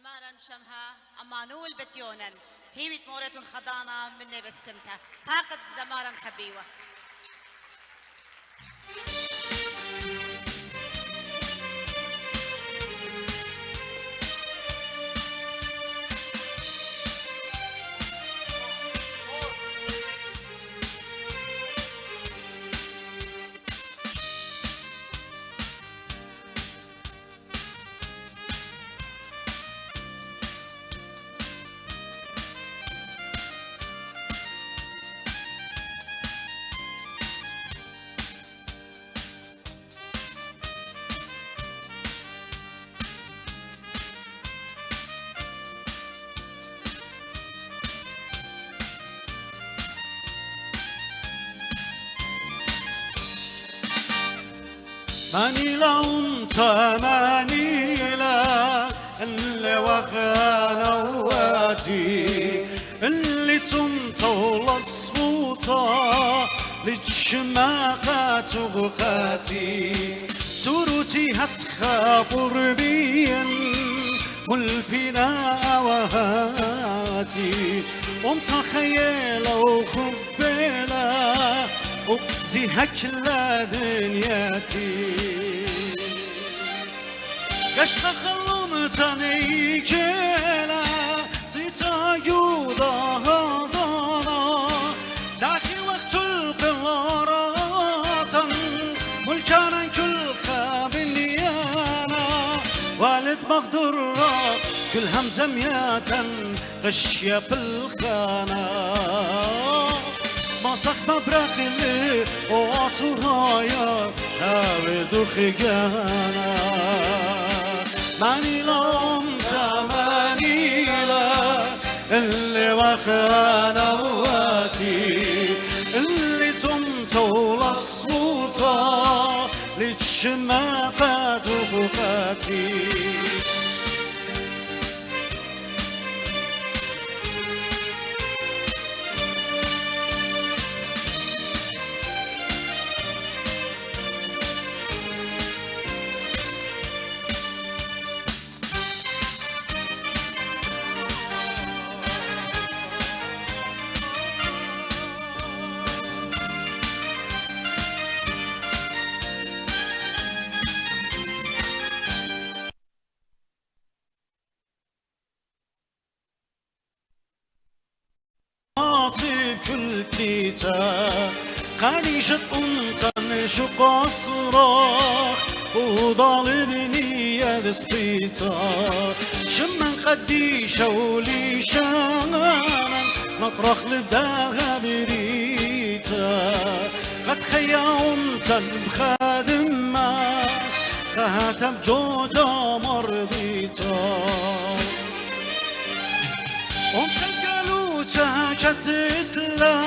زمانا شمها أمانول بتيونا هيوت مورة خضانا مني بسمتها فاقد زمانا خبيوة. ماني لهم تماني لا اللي وخانا واتي اللي تمطول الصفوطة للشماقات وغاتي سروتي هتخابر بيا والبناء وهاتي ومتخيلة وخبيلة وبزيها كل دنياتي قشقة خلمتني كلا ريتا يوضاها ضانا داكي وقت القلارات ملكانا كل خابنيانا والد مغدرة كل همزة مياتا غشية بالخانة ماسك مبرق اللي وعطورايا هاود خيانا ماني لهم تماني لا اللي وخانا واتي اللي تمطول الصوطة للشماقات وبقاتي كل كليتا خليشة أنتن شق الصراخ وضالبني يا السبيتا شمن خدي شولي شانا نطرخ لبداها بريتا قد خيام تنبخادم ما خاتم جوجا مرضيتا شتت لا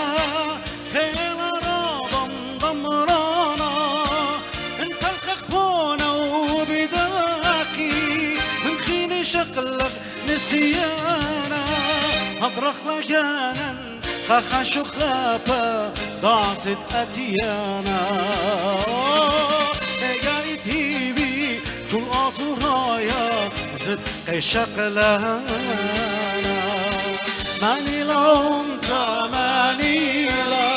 خيل راضم ضمرانا انت الخخبونة وبداكي من خين شقلك نسيانا هضرخ لجانا خخا شخلابا ضاعتت اتيانا قايتي بي كل اطرايا زد شقلانا ماني لهم تماني لا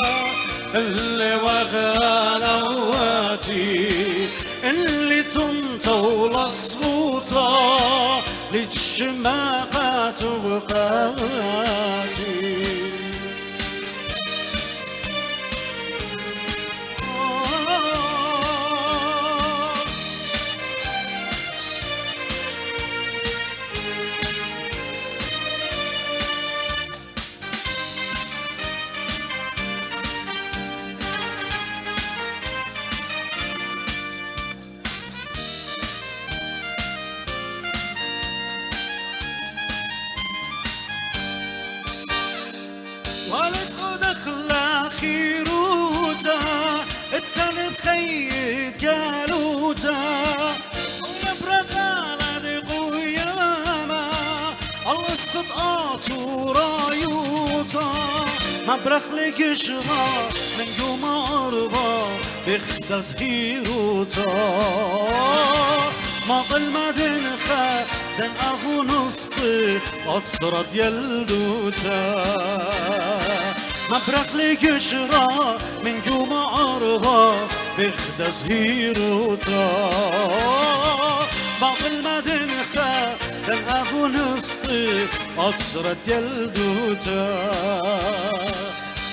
اللي وغانا واتي اللي تمطول الصوطة للشماقات وبقاتي ولد ودخل خيروتا التالب خيط قالوتا ونبرق على قيامة الله الصدقات ورايوتا مبرخ لقشرة من يوم أربع بخدز هيروتا ما ظل ما دنخا دن أغنو نصطي أتصرد يلدوتا مبرق لقشرة من جوم عرها بخدز هيروتا باقي المدنخة تنقف نصطي أتصرد يلدوتا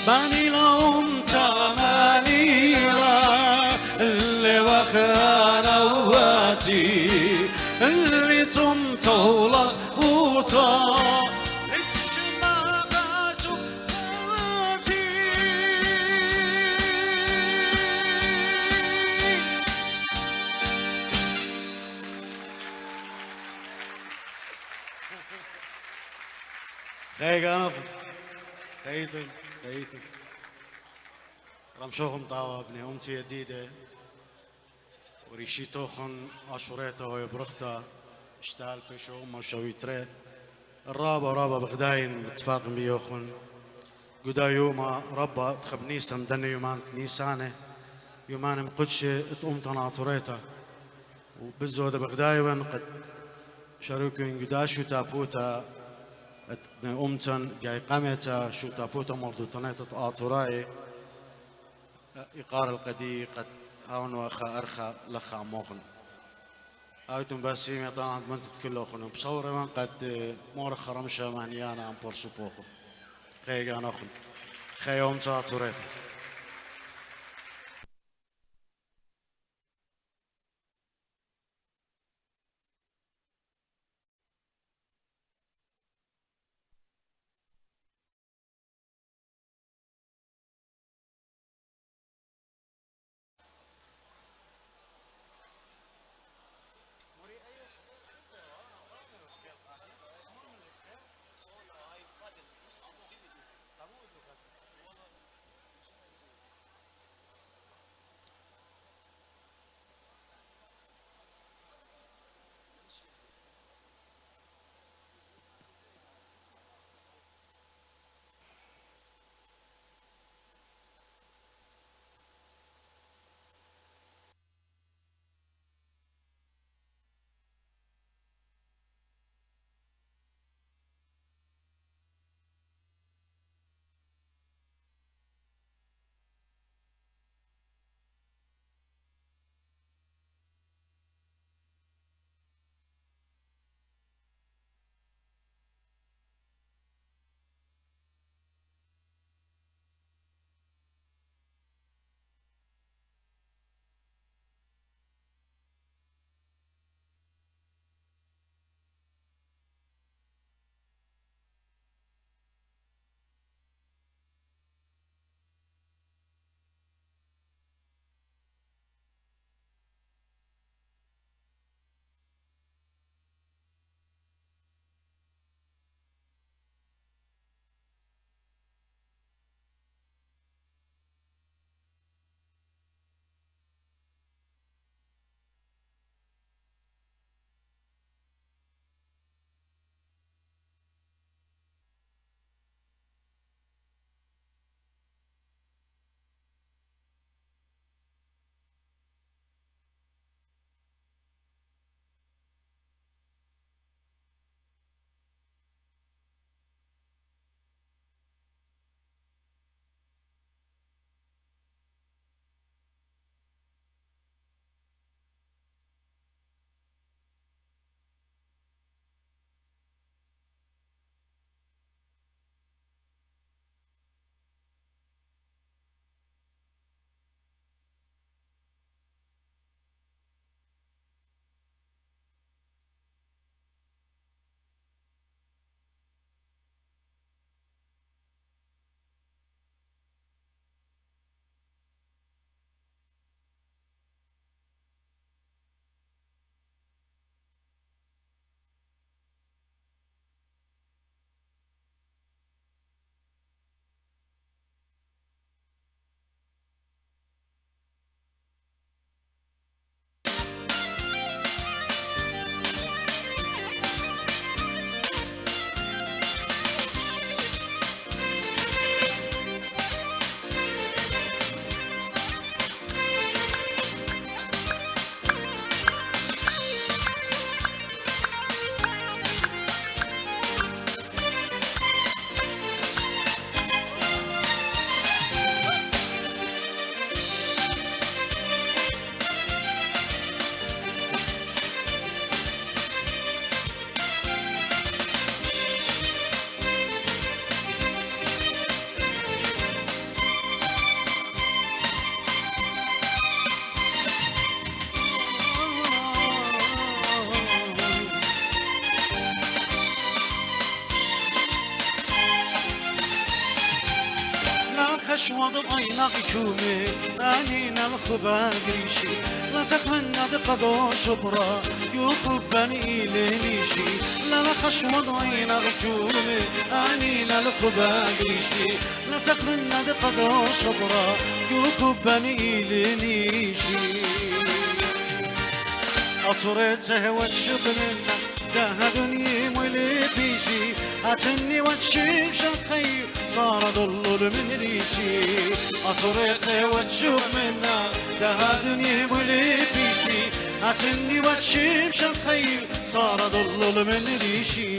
باني لهم تماني اللي وخانا واتي اللي تمتولص وطا خيغانف خيتم رمشوهم طاوة ابني أمتي يديدة وريشيتوخن أشوريته ويبرختا اشتال بيشو أمه شويتري الرابة بغداين متفاق بيوخن قدا يوما ربا تخبنيسا مدني يومان نيسانة يومان مقدشة تقوم تناطريتا وبالزودة بغدايوان قد شاركين قدا شو تافوتا أمتن جاي قامتا شو تافوتا مردوتنيتا تآطراي إقار القدي قد هاون وخا أرخا لخا موخن هايتم باسيمي طبعا منت كلوخن بصورة من قد مورخ رمشة مانيانا أم بورسوبوخن خيغا نوخن خيوم تآطريتا خشوض عينك كومي أنينا الخبا قريشي لا تتمنى دقدو شبرا يوخب بني لنيشي لا خشوض عينك كومي أنينا الخبا قريشي لا تتمنى دقدو شبرا يوخب بني لنيشي أطريته وتشبننا ده دنيا مولي بيجي أتني وتشيب شخي صار ضل من ريشي أطريته وتشوف منا ده دنيا مولي بيجي أتني وتشيب شخي صار ضل من ريشي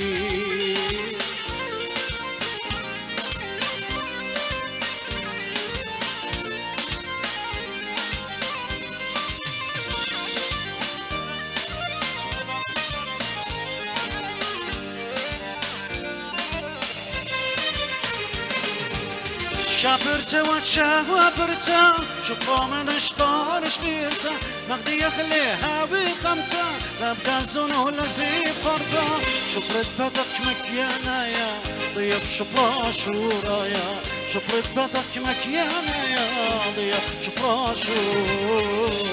شابرتا وتشاورتا شوفوا من اشطار شقيرتا مغدي يخليها بخمتا لا بدا زون ولا زي فرتا شفرت بدك مكيانا يا ضيف شبرا شورايا شفرت بدك مكيانا يا ضيف شبرا شورا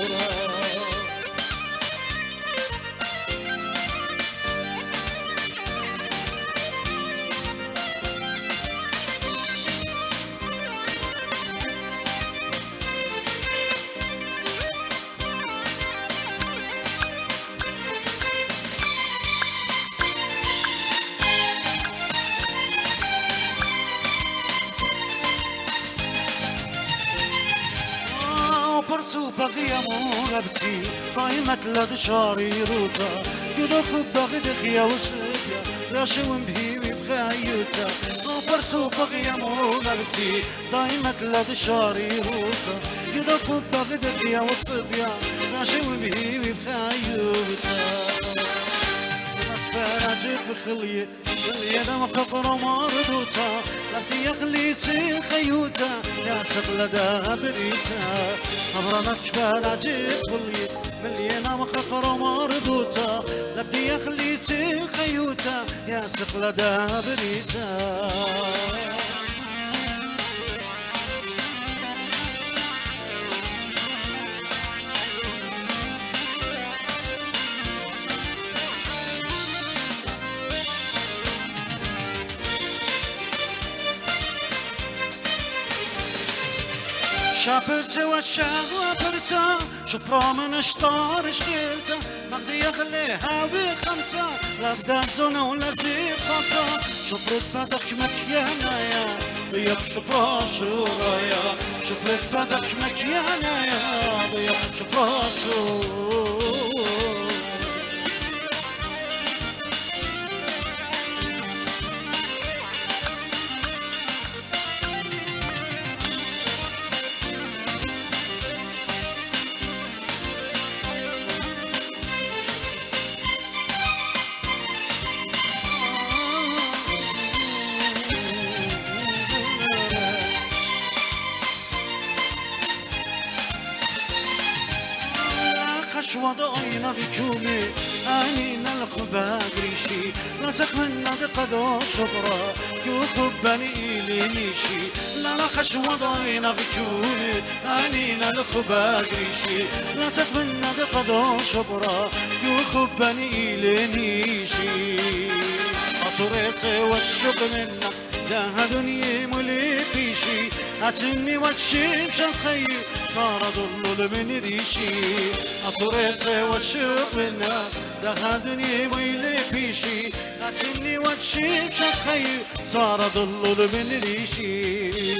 برسو بغيا مغبتي قايمة لد شاري روتا يدخ بغدخ يا وسبيا راشون بهيوي بخايوتا برسو بغيا مغبتي قايمة لد شاري روتا يدخ بغدخ يا وسبيا راشون بهيوي بخايوتا فرجت بخليه اللي دم خفر مردوتا لكن يخليتي خيوتا يا سقل دابريتا خبرنك فرجت بخليه اللي دم خفر مردوتا لكن يخليتي خيوتا يا سقل دابريتا شابرتا وتشاورتا شبرا من اشطار شقيلتا مغدي يخليها بخمتا لا بدا زون ولا زي خطا شفرت بدك مكيانا يا ضيف شبرا شورايا شفرت بدك مكيانا يا ضيف شبرا شورا خشوض عينا بكومي أنينا الخبا قريشي لا تخمنا دقدو شبرا يوخب بني لنيشي لا خشوض عينا بكومي أنينا الخبا قريشي لا تخمنا دقدو شبرا يوخب بني لنيشي أطريتي وتشب منا لا دنيا مولي بيشي أتني وتشيب شخي صار ضل من ريشي أطريتي وتشب منا لا دنيا مولي بيشي أتني وتشيب شخي صار ضل من ريشي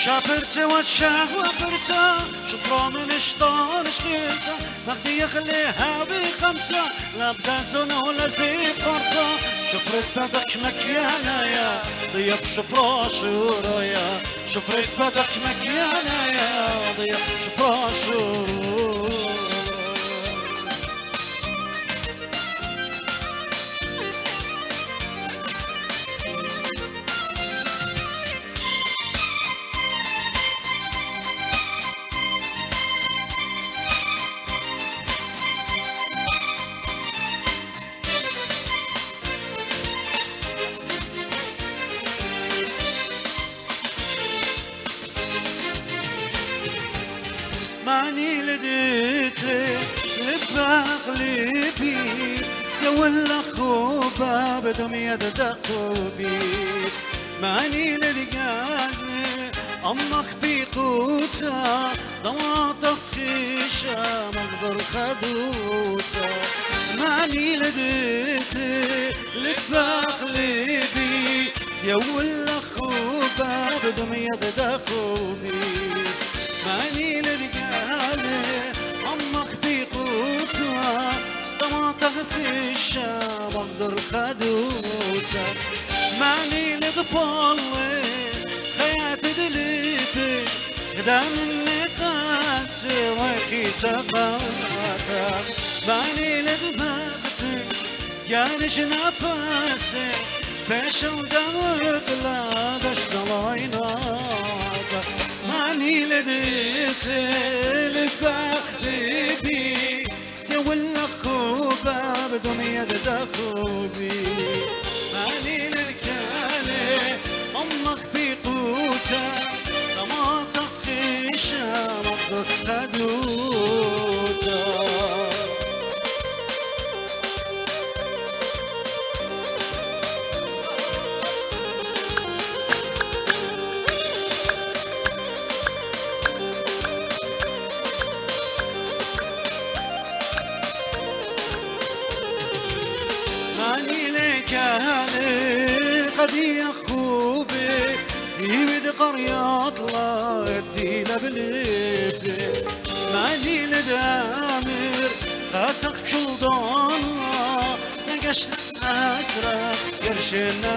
شابرتا وتشاورتا شبرا من اشطار شقيلتا مغدي يخليها بخمتا لا بدا زون ولا زي فرتا شفرت بدك مكيانا يا ضيف شبرا شورايا شفرت بدك مكيانا يا ضيف شبرا شورا لباخلبي يا ولا خوبة بدمية دخوبي ماني لدقاني أمك بيقوتا ضواطف خيشة مقدر خدوتا ماني لدقاني لباخلبي يا ولا خوبة بدمية دخوبي ماني لدقاني أمك بيقوتا ضواطف خيشة مقدر خدوتا ماني لضبالي خيات دليبي قدام النقاط ويكي تقاطع ماني لدماغتي يا نجنا باسي فاشل دمك لا دشتلاينات ماني لديتي لباقلبي يا ولا خوبة بدمية دخوبي ماني للكالي أمك بيقوتا لما تخيشة مقدر خدوتا ماني لكالي قد يخوبي يبد قرية الله يدي لبليبي ماني لدامر خاتك بشلطانا نقش أسرة يرشنا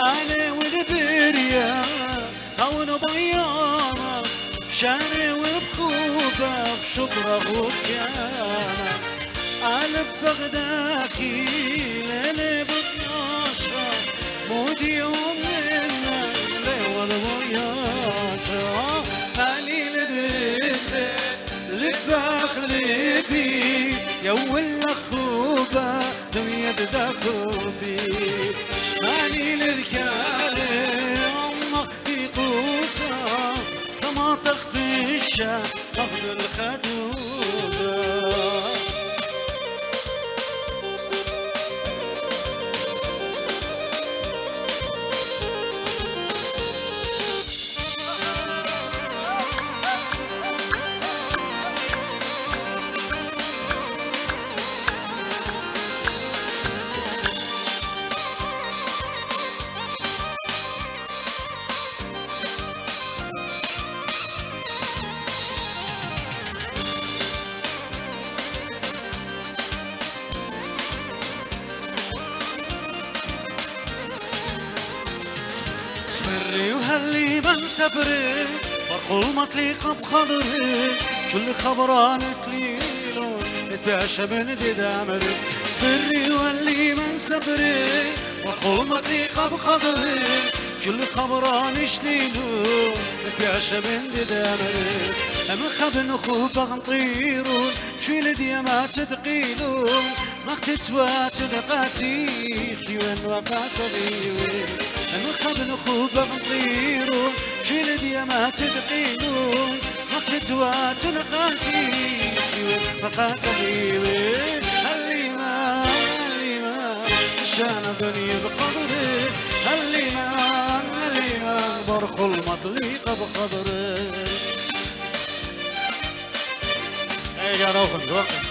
أنا والبريا هون بيانا بشاني وبخوبة بشبرة وبكانا أنا ببغداكي ليلي بطناشة مودي يوم منا ليوال وياتا ماني لديتي لباخلبي يا ولا خوبة دمية دخوبي ماني لذكالي أمك بيقوتا كما تخفيشة مغد الخدوبة صبري وهاللي بنصبري برخل مطليقة بخضري كل خبران تليلون نتعشى من دي دامري صبري وهاللي بنصبري برخل مطليقة بخضري كل خبران شليلون نتعشى من دي دامري أما خبن خوبة نطيرون شوي لدي ما تدقيلون مقت واتدقاتي خيوان وقاتليون أما خبن خوبة نطيرون شوي لدي ما تدقيلون مقت واتدقاتي خيوان وقاتليون اللي ما شان دنيا بقدري اللي ما برخل مطليقة بقدري يا روحن روحن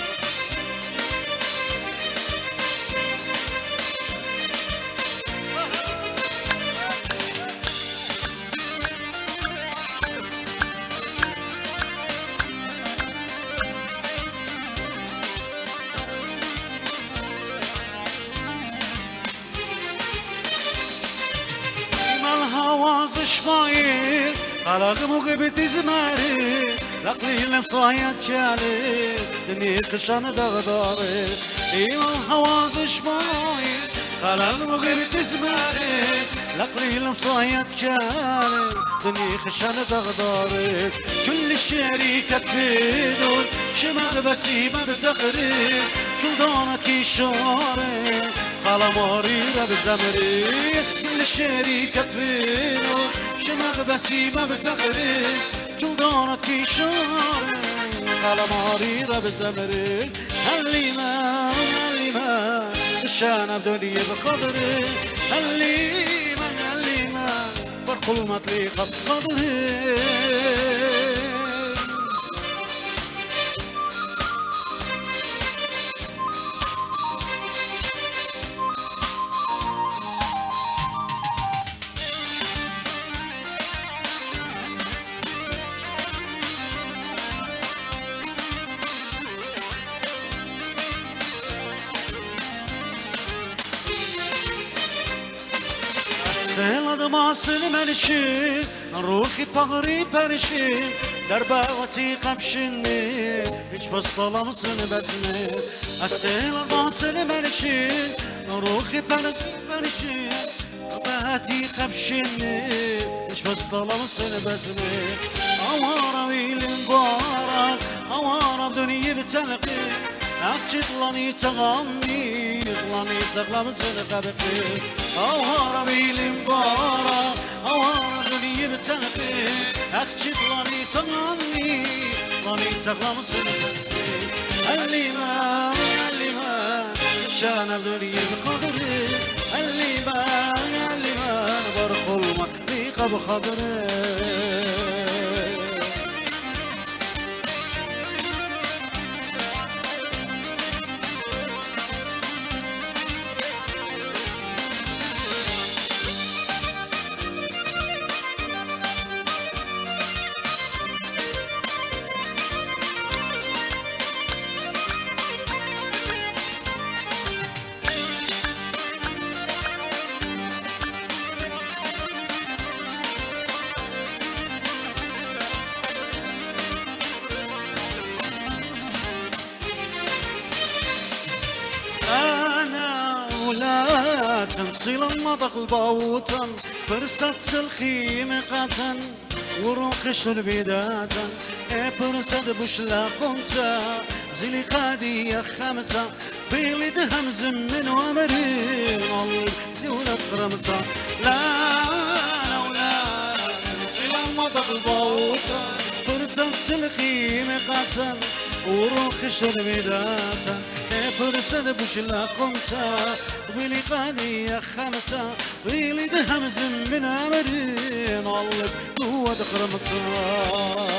الهواز شمايل على غموق بتزماري لقلي لمصايد كالي دنيا خشان دغداري الهواز شمايل على غموق بتزماري لقلي لمصايد كالي دنيا خشان دغداري كل الشركة تفيدون شمال بسيمة بتخري كل دونت كيشاري على مريرة بالزمري كل الشركة تفينو شماغ بسيمة بتخري كل دونت كيشاري خال ماريرة بزمري اللي ما الشان بدوني بقدري اللي ما برقل ما تليق بقدري خیلد ماسن منشی روحی پغری پرشی در باوتی قبشنی هیچ فصلم سن بزنی از خیلد ماسن منشی روحی پرشی باوتی قبشنی هیچ فصلم سن بزنی آوارا ویلم بارا آوارا دنیا بتلقی أكشطلني تغني يغلني تغلم سنقبقي أوهر بالمبارا أوهر دنيا بتنقي أكشطلني تغني يغلني تغلم سنقبقي اللي ما شان دنيا بقدري اللي ما برخل مطليق بخدري تمثيل المضغ البوطن فرست الخيمة قاتن وروخش البداتا فرست بشلا قمتا زلي قادي يا خمتا بيلد همز من ومرين دولة قرمتا لا تمثيل المضغ البوطن فرست الخيمة قاتن وروخش البداتا فرسد بشلا قمتا ويلي قاني يا خمتا ويلي دهمز من عمرين الله هو دخرمتا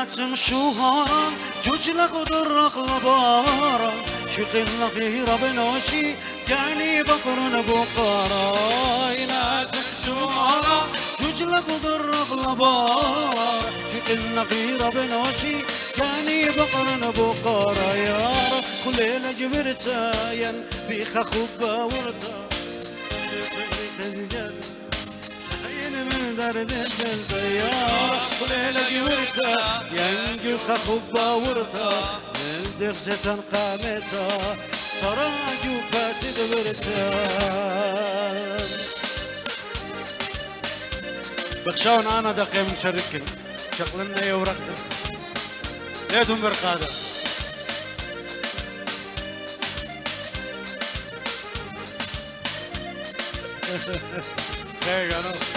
تمشوها جوجلك ودرق لبارا شقين لغيرة بنوشي يعني بقرن بقارا هنا تمشوها جوجلك ودرق لبارا شقين لغيرة بنوشي يعني بقرن بقارا يا رب كل ليلة جبرتا ين بيخا خوبا ورتا من درد الطيار وليلة جورتا ينجو خخوبا ورتا الدغسة قامتا تراجو فاتد ورتا بخشون أنا دقيم مشاركين شغلنا يورقنا ليدهم برقادة خير أنا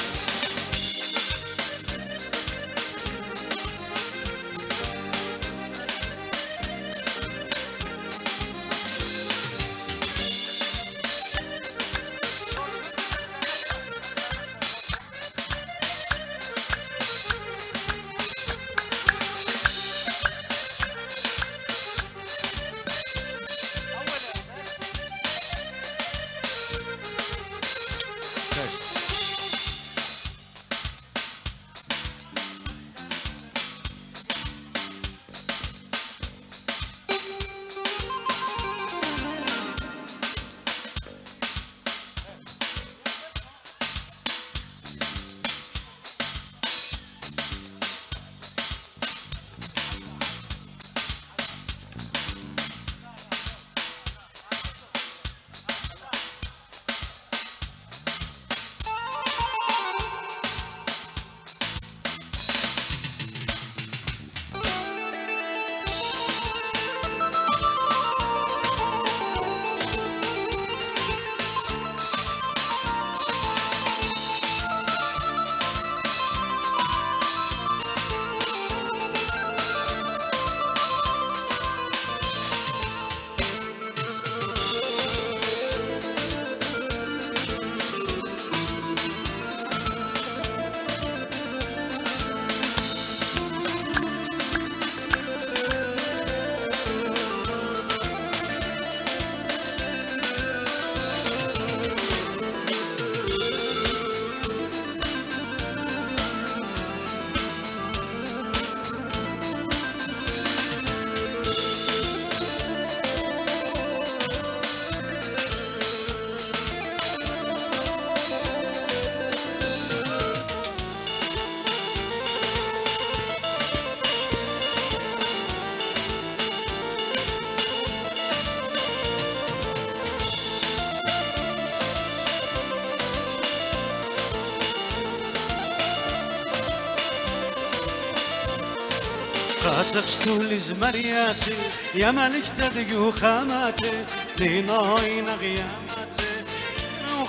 خاتقشتو زمرياتي يا ملك تدقو خاماتي ليناين غياماتي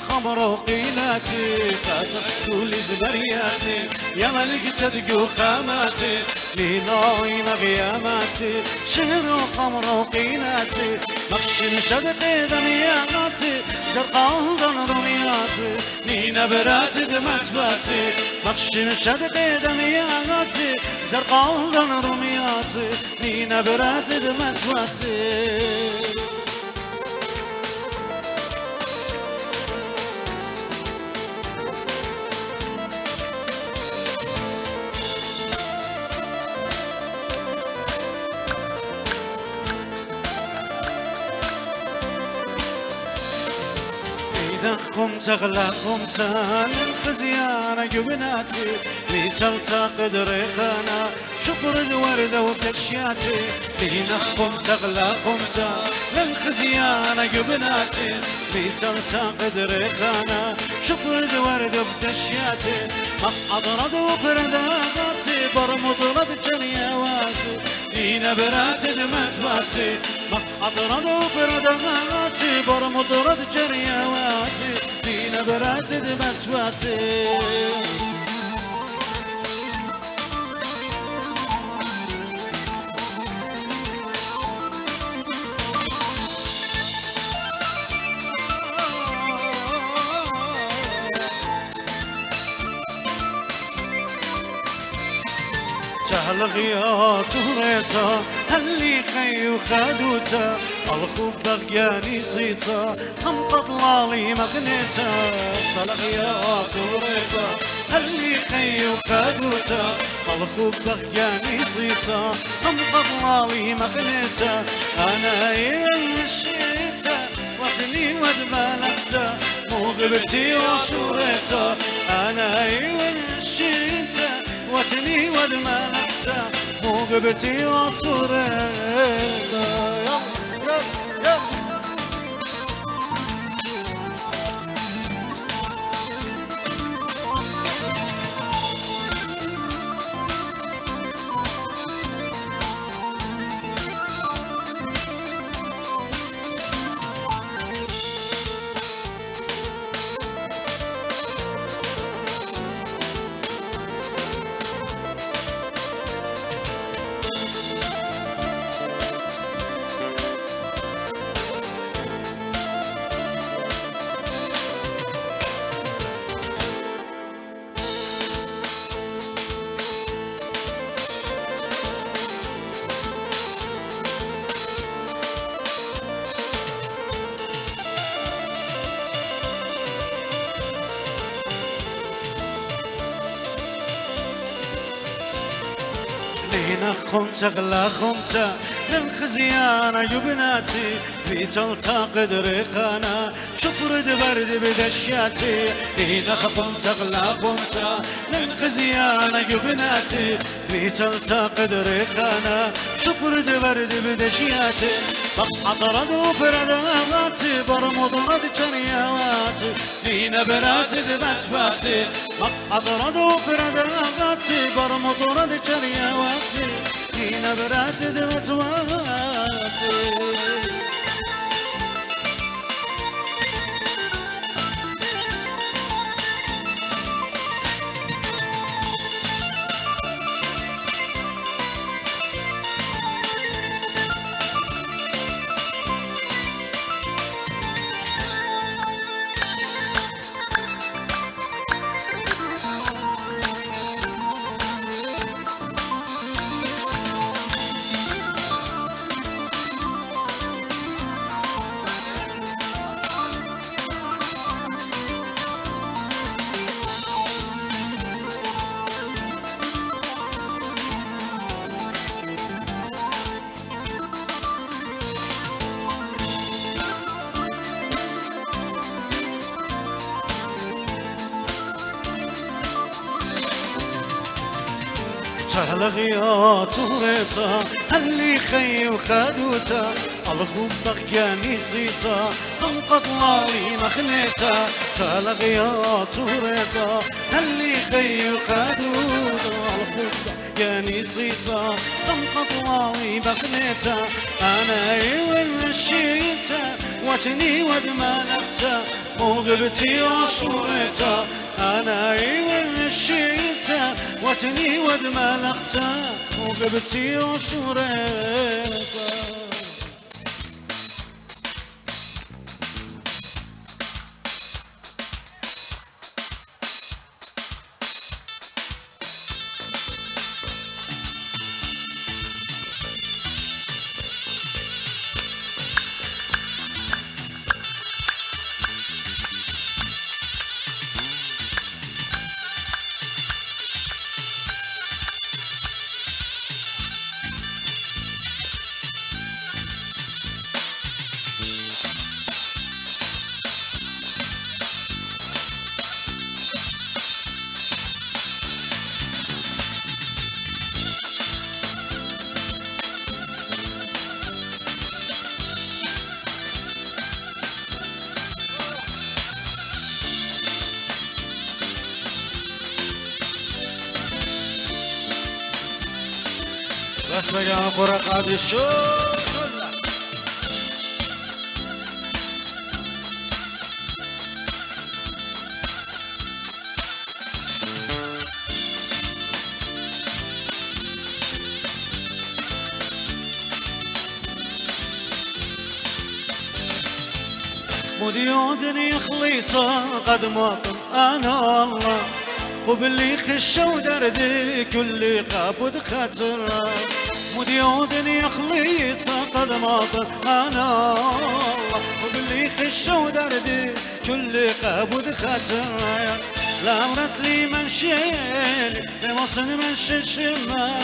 خمر وقيلاتي خاتقشتو زمرياتي يا ملك تدقو خاماتي ليناين غياماتي شهر وخمر وقيلاتي مخشن شدقي دنياتي زرقاء دنياتي نينا برات دمجباتي مخشن شدقي دنياتي زرقاء دنياتي نينا برات دمجباتي إذا قمت أغلى قمت للخزيانة جبناتي لتلتقد ريقنا شكر الوردة وبتشياتي إذا قمت أغلى قمت للخزيانة جبناتي لتلتقد ريقنا شكر الوردة وبتشياتي أضرد وبرداتي برمضرد جنيواتي إينا برات دمجباتي أضرد وبرداتي برمضرد جنيواتي إينا برات دمجباتي جهل غيات وريتا اللي خي وخدوتا الخوب بغياني صيتا هم قطلالي مغنيتا جهل غيات وريتا اللي خي وخدوتا الخوب بغياني صيتا هم قطلالي مغنيتا انا يمشيتا وطني ودبلغتا مو غبتي وشوريتا انا يمشيتا وطني ودملكته مو غبتي وطريقه لينا خمسة غلا خمسة للخزيانة جبناتي في تلتقد ريخانا شكر دبرد بدشياتي لينا خمسة غلا خمسة للخزيانة جبناتي في تلتقد ريخانا شكر دبرد بدشياتي أطرد وبرداتي برمضرد جنيواتي لينا برات دمجباتي أطرد وبرداتي برمضرد جنيواتي لينا برات دمجباتي تلغيات وريتا اللي خي وخدوتا الخوب بغياني صيتا انقض لي مخنيتا تلغيات وريتا اللي خي وخدوتا الخوب كنيسيتا ضم خطواوي بخنيتا أنا والنشيتا واتني ودمالكتا وقبتي وصورتا أنا والنشيتا واتني ودمالكتا وقبتي وصورتا. بس بقى قرق عاد الشوق مديودني خليطة قد ماطم أنا والله قبلي خشة ودردي كل قابود خاطر مديودني خليطة قد ماطم أنا والله قبلي خشة ودردي كل قابود خاطر لا مرت لي منشيني لمصن منشي الشمال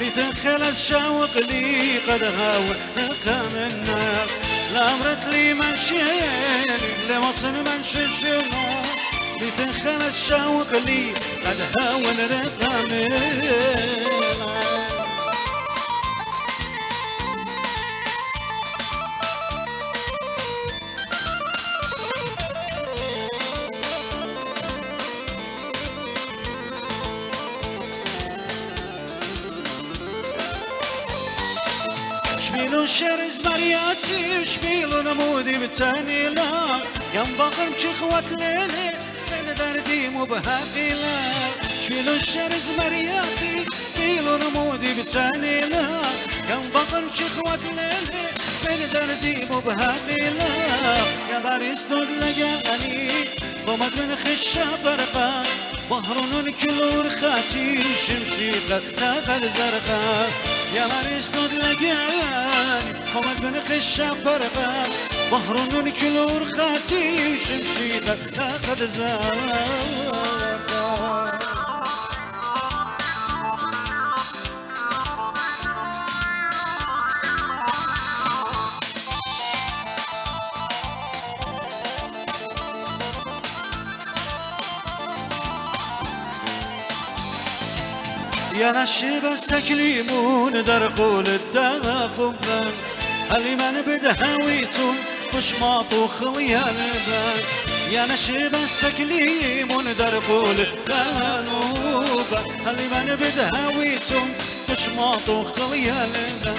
لتنخلت شوق لي قد هاول رقم النار لا مرت لي منشيني لمصن منشي الشمال لتنخلت شوق لي قد هاول رقم النار. شبيلو شرز مرياتي شبيلو نمودي بالتاني لا ينبقر مشخوات ليلي من دردي مبهاقي لا شبيلو شرز مرياتي شبيلو نمودي بالتاني لا ينبقر مشخوات ليلي من دردي مبهاقي لا يا باريستو لقاني ضمت من خشة فرقا بهرون كل رخاتي شمشي قد زرقا يا ماريستو لقاني ضمت من خشة فرقا بهرون كل رخاتي شمشي قد زرقا. يا نشيب استكليمون در قول الدغم اللي من بدهويتون بشماط وخليان بان يا نشيب استكليمون در قول الدغم اللي من بدهويتون بشماط وخليان بان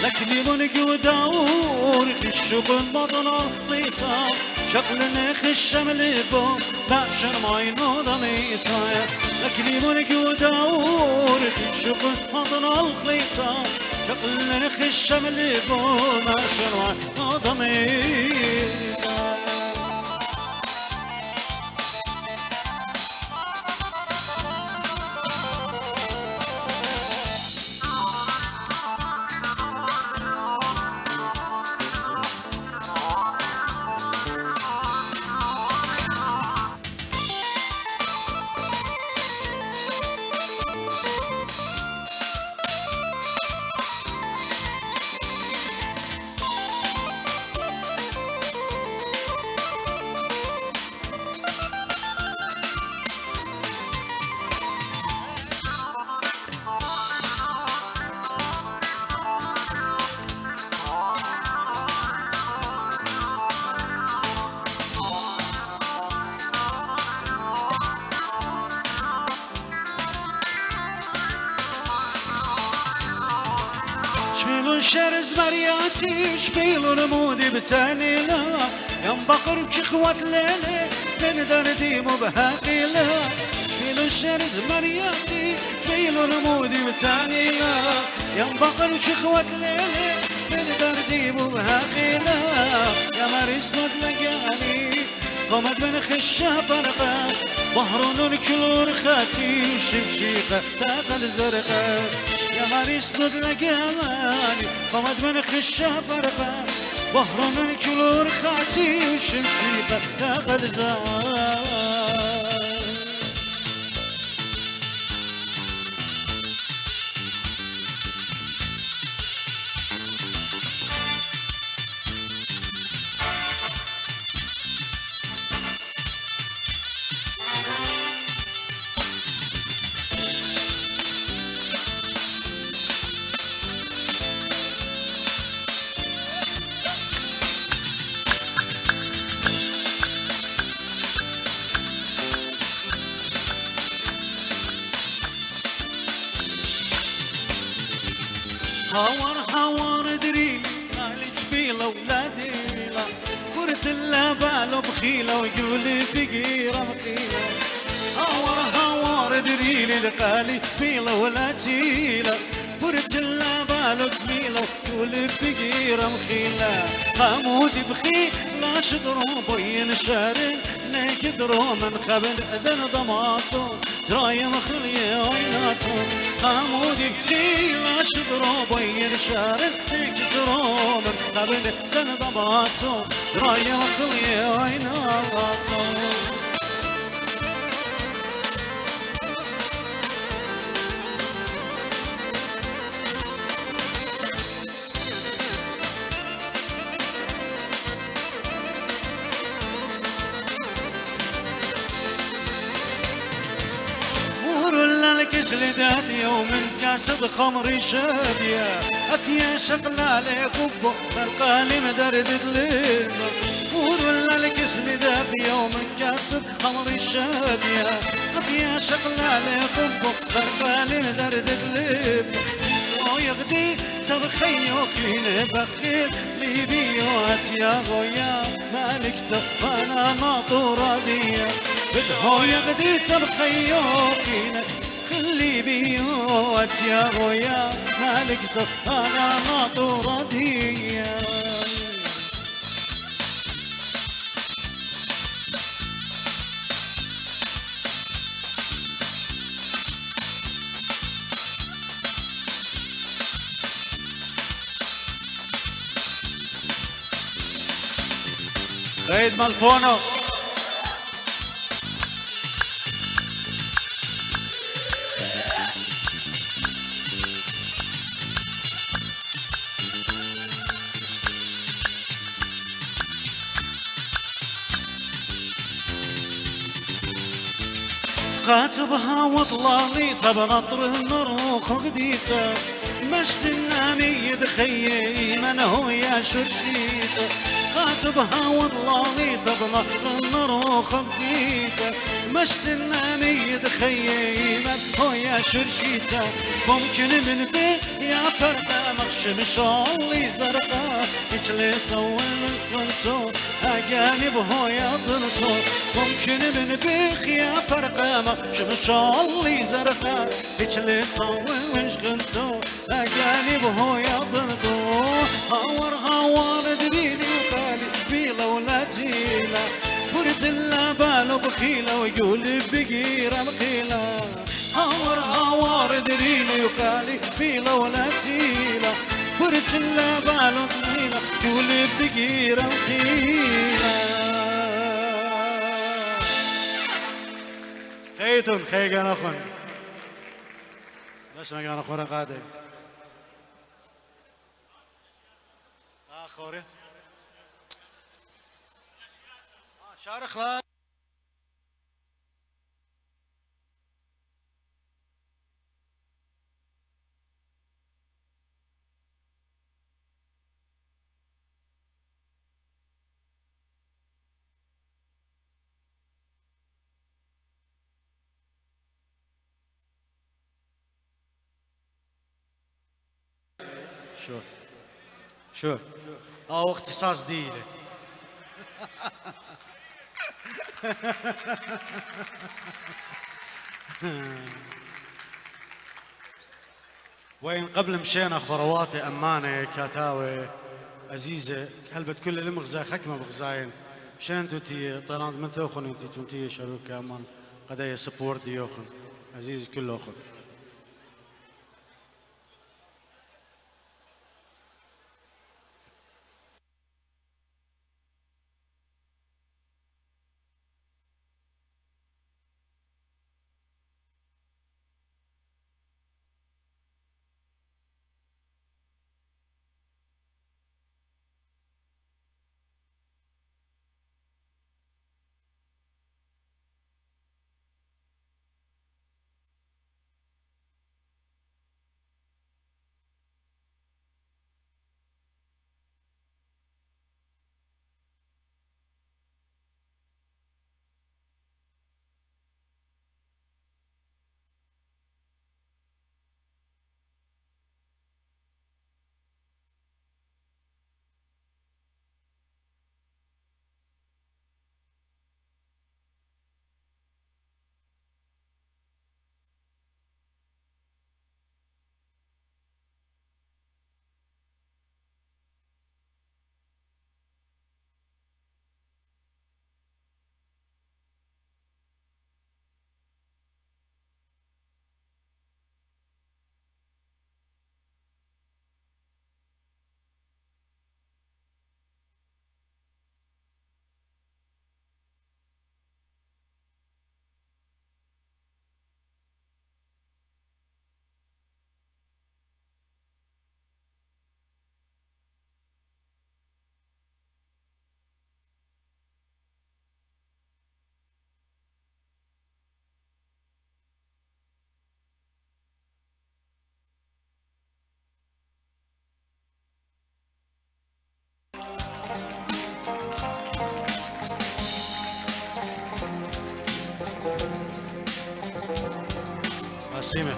لكليمون قدور الشغل مضنا طيطا شغل نخش ملبو لا شرماي نضميطا لكليمون قدور الشغل مضنا الخليطا شغل نخش ملبو لا شرماي نضميطا. شرز مرياتي شبيل نمودي بتانيلا يم بقر بشخوة ليلي من دردي مبهاقيلا شبيل شرز مرياتي شبيل نمودي بتانيلا يم بقر بشخوة ليلي من دردي مبهاقيلا يا مريصد لقاني قمت من خشة برقة بحر كلور خاتي شمشيقة تاقل زرقة يا مريص ضد لقاني قمت من خشة برقة بحر كلور خاتي شمشيقة تاقل زرقة هاور دريل مالي جبيلة ولادي لا كرة اللبالة بخيلة ويقولي فقيرة مخيلة هاور دريل لقالي جبيلة ولادي لا كرة اللبالة بخيلة ويقولي فقيرة مخيلة حمودي بخيلة شدرو بين شارن نكدرو من قبل أذن ضماتو دراية مخلية ويناتو حمودي بخيلة شدرو بين شارن نكدرو من قبل أذن ضماتو دراية مخلية ويناتو الكسل داد يوم كاسد خمري شادية أتيا شقلالي خبو فرقالي مدردد ليبا ورولا الكسل داد يوم كاسد خمري شادية أتيا شقلالي خبو فرقالي مدردد ليبا ويغدي ترخيو كين بخيل ليبيو أتيا غويا مالك تفانا ناطورة ديا بدهو يغدي ترخيو كين اللي بيوت يا غويا مالك انا ناطورة ديا غيد مالفونو خاتبها وطلالي تبنطر النروخ غديته مشت النامي دخيي من هو يا شرشيته خاتبها وطلالي تبنطر النروخ غديته مشت النامي دخيي من هو يا شرشيته ممكن من بي يا فردة مخشم شالي زرقاء اجلي سوي من كنتو اجانب هو يا ضنتو ممكن من بيخ يا فرقة شمشالي زرقاء اجلي صوي وش كنتو اجانب هو يا ضنتو هاور دريني وقالي بيلا ولا جيلا برد اللبال بخيلة ويقول بقيرة مخيلة هاور دريني وقالي بيلا ولا جيلا برد اللبال بخيلة يقول بقيرة مخيلة خيتون خيقا نخون باش نقا نخون قادي آخوري شارخ لا شو شو او اختصاص ديله. وين قبل مشينا خرواتي أمانة كاتاوي عزيزة هلبت كل المغزى حكمة بغزاين مشان توتي طلعت من توخن انتي تونتي شروك أمان قدايا سبورت ديوخن عزيز كل أخن. عسيمة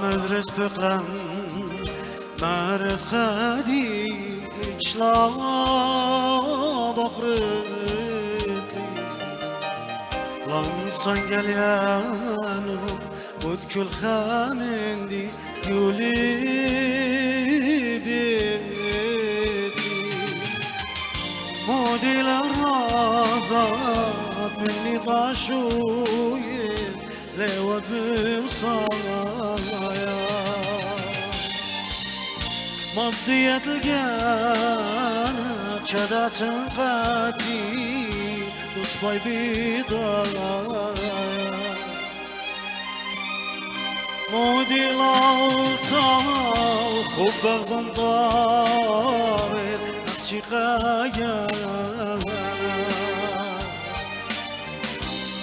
مدرس فقم معرف خدي شلا بقرتي لان صنجليانو ودكل خامندي يولي بيتي مودي للرازات مني طاشوين لو بمصايا مضيت الجانب شدات قاتي وصباي بيضايا مودي الأوطان خب الغنطار أختي خايا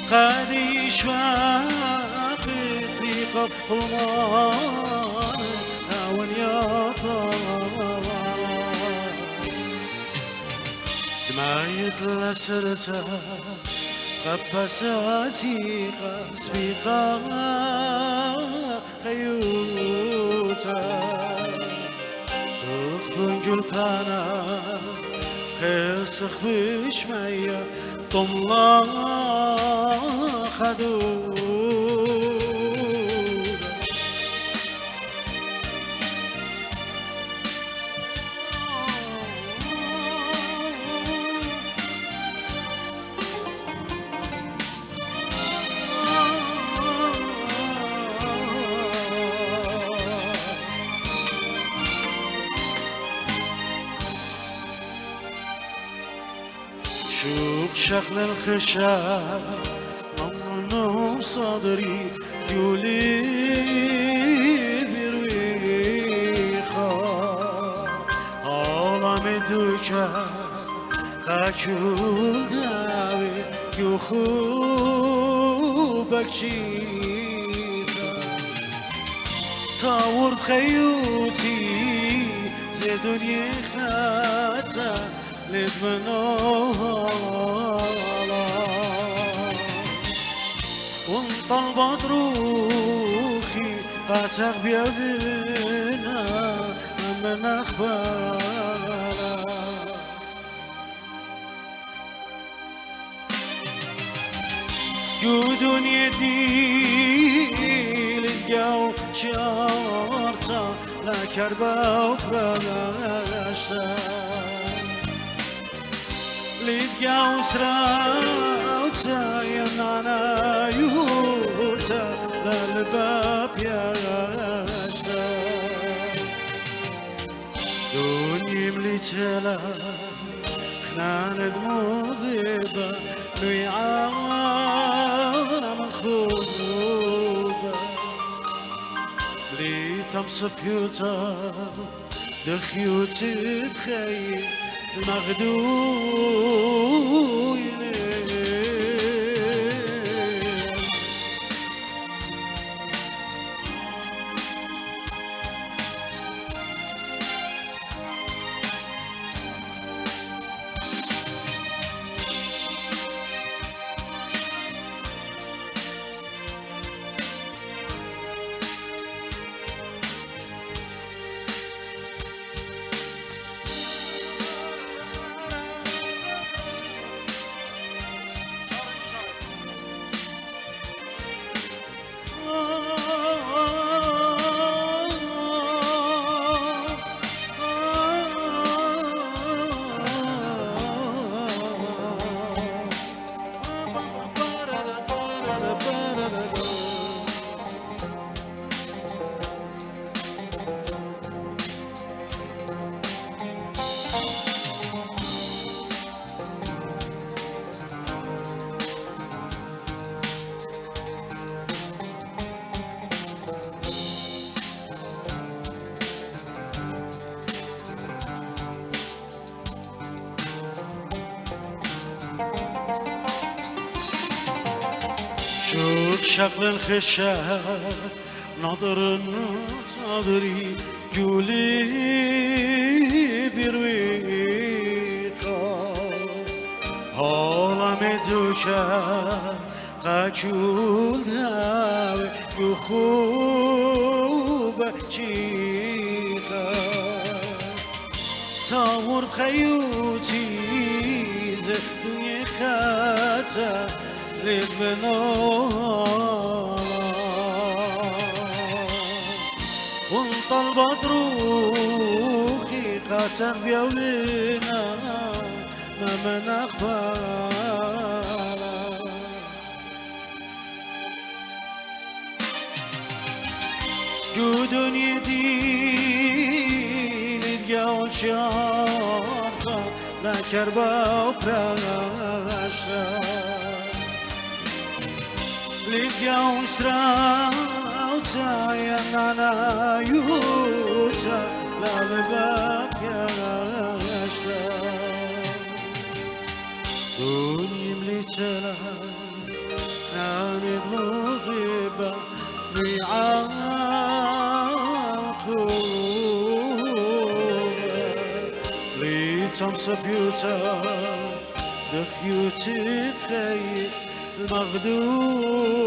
خادي شواقي قف الغار أول يا طار دمايت لسرتا قبساتي قسبيقا خيوتا تخفن جلتانا خسخ فيش ميا طملا خدود شوق شغل الخشب ممنوع صدري يولي برويخا عالم دوچه قاچول داوی یو خوبک چیتا تاور خیوتی زی دنیا خطا لدمنالا وانطلبت روحي قاتق بيدنا من أخبارنا جودون يدي للجو شارتا لا كربا وفراشا للجو سراوتا يمنانا يوتا للباب ياشا دوني مليتلا خنان دموغيبا نويعام الخوبة ليتم صفيوتا دخيوت تخيل المغدوين شوق شغل الخشب نظر صدري جولي برويقا حالم دوچه قاچول داوی یو خوب چیقا تاور خیوتی زدوی خطا لدمنالا وانطلبت روحي قاتل بيولينا ما من أخبارا جودون يدي للجول شارطة لا كربا وبراشا للجو سراوتا ينانا يوتا لا لباب ياشا دوني مليتلا كانت مغيبة ريعاقوبة ليتم صفيوتا دخيوت تخيل المغدوين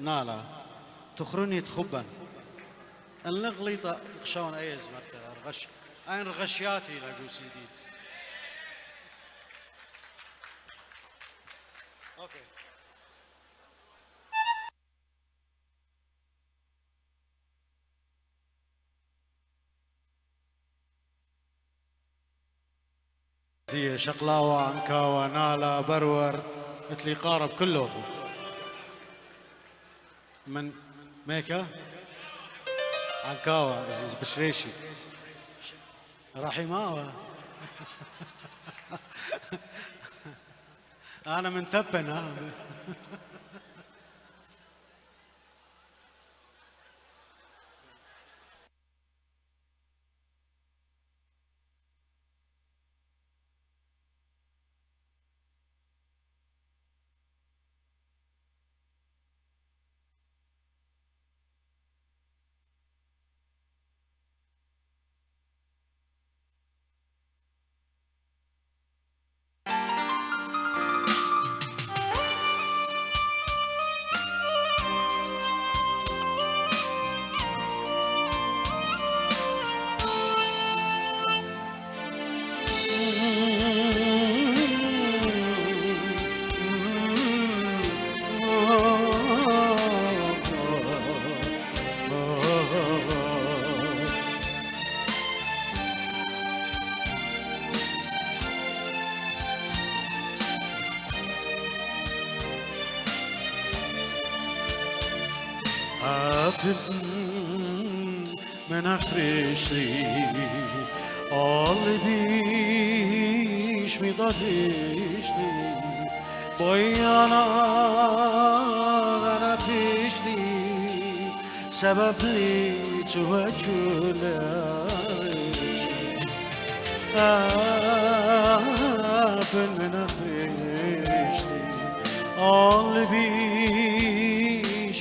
نالا تخرني تخبا النغليطة خشون أيز مرتها رغش أين رغشياتي لقو سيدي أوكي في شقلاوة عنكاوة نالا برور مثلي قارب كله أخو من ميكا عنكاوة بشريشي رحماوة أنا من تبن ها من أفرشتي Aldıyış mi dadıştı Boyana gana pişti Sebepli çuvaküler Afın min أفرشتي Aldıyış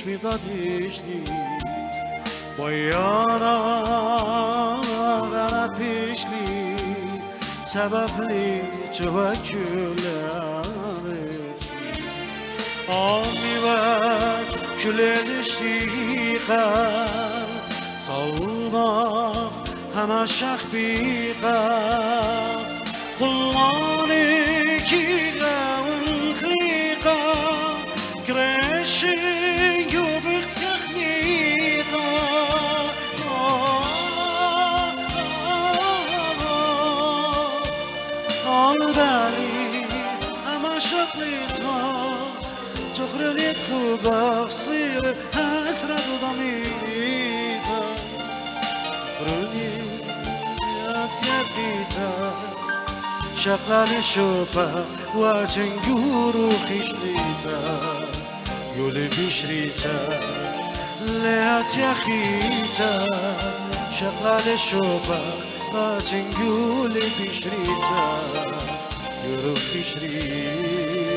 mi dadıştı Boyana gana pişti Sebepli çuvaküler Ami ve küleliştiğe Savmak heme şakbiğe Kullanı ki gavnkliğe Greşi yubik tekniğe بالي أما شقلتها تخرلت خوبك صير حسرة ضميتها روني يا بيتا شقلال الشوبة وتنجور خشليتا يولي بشريتا لهات يا خيتا شقلال الشوبة وتنجول بشريتا يروح بشريتا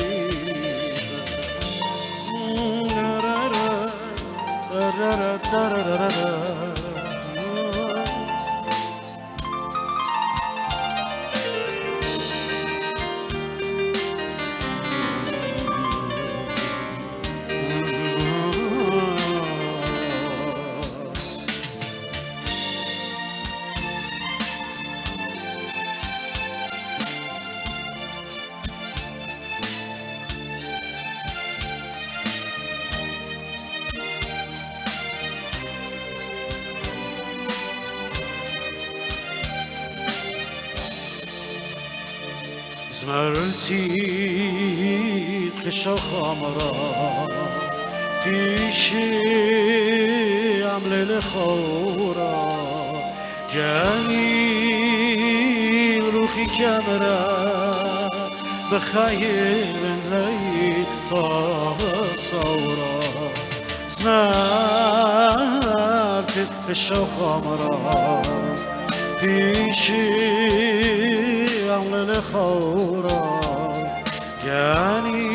زمرتي تخشى خمرة تيشي عمل الخورة جاني روحي كامرة بخايل من لي صورة زمرتي تخشى خمرة تيشي عمل الخورة يعني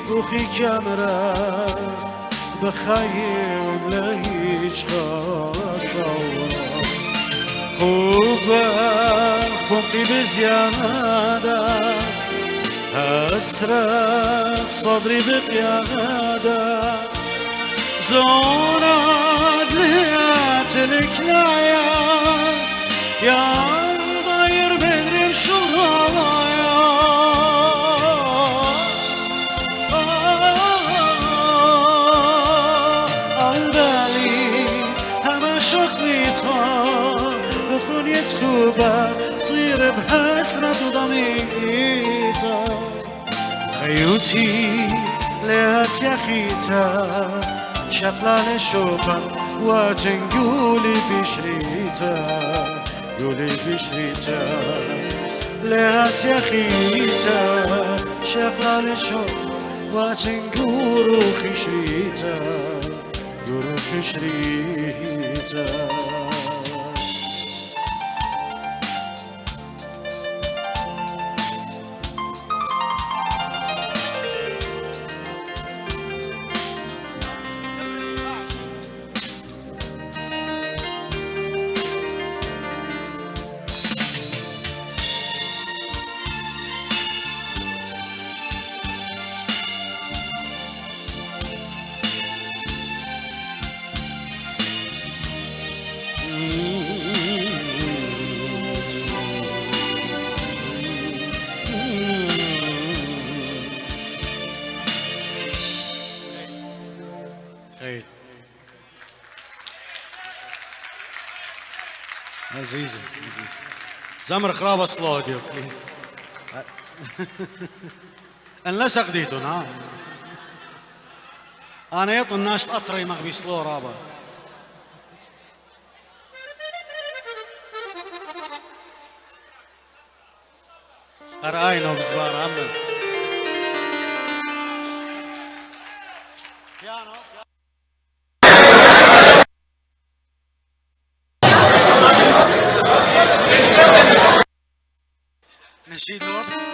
روحي جمرة بخيم لهيش خاصورة خوبة فوقي بزيادة حسرت صدري بقيادة زونات ليات الكلايا يا ضاير بدري بشرايا عالبالي هما شخليتا بخون يتخوبا صير بحسرة ضميتا خيوتي ليات يا خيتا شقلة لشوبا وجنقولي بشريتا قولي بشريتا ليات يا خيتا شقلة لشوبا وجنقولو خشريتا قولو خشريتا خير عزيزي زمر خراب اصلوديو انلسق ديتون ها انا يطن ناش اطري مغبي سلو رابا ارأينو بزبار عمل نشيد الوطن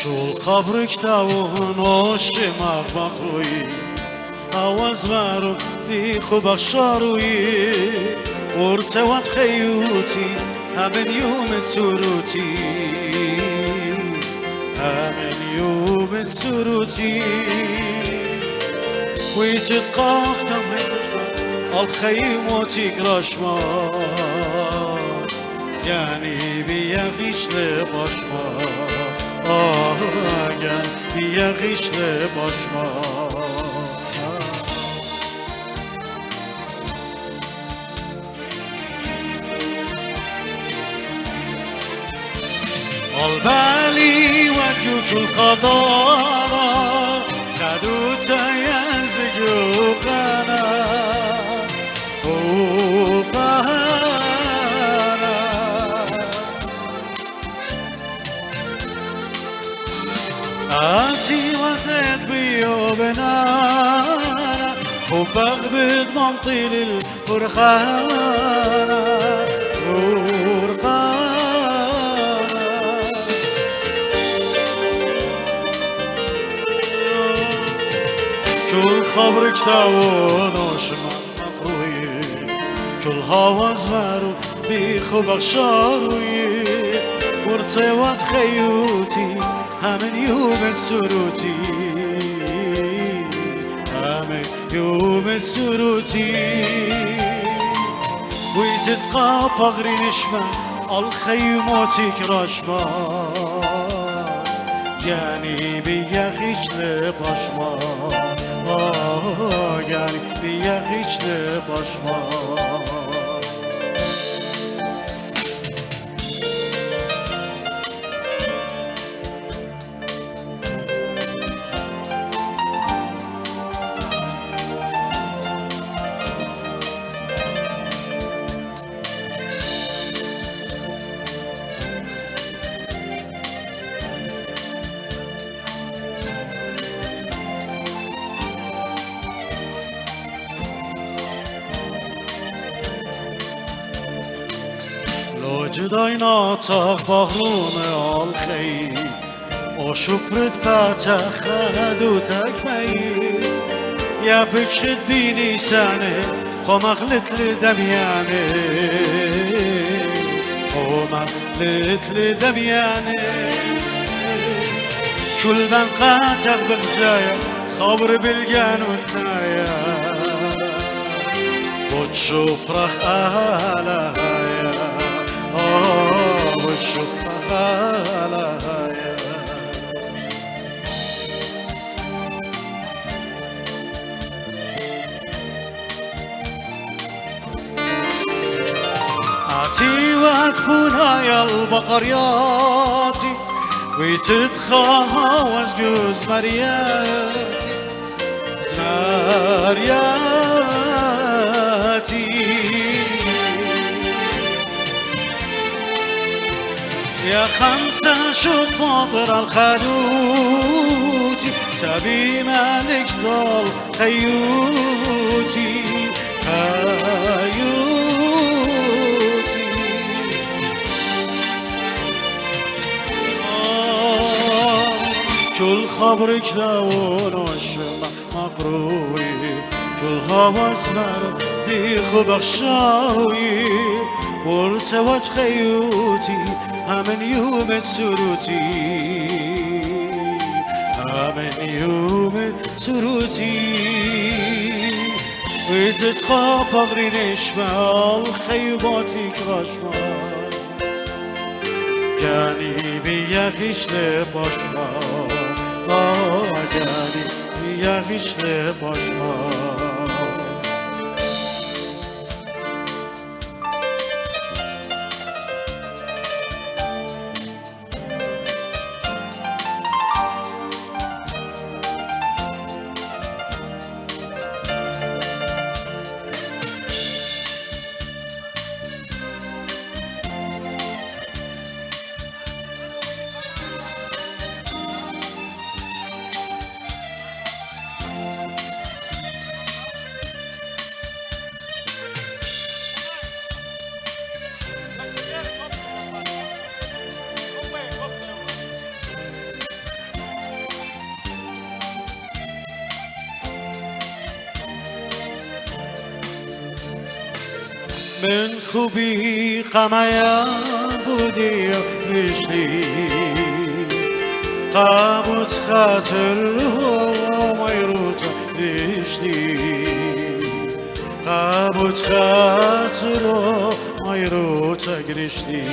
شو قبرك تاون وشماغ بقروي آواز مارو ديخو بخشاروي ورتوات خيوتي همن يوم سروتي همن يوم سروتي ويتتقاق تمرين الخيموتي رشمان يعني بيغيش لباشمان gel bir yakışlı başma Albali ve gücül kadara Kadute yazgı kana آتی وقت بیو بنانا حبك بضمن طيل الفرخانة كل خبرك تاون وشمال مقروي كل هواز مارو بيخو بخشاروي ورتوات خيوتي همن يوم سروتي همن يوم سروتي ويتتقى بغري نشمة الخيموتك رشمة يعني بيا غيش لبشمة يعني بيا غيش لبشمة جدای ناتاق باغروم الخی o şükret pataxa takmayı ya fikret bini seni komaklıtlı demyani komaklıtlı demyani külden kaçak bıgzaya خبر bilgen utnaya وتشوفرخ آلايا وتشوفرخ آلايا عتي واتبونا البقرياتي وتتخاوز جوز مرياتي زمرياتي يا خمسة شوط مطر الخلوتي تبي مالك ظل خيوتي خيوتي كل خبرك داون وشمع مقروي كل هواسنا ديخ بخشاوي والتوت خيوتي همن يوم سروتي همن يوم سروتي وتتخاف أغري نشمال خيباتك رشمال جاني بيخيش لباشمال جاني بيخيش لباشمال من خوبی قمایا بودی رشتی قامت خاطر مایروت رشتی قامت خاطر مایروت رشتی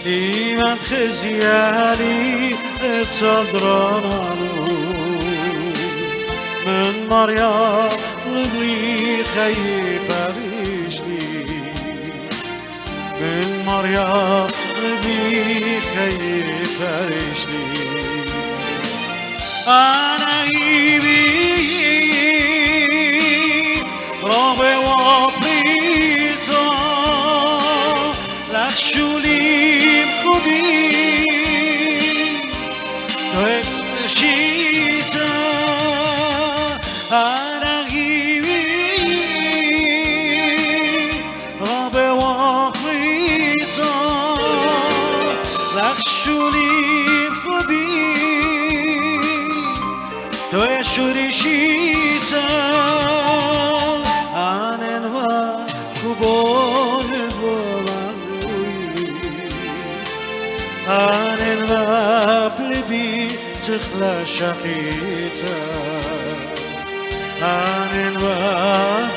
ایمت خزیالی اتدرانو من مریا لبلی خیب رشدی من مریا لبلی خیب رشدی أنا إيبي رابع وفريزا لخشولي خوبي تهشيتا أنا إيبي رابع وفريزا لخشولي خوبي توی شوریشیتا آنن و خوبان بولندوی آنن و پلبی تخلا شقیتا آنن و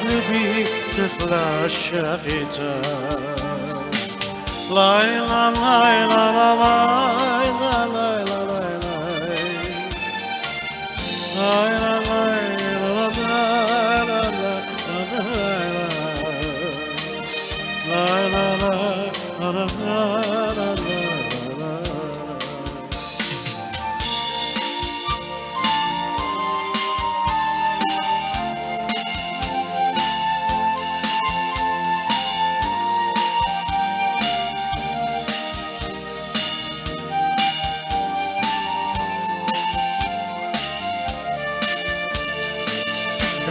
پلبی تخلا شقیتا لای لا لای لا لا لای لا لای لا لای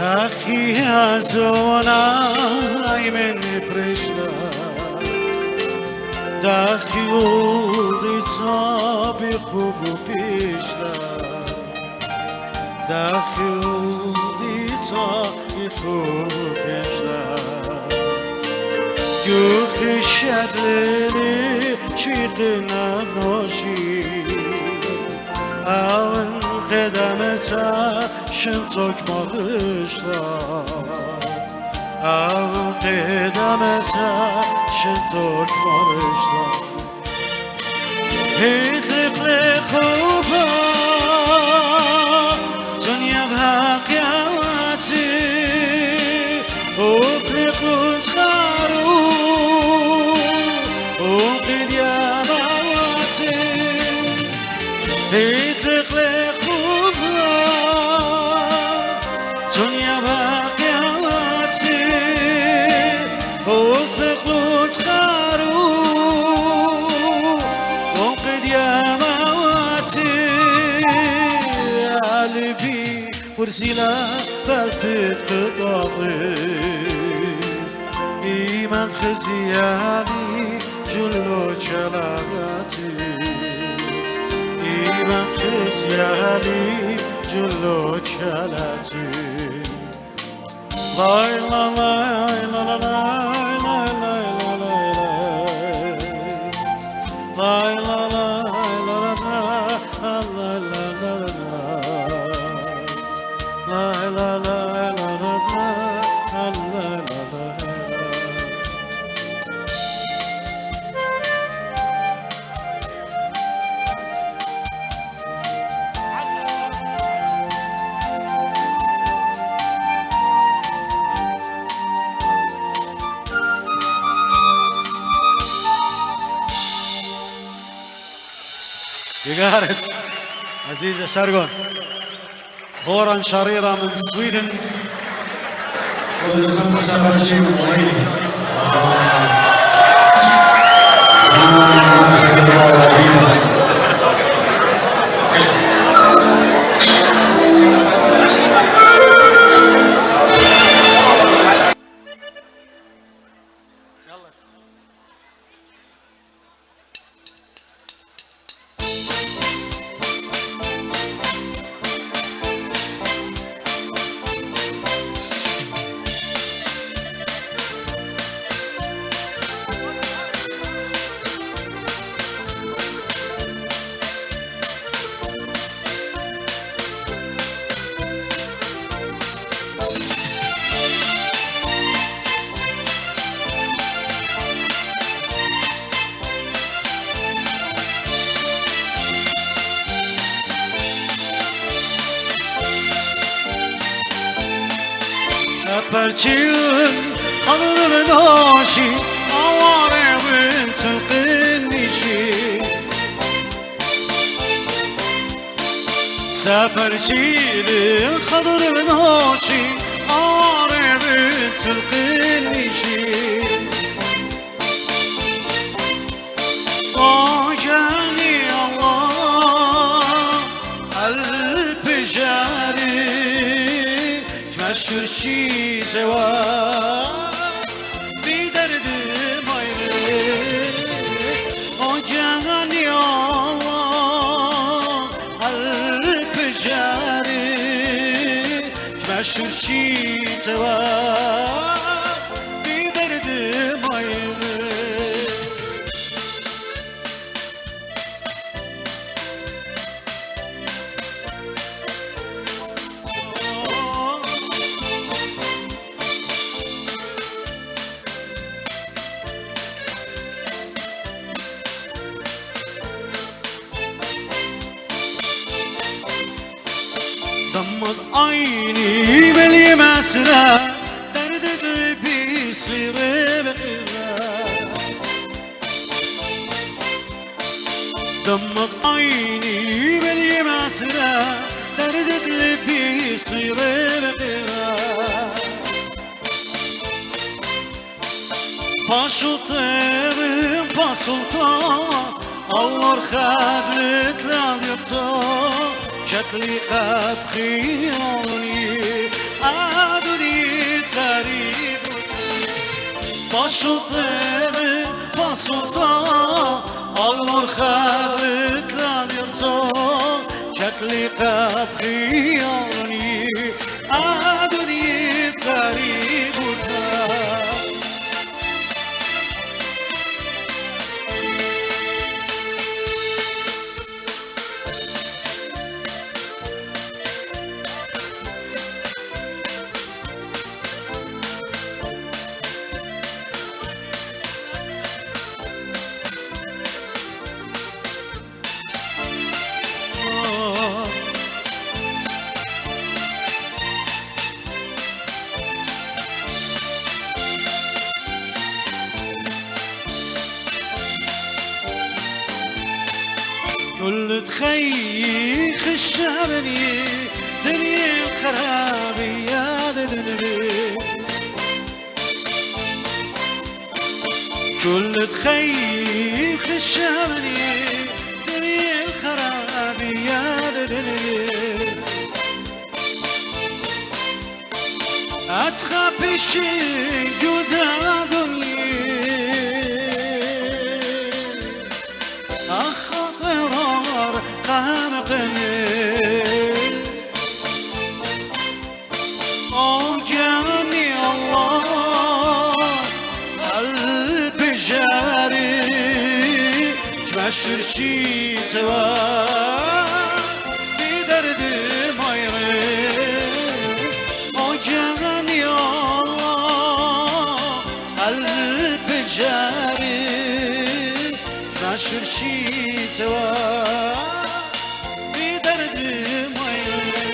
أخي يا زوناي من برشلا داخل صابي خوب و پیشرفت داخل صابي خوب و پیشرفت گوخ شدلی شویق نماشی اون قدمتا شنطوک مالشلا اون قدمتا شنطوک مالشلا هیتق لخوبا دنیا بحقیاتی اقلق لتخارو اقلق یاماتی هیتق لخوبا دنیا بحقیاتی اقلق لتخارو ورسينا بلفت قطاطي إيمان خزياني جلو شلاتي إيمان خزياني جلو شلاتي لاي لا لاي لا لا لاي لاي لاي لاي لاي لا لاي لا لا لا يقارب عزيزة سرقون خورا شريرة من سويدن سپرچین خضر بناشی آواره بنت القنشی سپرچین خضر بناشی آواره بنت القنشی آگنی الله البجاری مشرشی جواب بی دردم ayrı آگهانی Allah البجاری مشرشی جواب بی دردم ayrı ضمد عيني ملي مسرى درد قلبي يصير بغيرها ضمد عيني ملي مسرى درد قلبي يصير بغيرها Paşultağım paşultağım Allah خدلت لعيبتها شكلي قد خيالي أدريد غريب باش وطيب باش وطيب كل تخيخ الشابني دنيا الخرابي يا دنبي كل تخيخ الشابني دنيا الخرابي يا دنبي أتخبي شي جدادني أخطرار قامقني أوجاني الله قلب جاري كمشر شي توا بدرد مايري أوجاني الله قلب جاري كمشر شي توا بدرد مايري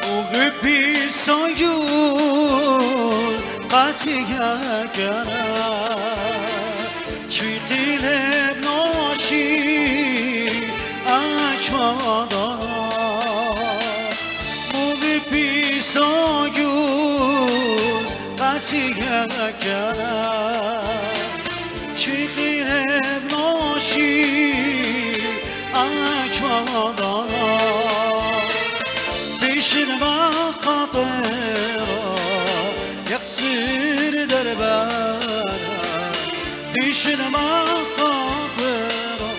وغبي صيون قاتيا كنا شوي قلب ناشي أجمادا وغبي صيون قاتيا كنا شوي قلب ناشي أجمادا بيشن ما خاطره يقصر دربانا بيشن ما خاطره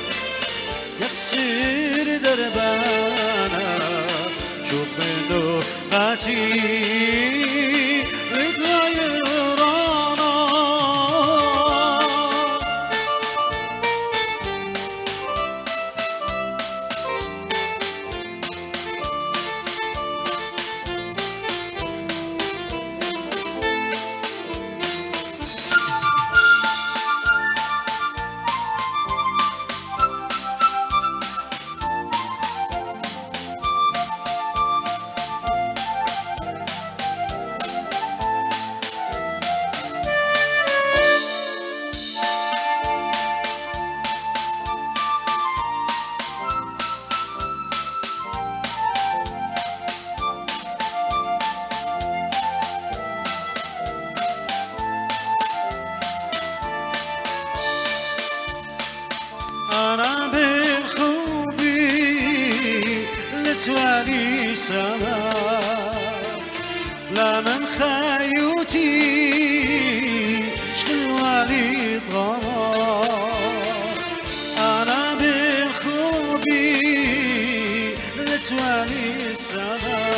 يقصر دربانا شوف منه غاتي رضا يرانا أنا بالخوبي لتوالي سما لا من خيوتي شكل والي طغى أنا بالخوبي لتوالي سما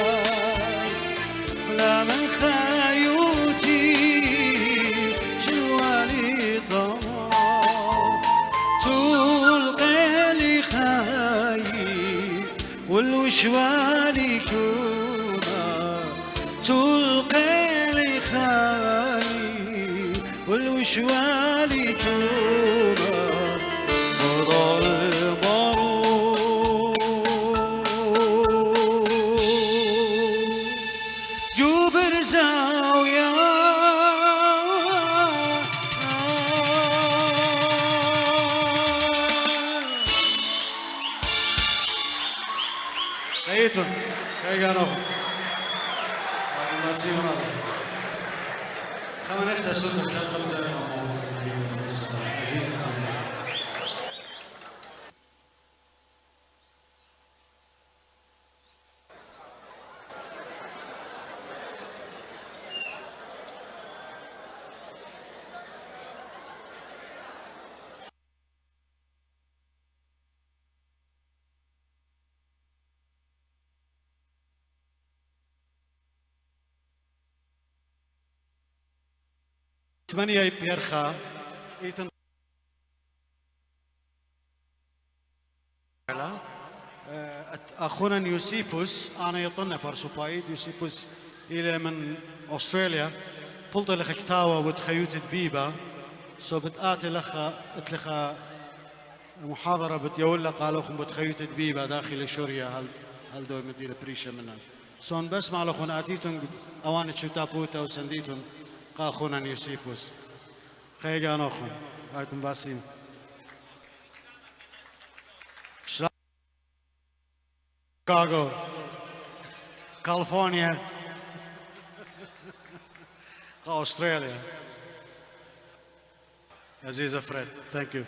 لا من خيوتي شكل والي طغى والوشوالي كونا تلقي لي خالي والوشوالي كونا مضى المرور جوبر زاوية خيتون خيجانو ماشي مراد خلينا نخدع سنة بشغل عزيز ثمانية بيرخا إيتن أخونا يوسيبوس أنا يطلنا فرسوبايد يوسيبوس إلى من أستراليا قلت لك كتاوة وتخيوت بيبا سو بتآتي لخا اتلخا محاضرة بتيولا قالوا خم بتخيوت بيبا داخل شوريا هل دو مدير بريشة منها سون بس مع لخون آتيتون أوان تشوتابوتا وسنديتون قاخونا يوسيبوس خيجان أخون هايتم باسين شيكاغو كاليفورنيا أستراليا عزيزة فريد ثانك يو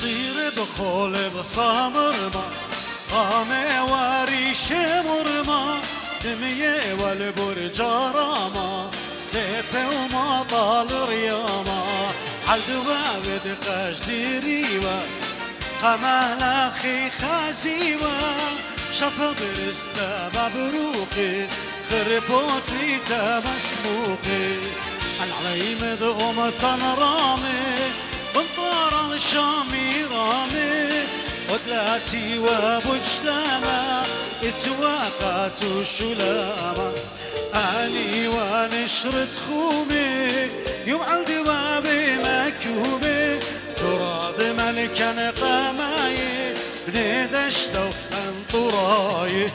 صير بخول بصامر ما قامي واريش مرما دمية والبرجارما سيبه وما طال رياما عالدوا بدقاش ديريوا قمال أخي خازيوا شفا برستا مبروقي خربوت بيتا مسموقي العليم ذو تنرامي بنطار الشامي رامي ودلاتي وبجلامة اتواقات الشلامة أني ونشرة خومي يوم عندي وابي مكومي جراد ملكا قاماي بندشتو انطراي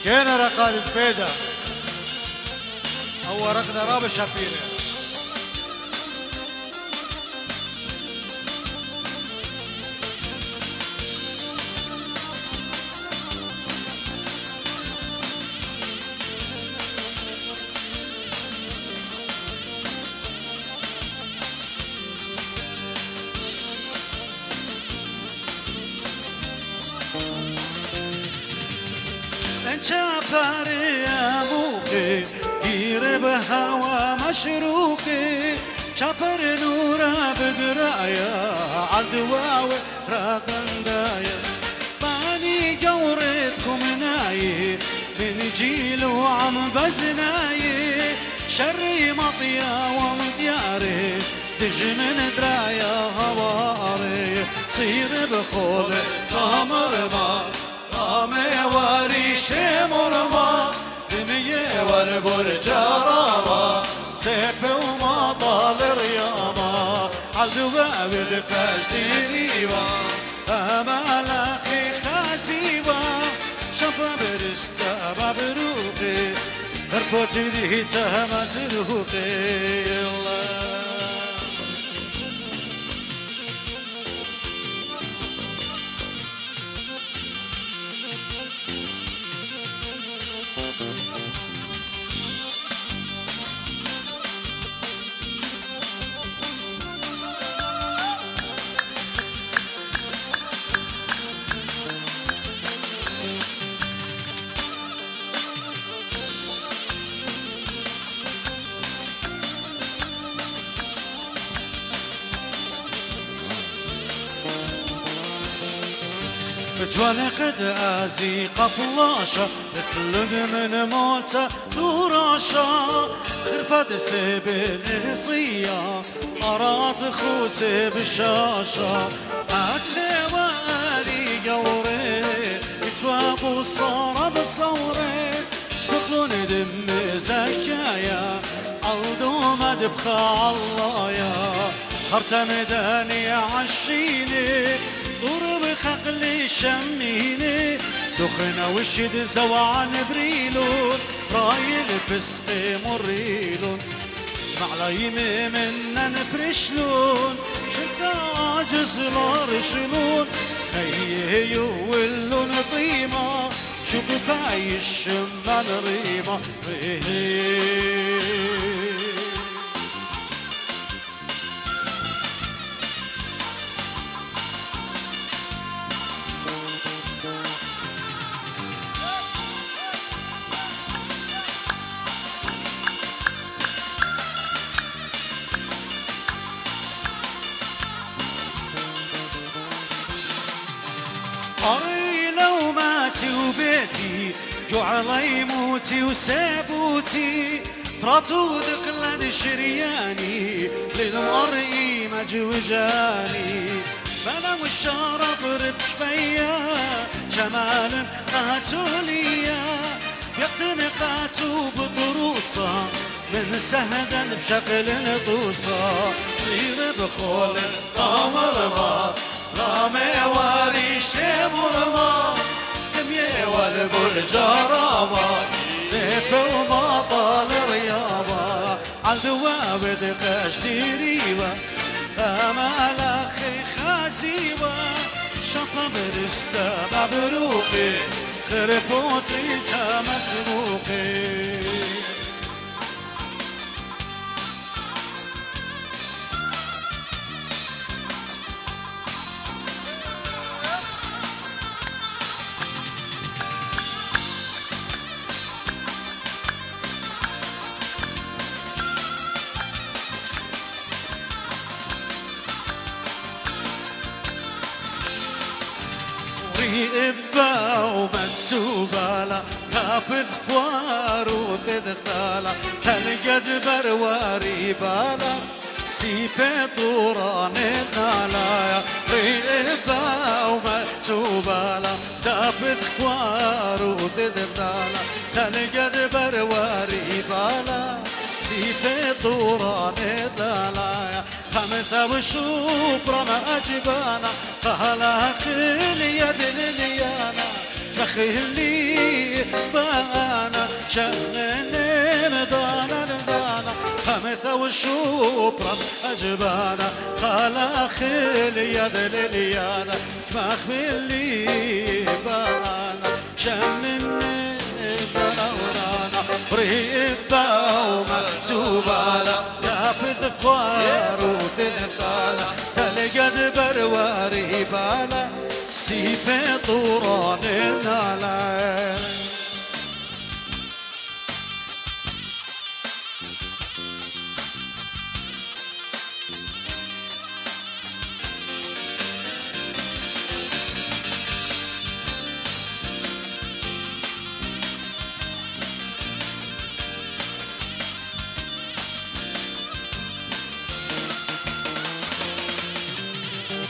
كان رقاد الفيدا هو رقد راب شابيري شافاري أبوكي غير بهوا مشروقي شافر نورا بدرايا عدواوي راقندايا باني جورتكم ناي من جيل وعم بزناي شري مطيا ومدياري تجي من درايا هواري صير بخول تامر ما قامي واريش مرما دمية والبرجارما سيف وما طال رياما عالدوا بدقاش ديريوا أمال أخي خازيوا شفا برستا مبروقي غرفوتي ديتا مزروقي الله جوال قد ازي قبلاشا تطلب من موته وراشا خرفت سبيل صيام قرات خوتي بالشاشة اتخوالي قوري يتوابوا الصورة بصوري تخلون دم زكايا الدوم دبخة الله يا خرت مداني عشيني ضرب خقلي شميني دخنا وشد زوعان بريلون رايل بسقي مريلون معلايم منا نفرشلون شتا عاجز لارشلون خيه يولون طيمة شو بكايش من ريمة أري لو ماتي وبيتي جعلي موتي وسابوتي طرطو دقلد شرياني للمرئي مجوجاني فانا والشرف ربش بيا جمال قاتوليا يقتن قاتو بدروسة من سهدا بشكل طوسة صير بخول صامر رامي واري شمرما دمي والبرجرامة سيف وما طال رياضة عالدواب دقاش ديريوة امال اخي خاسيوة شطب رستا مبروقي خرفوتي مسروقي إبا ومنسوبة لا تابد قوارو ذذقالا هالقد برواري بالا سيفي طوران نالا إبا ومنسوبة لا تابد قوارو ذذقالا هالقد برواري بالا سيفي طوران نالا خمثة وشوبرا ما أجبانا قهلا خل يد لليانا فخلي بانا شغلني مدانا مدانا خمثة وشوبرا ما أجبانا قهلا خل يد لليانا فخلي بانا شغلني بانا ريبا ومكتوبانا يافذ فوار وثنقالا تلقد برواري بالا سيفي طوران نالا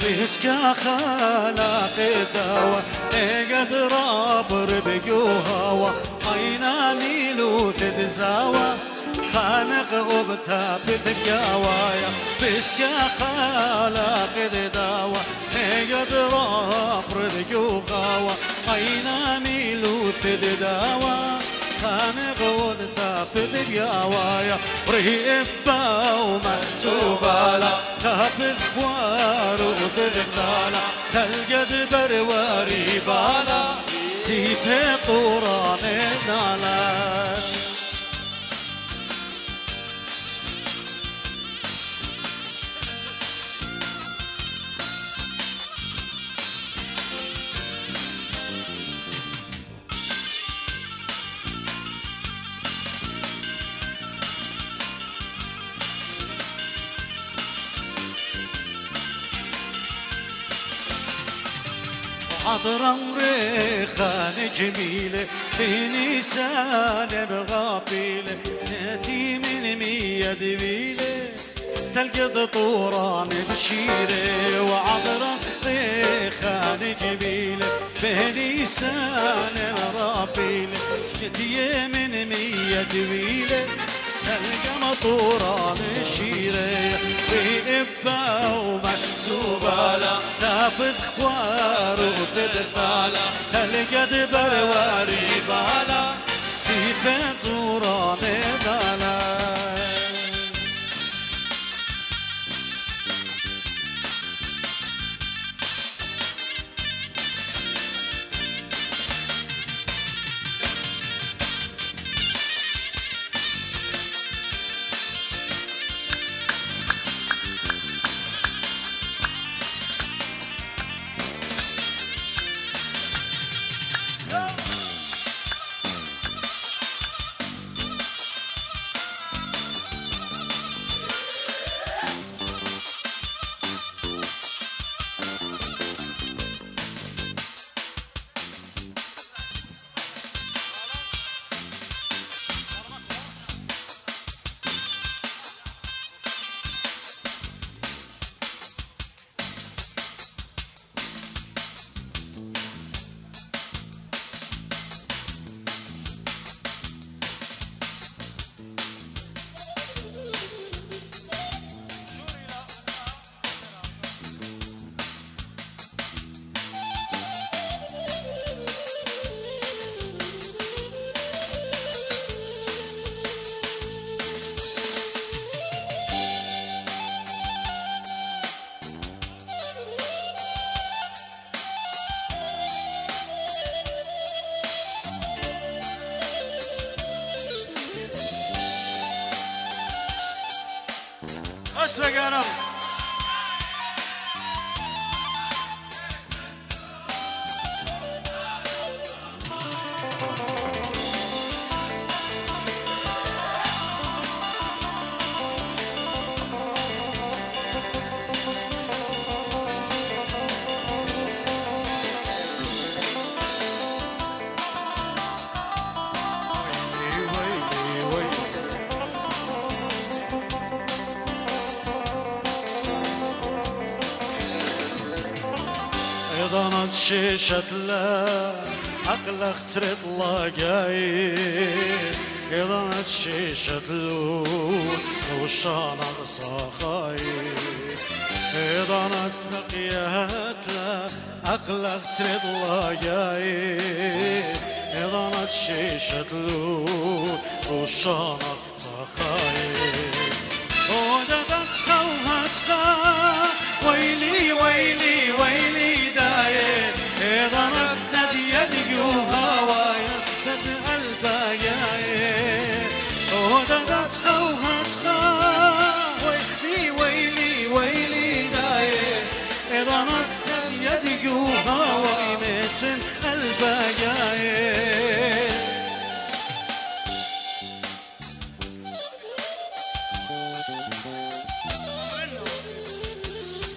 بيسكا خلاق الدوا قد رابر بقوهوا عينا ميلو تتزاوى خانق وبتا بثقاوايا بيسكا خلاق الدوا قد رابر بقوهوا عينا ميلو تتداوى خانق وبتا بثقاوايا ريبا ومكتوبالا تابد خوار وذقالا تلقد برواري بالا سيفي طوران نالا وعطرا ريخان جميلة في نيسان بغابيلة ناتي من 100 دبيلة تلقى طوران بشيرة وعطرا ريخان جميلة في نيسان بغابيلة ناتي من 100 دبيلة تلقى مطورة مشيرة وإبا ومكتوبة لا تافت خوار وتدبالة تلقى دبر وريبالة سيفة طورة مدالة اسمك يا رب ضنت شيشة لا عقل اخترت لاقايد ضنت شيشة لون وشان صاخايد ضنت بقيات لا عقل اخترت لاقايد ضنت شيشة لون وشان صاخايد ودقت خوهتها ويلي ويلي ويلي داير ضرب نادي الجوها ويثبت الباير ودقت خوهتها ويلي ويلي ويلي داير ضرب نادي الجوها ويمت الباير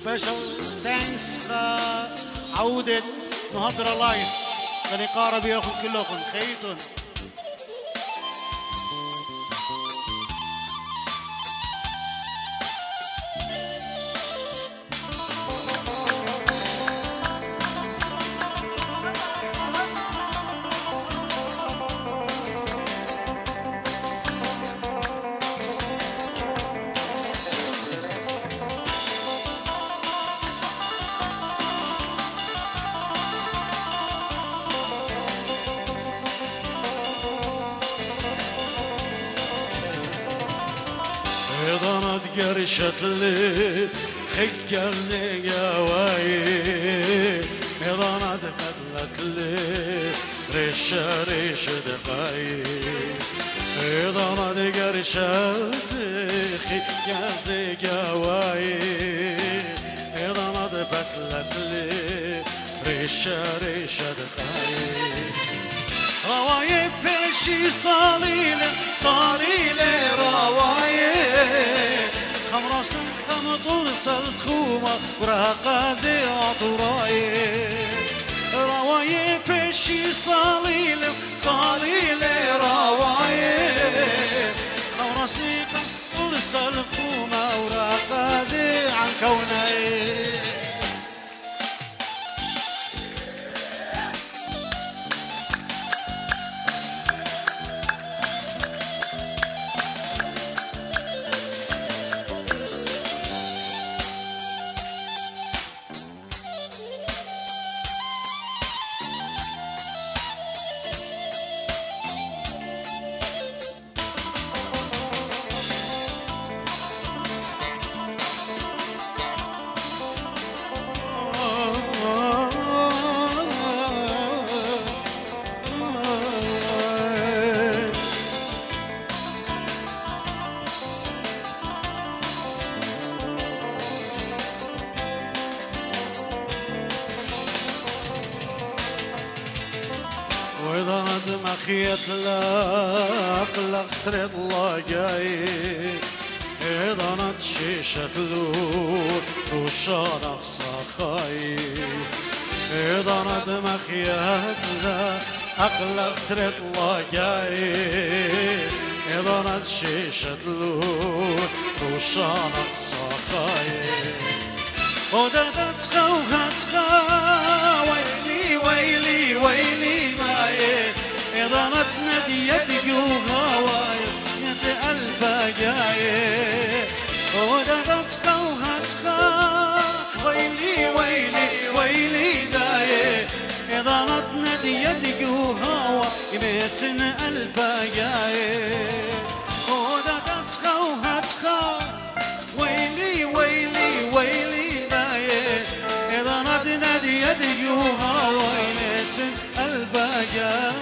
سبيشال ثانكس عودة مهضرة لايف لنقارة بياخن كلكم خيتون ضنت قرشت لي خير زقاواي ضنت بدلت لي ريشة ريشة دقايق ضنت قرشت لي خير زقاواي ضنت بدلت لي ريشة ريشة دقايق روايب بشي صاليلة صاليلة روايب خمرة سنقم طول سلت خومة وراقة دي عطرايب رواية فشي صاليل صاليل رواية ورسلي ارسل قوما وراقادي عن كوني وإذا ندم أخيت لك تريد الله جاي إذا نتشيشة لور وشارع صخاي إذا ندم أخيت لك تريد الله جاي إذا نتشيشة لور وشارع صخاي ودا تتخو ويلي ويلي ويلي ماي إذا ندي يدي هواي يد قلبك جاي ودا تتخو ويلي ويلي ويلي داي إذا ندي يدي هواي يمتن قلبك جاي ودا تتخو ويلي ويلي ويلي إذا نادي يدي هواينة البجاي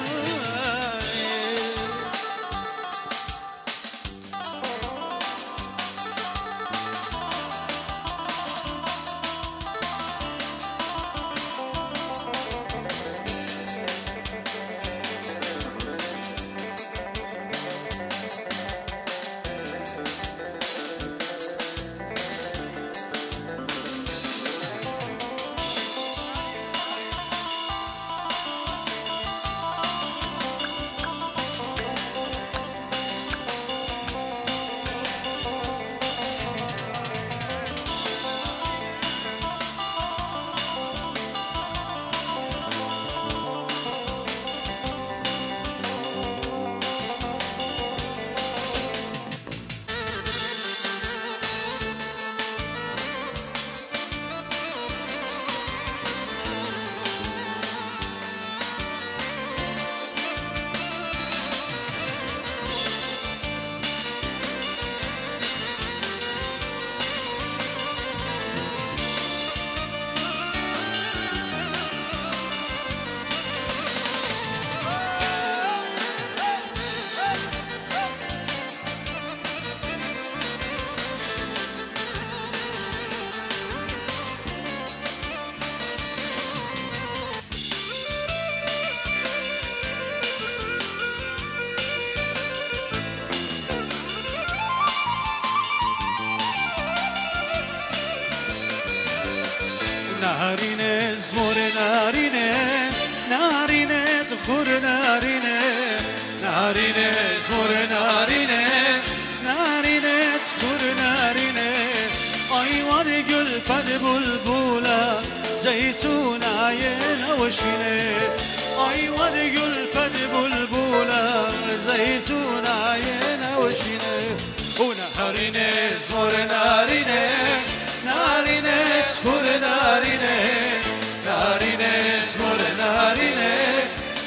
نارينه زمر نارينه نارينه تخور نارينه نارينه زمر نارينه نارينه تخور نارينه أيوة gül pedi bulbula zeytun ayena وشينه أيوة gül pedi bulbula zeytun ayena وشينه ونارينه زمر نارينه نارينه تخور نارينه نارينه زمر نارينه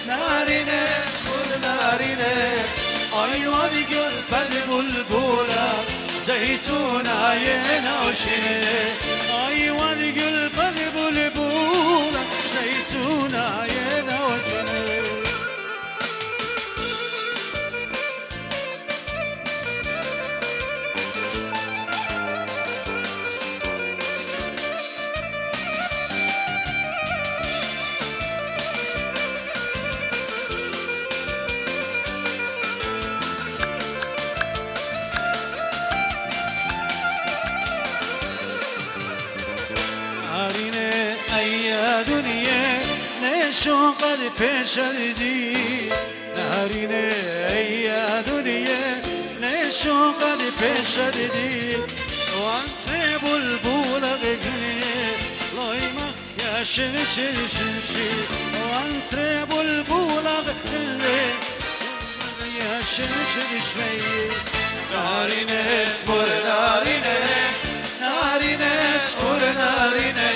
نارينه تخور نارينه أيوة gül pedi bulbula زيتون عينا وشينه أيوة gül pedi bulbula زيتون عينا وشينه نارينه أي دنيا شوقت پیش دی نارینه یا دنیا شوقت پیش دی وانت بلبل غنی لايما يا شمشي وانت بلبل غني يا شمشي نارينه اسمر نارينه نارينه اسمر نارينه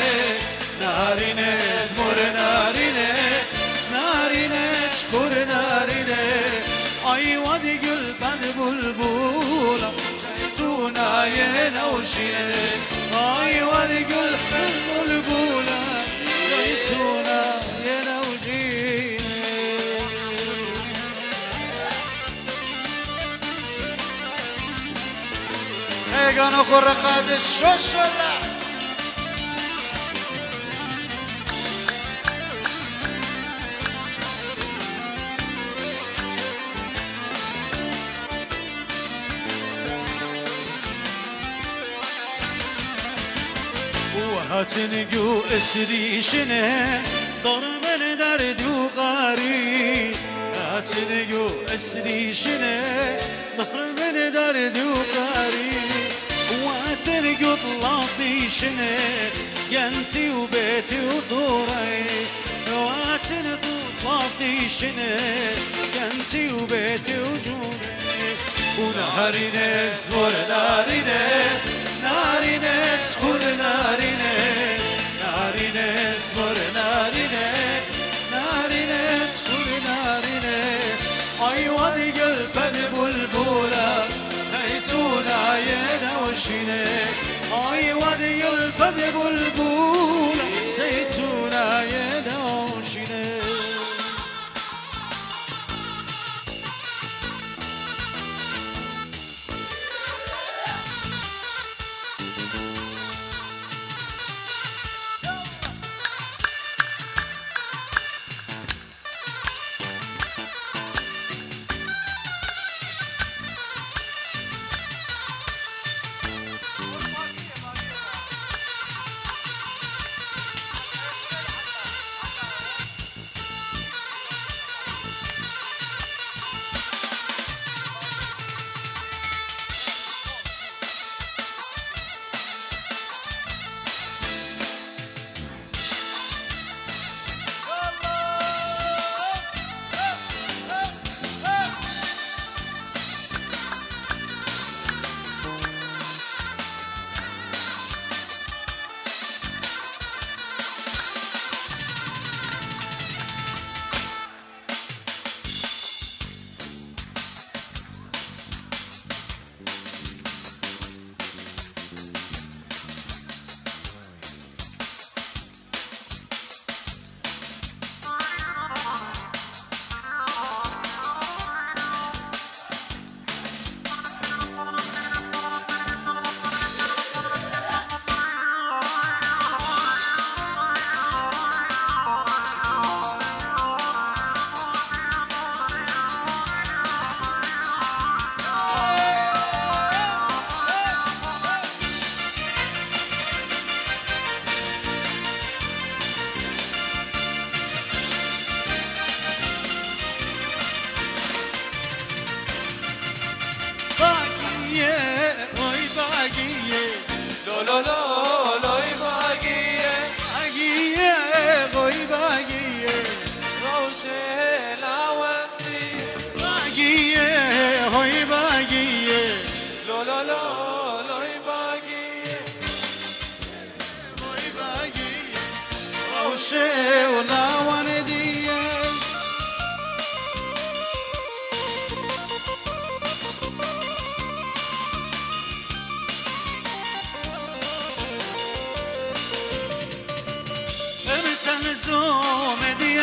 نارينه اسمر نارينه نارينه اسمر نارينه ay vadi gül ben bulbula zeytuna yene uşine ay vadi gül ben bulbula zeytuna yene uşine egano korraqad shoshla هاتنجو اسريشنه ضرب الدرد وقاري هاتنجو اسريشنه ضرب الدرد وقاري وهاتنجو طلاطيشنه جنتي وبيتي وثوري وهاتنجو طلاطيشنه جنتي وبيتي وجوري ونهاري نزور نارينه نارينه تكون نارينه نارينه اسمر نارينه نارينه تكون نارينه ay vadi gel beni bulbula zeytuna yene hoşine ay vadi gel beni bulbula zeytuna yene hoşine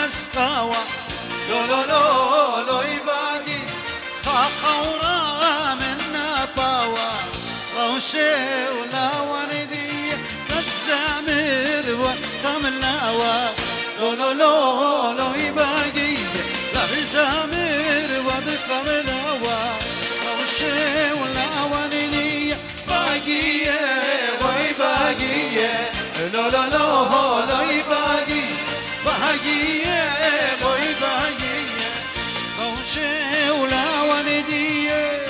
اسقاوة لو لو لو لو يباقي خاقورة منا باوة روشي ولا وردي تتسامر وكملاوة لو لو لو لو يباقي لا بسامر وكملاوة روشي ولا وردي باقية ويباقية لو لو لو لو يباقي باقية شي ولا والدية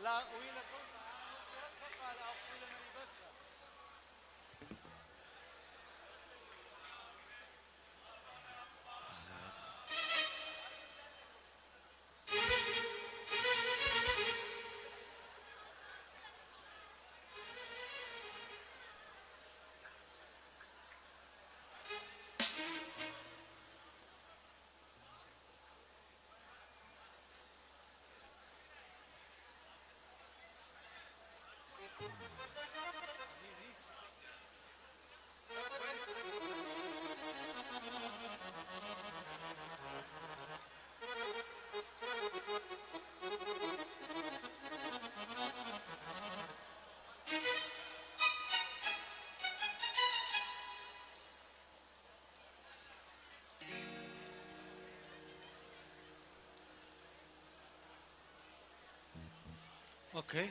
لا وين قال أقصد مني بس اوكي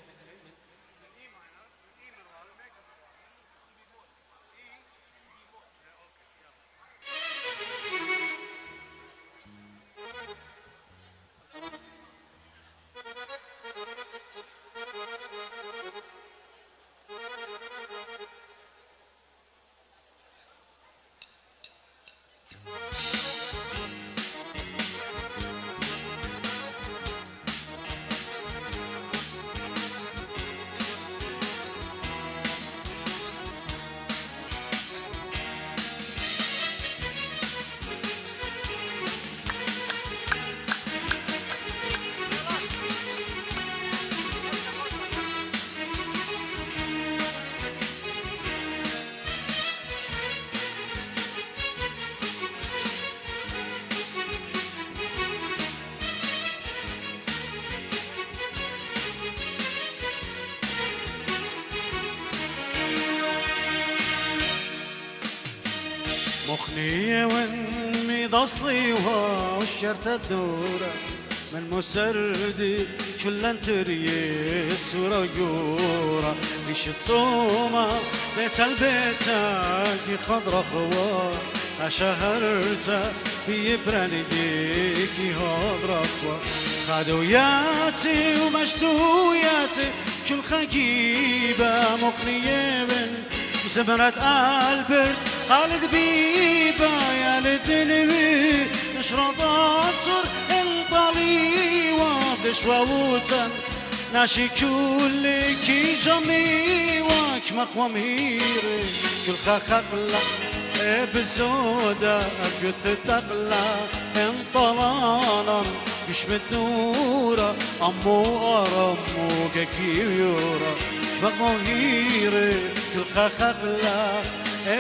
مخنية وامي ضصلي وشرت الدورة من مسردي شلن تري الصورة جورة إيش تصومة بيت البيتك خضرة خوار أشهرت في برنديكي خضرة خوار خدوياتي ومشتوياتي شو الخجيبة مخنية من زمرة البرد خالد بيبا يا للدنيا نشرط عطر انطلي وابش ووتن ناشي كل كي جمي واك مخوم هيري كل خاخقلا بزودة أبجد تقلا انطلانا مش مدورة أمو أرمو كيورا مخوم هيري كل خاخقلا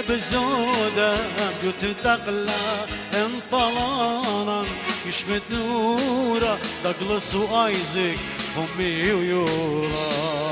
بزودة بيوت تقلا انطلانا يشمت نورا دقلس وايزك همي ويورا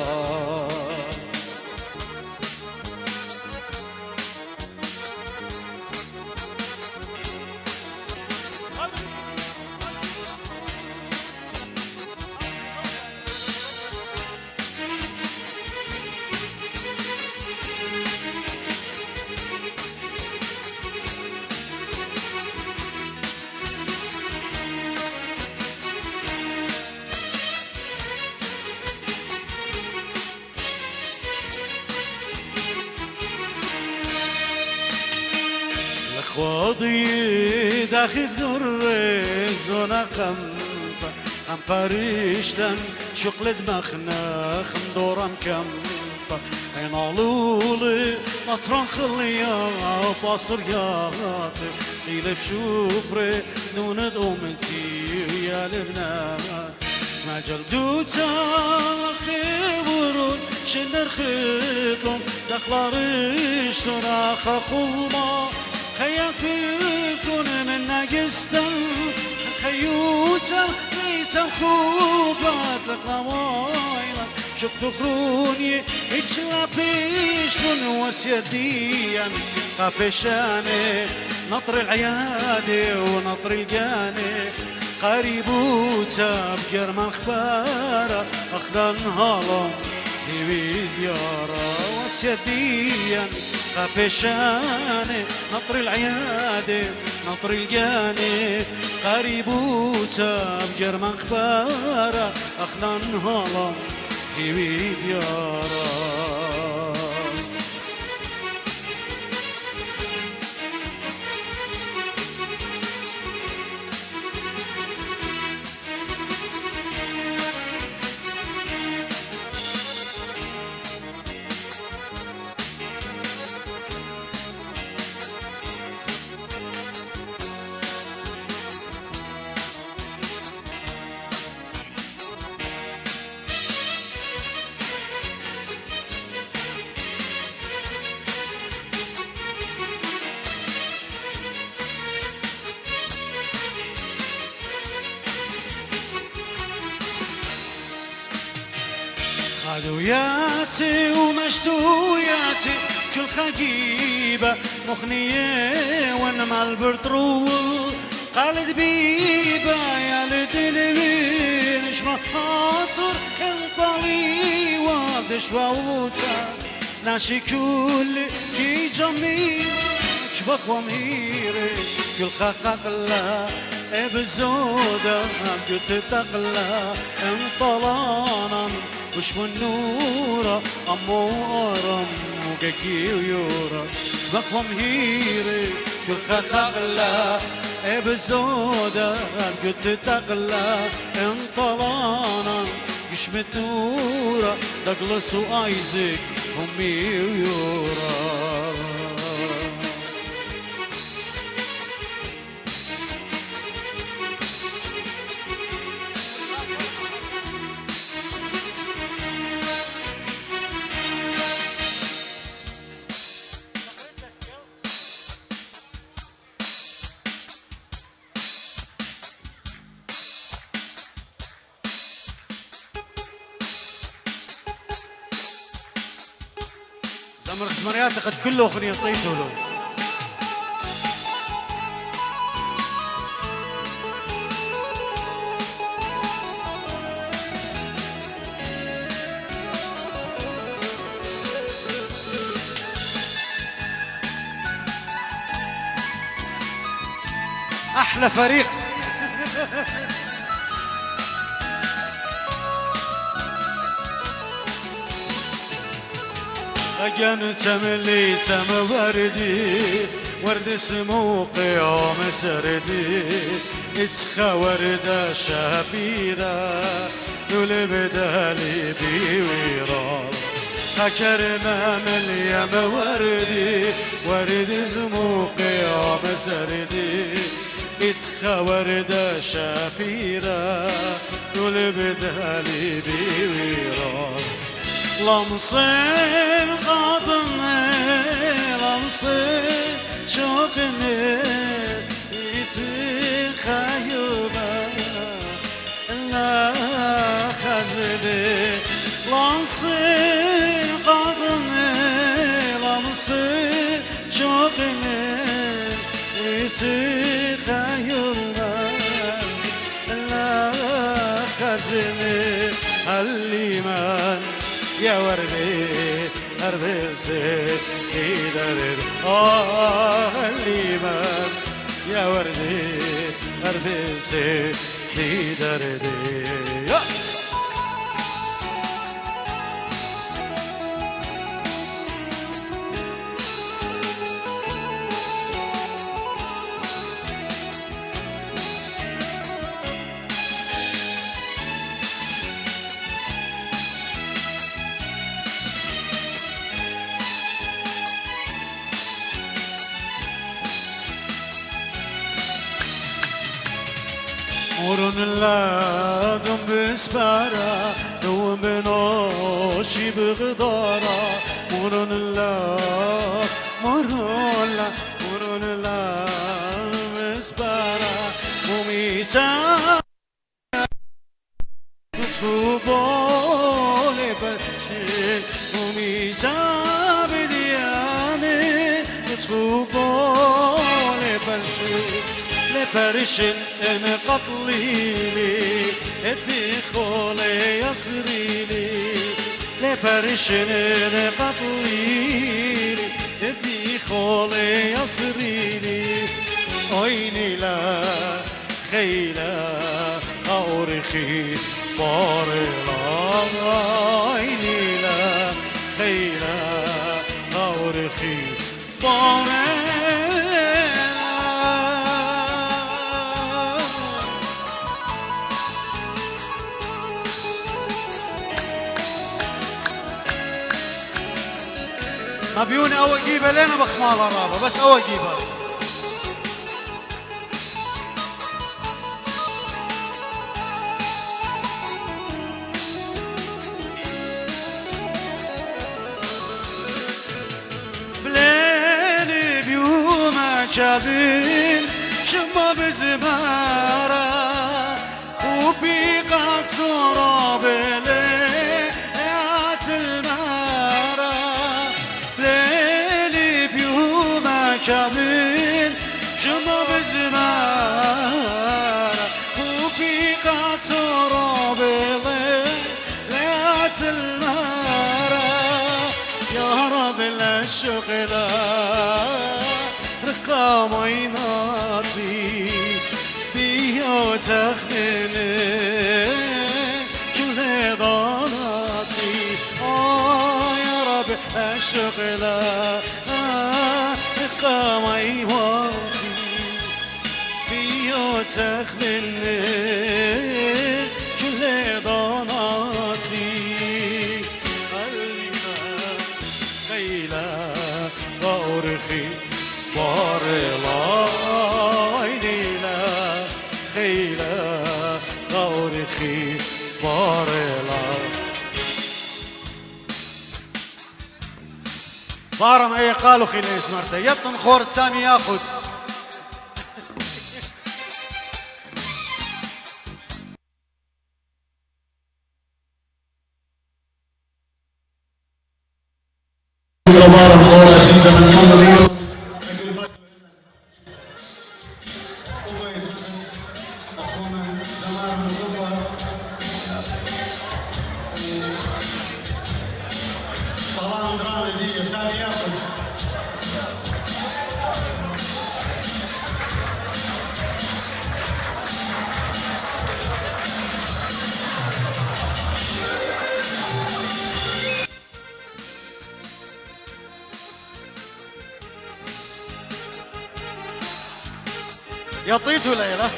خواضي داخل ذرة زونا خمطة أم باريشتن شقل دماغنا خندورة مكمطة عين علولي مطران خليا باصريات سقيلة بشوبري نوند أمتي يا لبنان ما جلدوتا خبرون شنر خيطون دخلارش تناخ خلما خياك يكون من ناقستن خيوتا ريتا خوبات لقمايلا شوف تخروني اتشلا بيش كن وسيديا قافشاني نطر العيادي ونطر الجاني قريبوتا بجرمان خبارة أخدان هالم هيوي ديارة وسيديا قافشاني نطر العيادي نطر الجاني قريبوتا بجرمان خبارة أخدان هالم هيوي ديارة خدوياتي ومشتوياتي كل خجيبة مخنية وانما البرطرول قالت بيبا يا لدلبين اش خاطر انطلي وابدش ووتا ناشي كل كي جميل شبك وميري كل خاقلا بزودة قلت تقلا انطلانا وش من نورة أمورم وقاكي ويورا بقوم هيري كل خاقلا بزودة قلت تقلا انطلانا يشمت نورة دقلس وآيزك أمي ويورا زمر خزمريات قد كله أغنية طيته له أحلى فريق أجن تملي تم وردي ورد سموقي يوم سردي اتخا وردة شابيرة دول بدالي بيويرا كرمة مليم وردي ورد سموقي يوم سردي اتخا وردة شابيرة دول بدالي بيويرا لمصين قاطني لمصين شوقني يتخيبا لا خزلي لمصين قاطني لمصين شوقني يتخيبا لا خزلي الليمان يا وردي أربسي إدارد الليمان يا وردي أربسي إدارد مرون لا دم بسبارا دو منوشي بغدارا مرون لا بسبارا مميتا تقبول برشي مميتا بدياني تقبول برشي لبرشن ان قتليلي ابي خولي يصريلي لبرشن ان قتليلي ابي خولي يصريلي عيني لا خيلا أورخي بارلا عيني لا خيلا أورخي بارلا ابيوني او اجيبها لين بخمار الرابه بس او اجيبها بليل بيوم جابين شما بزمارة خوبي قد سراب ليات المارة ليلي بيوم جابين شما بزمارة خوبي قد سراب ليات المارة يا رب لا شغلة رقام عيناتي بيو تخليني كل ضاناتي يا رب لا شغلة رقام عيناتي بيو تخليني كل ضاناتي ليلى وأرخي بارلا عيني لا خيلا وأرخي بارلا بارم اي قالوا خيل اسمرته يطن خور ثاني ياخذ بارم خور عزيزة من منظر يطيت ليلى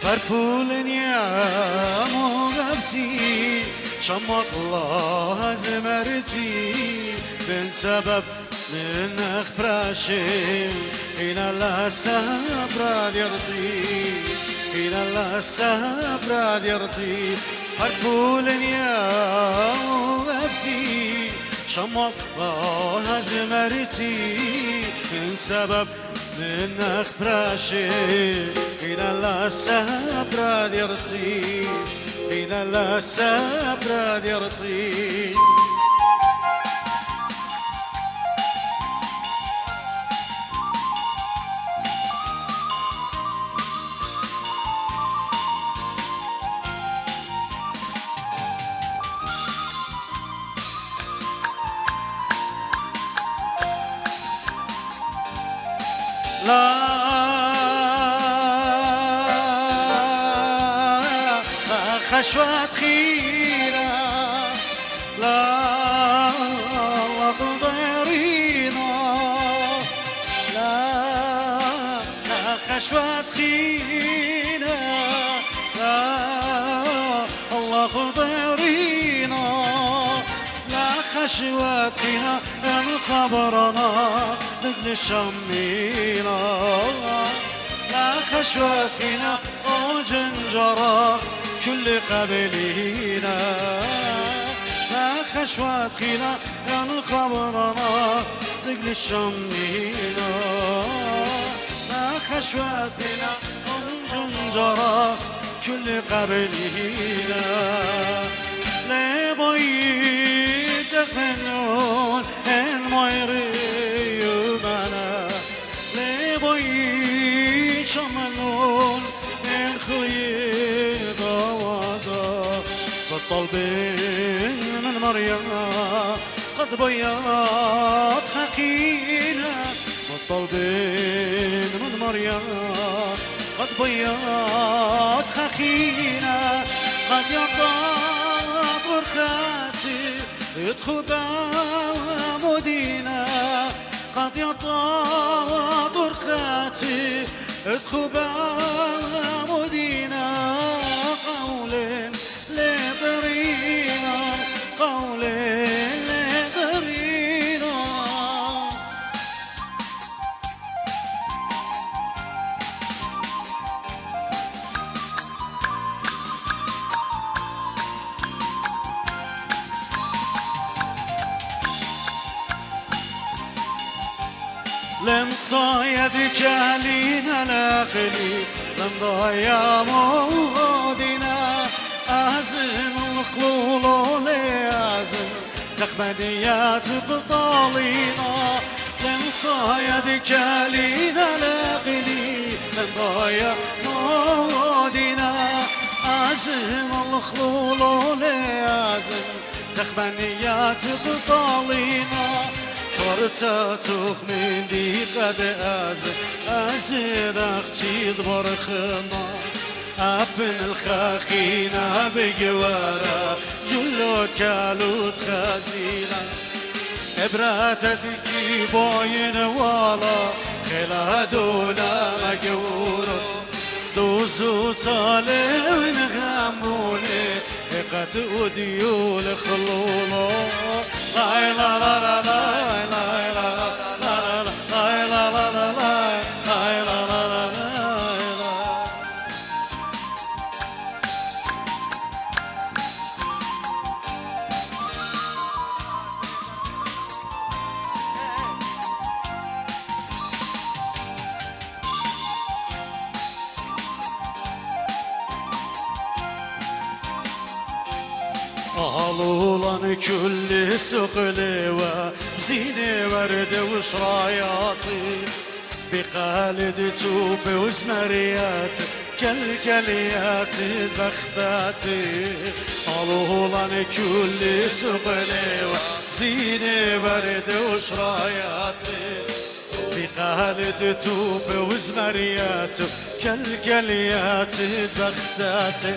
فرفول يا مغبتي شمط الله زمرتي من سبب من اخفراشي إلى الله السبر يرضي إلى الله السبر يرضي فرفول يا مغبتي شمط الله زمرتي من سبب من اخفراشي إلى الله السبر يرضي إلى الله السبر يرضي لا خشوة خينا لا قدرينا لا خشوة خينا لا الله قدرينا لا خشوة خينا الخبرنا دقل الشمينا لا خشوة خينا وجنجرة كل قبلينا لا خشوة خينا الخبرنا دقل الشمينا لا خشوة خينا وجنجرة كل قبلينا لبوي دخلون الميري يمنا لبوي شملون الخيط وازا فالطلبين من مريم قد بيات حكينا والطلبين من مريم قد بيات حكينا قد يطاب بركاتي يدخل بمدينة قد يطاب بركاتي ادخل بمدينة قولين لدرينا قولين لدرينا لمصايدك علينا لاقلي لمضايا مودنا أهزن الخلول ليازن تخبنيات بطالينا لمصايدك علينا لاقلي لمضايا مودنا أهزن الخلول ليازن تخبنيات بطالينا فرتاتوخ من دي قد أزيد أختي برخنا أبن الخاخينا بجوارا جلود كالود خزينا إبراتتك باين والا خلادونا مجورو دوزو طالعين غموني قد أديول خلولا لا لا لا لا لا لا لا لا لا أهلولان كل سقلي وزيني ورد وشراياتي بقالد توب وزمريات كالكليات بختاتي أهلولان كل سقلي وزيني ورد وشراياتي بقالد توب وزمريات كالكليات بختاتي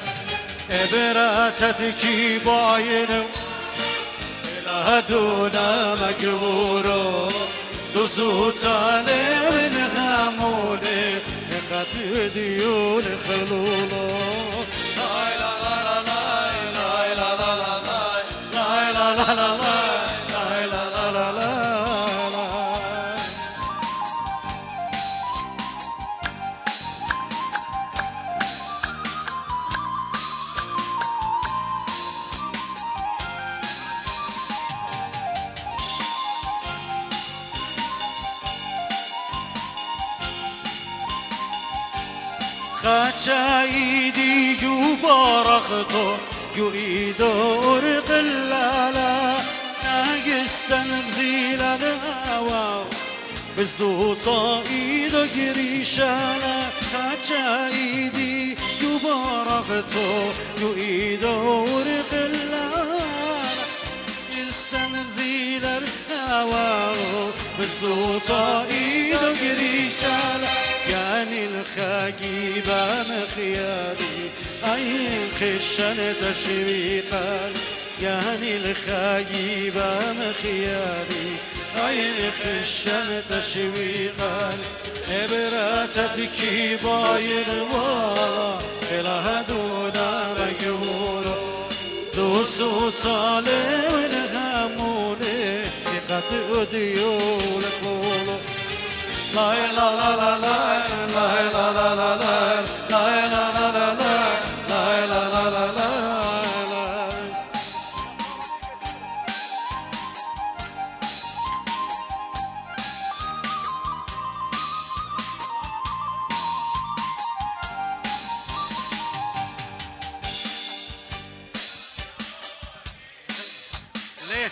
إبراتتك باين إلى دونا مجبورو دوزوت علي من غاموني قد ديون خلولو لا لا لا لا لا لا لا لا لا لا لا لا لا لا لا خاچایدی جو بارختو جو ایدور قلالا نگستن زیلن هوا بزدو تا ایدو گریشالا خاچایدی جو بارختو جو ایدور قلالا نگستن زیلن هوا بزدوتا ايدو قريشال يعني الخاقيبة مخيالي اي خشن تشويقال يعني الخاقيبة مخيالي اي خشن تشويقال ابراتك باين والا اله دونا مجهورو دوسو صالي ونهموني قد ديول قولو لا لا لا لا لا لا لا لا لا لا لا لا لا لا لا لا لا ليه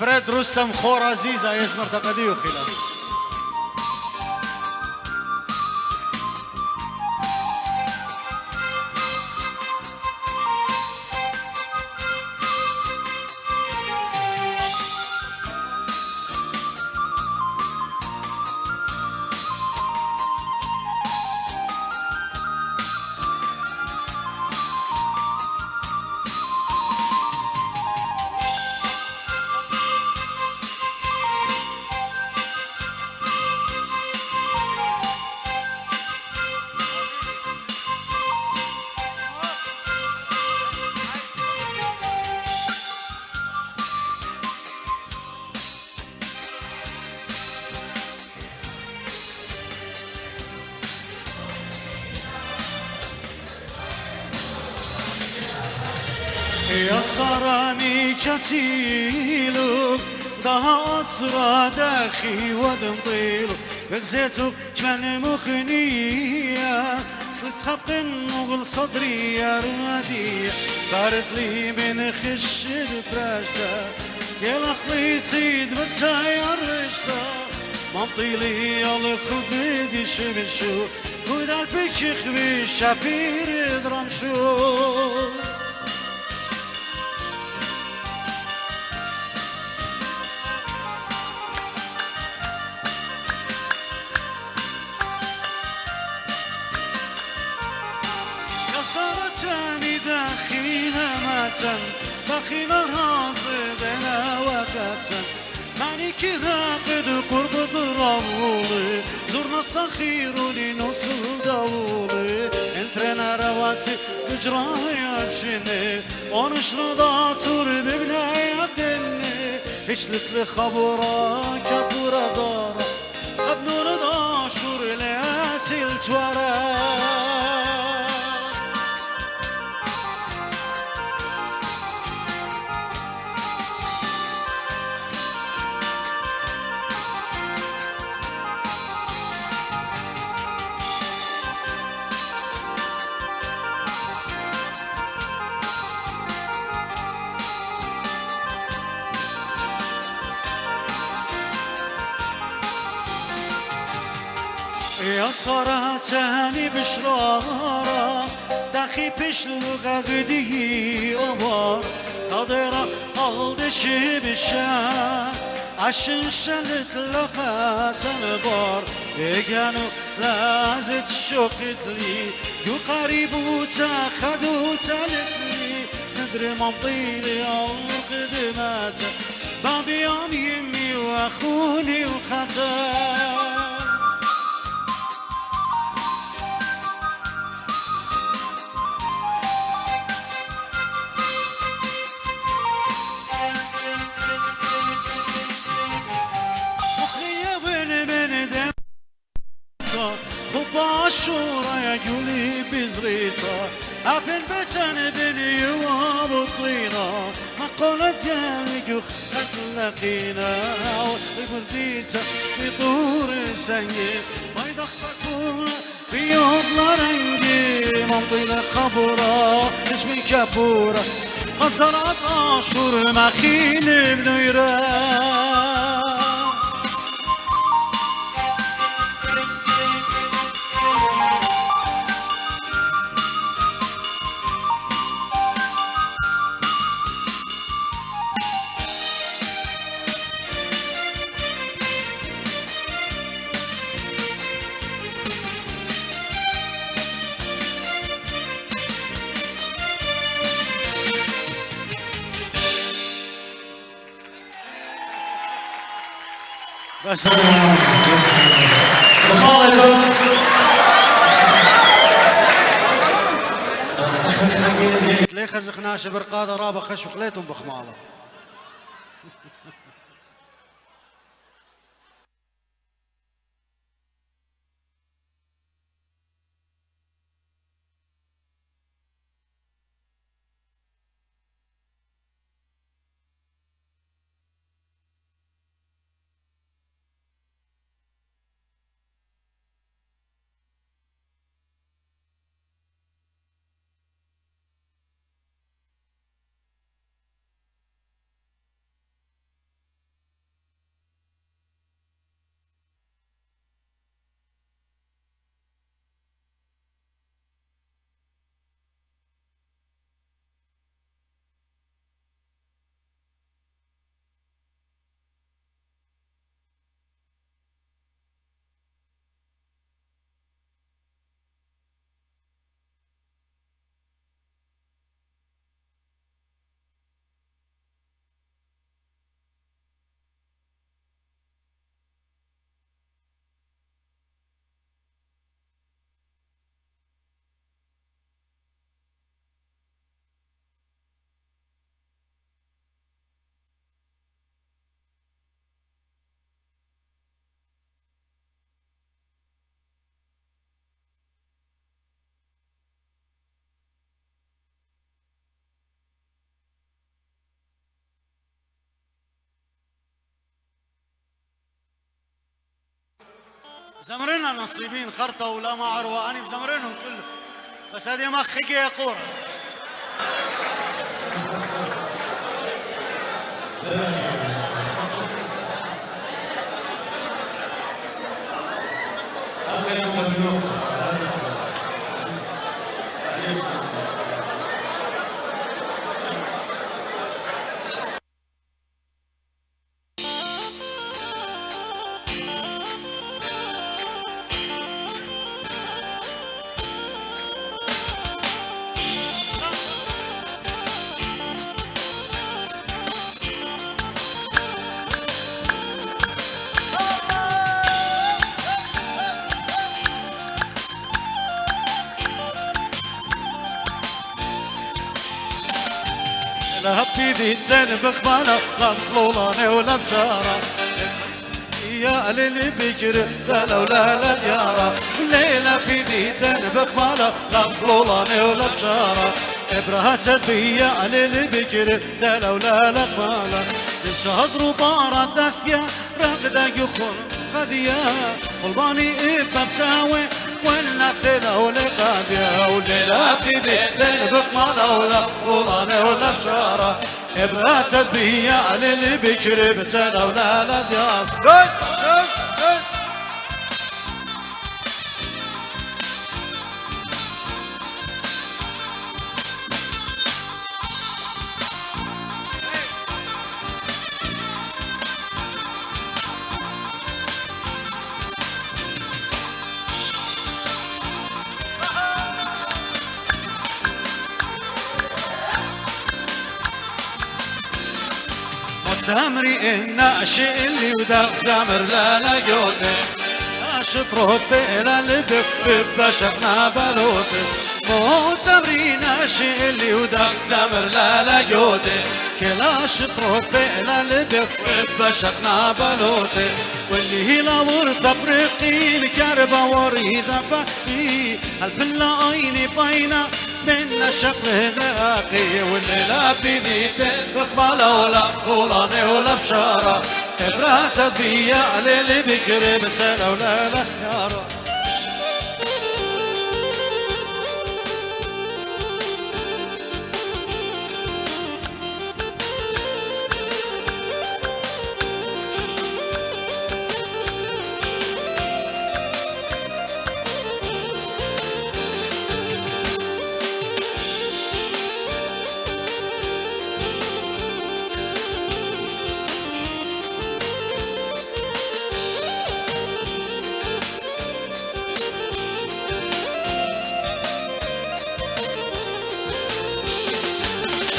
فريد رستم خور عزيزة يزمر تقديو خلاف يا صرامي كتيلو daha sıradaki vadım طيلو بغزيتو كمان مخنية صلت حقن مغل صدري يا رادي بارد لي من خشد براشتا يا لخليتي دبرتا يا رشتا منطيلي يا خبدي شمشو كودال بيشخ بشابير درمشو صارتني داخل ماتن داخل رازدنا وقتن ماني كراقد قرب ضرولي زرنا الصخير لنوصل دولي انترنا رواتي بجرايا بشني ونشر داتور ببنايا دني هشلت لخبرا كبورا دارا قبنور داشور لاتي التورا يا صراتني بشرارة دخي بشلغة غدي أبار قدرة ألدش بشار عشان شلت لقات البار يجانو لازت شوقت لي يو قريب وتاخد وتلتني ندري منطيلي أو قدمات بابي يوم يمي حبيبي واخوني وخطر مخي من دمتا خب عشورة يا جولي بزريتا أفن بتن بني وابطينا ما قلت يا مجوخ خلقينا وقلتيتا في طور سنجي ما يدخلكونا في يوم لرنجي منطينا خبرة اسمي كابورة خسرت عشور مخين بنيران بس ليه خزخناش برقادة رابا خش وخليتهم بخمالة زمرنا نصيبين خرطة ولا ما عروة أنا بزمرنهم كله بس هذه ما خيكي يا قورة لا بيدي الدين بخبانة لا مخلولاني ولا بشارة يا ليلي بكر لولا لا ديارة ليلة بيدي الدين بخبانة لا مخلولاني ولا بشارة إبرها تبي يا ليلي بكر لولا لا قبالة الشهر بارة دثيا رقدة يخون قديا قلباني إبا بتاوي ولا تلا ولا قادية وليلة بيدي ليلة بخمالة ولا قولانة ولا بشارة إبرات بيا على اللي بيجري بتلا ولا لا ديار تمري الناشئ اللي ودق زمر لا لا يوتي شطرت بلا لبك ببشرنا بلوتي مو تمري ناشئ اللي ودق زمر لا لا يوتي كلا شطرت بلا لبك ببشرنا بلوتي واللي هي لور تبرقي الكربة وريدة بحي البلا عيني باينة من شكل لاقي واللي لا بذيته بقبله ولا ولا بشارة إبرات بيا للي بكري بتلا ولا لا يا رب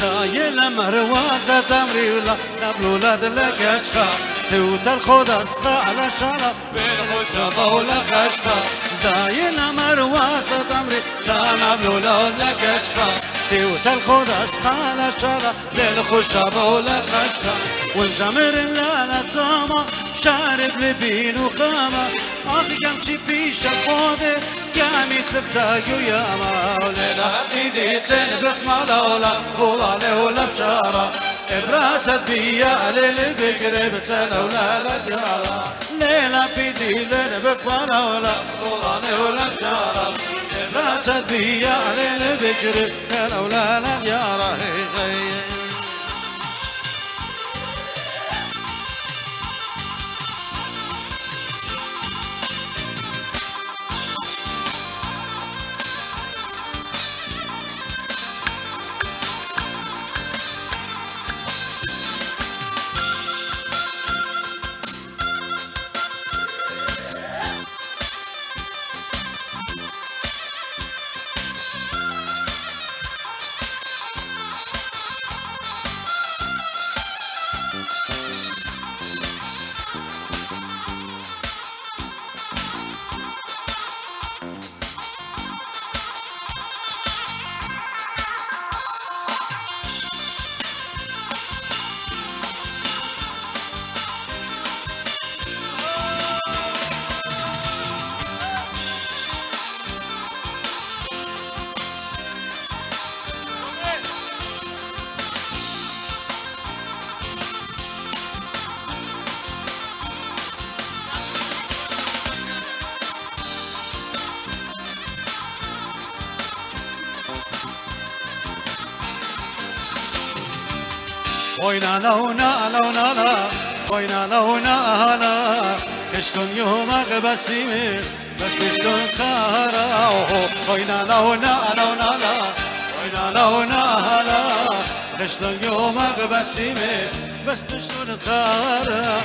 شايل مرواد تمري ولا نبلو لاد لك اشقى توت الخود اسقى على شرف بالخشبة ولا كشقى زايل مرواد تمري لا نبلو لاد لك اشقى توت الخود اسقى على شرف بالخشبة ولا كشقى والزمر لا لا تاما شارب لبين وخامة اخي قمشي في شفاضي قامي تبتاقوا يا مولانا ايدي تنبخ مالولا ولا ولا بشارة ابراسة بيا للبقر بتنا ولا لا جارة ليلة بيدي تنبخ مالولا ولا بشارة ابراسة بيا للبقر بتنا ولا لا جارة وينا لونا لونا لا وينا لونا لا كشتون يوم بسيمي بس كشتون خارا وينا لونا لونا لا وينا لونا لا كشتون يوم بسيمي بس كشتون خارا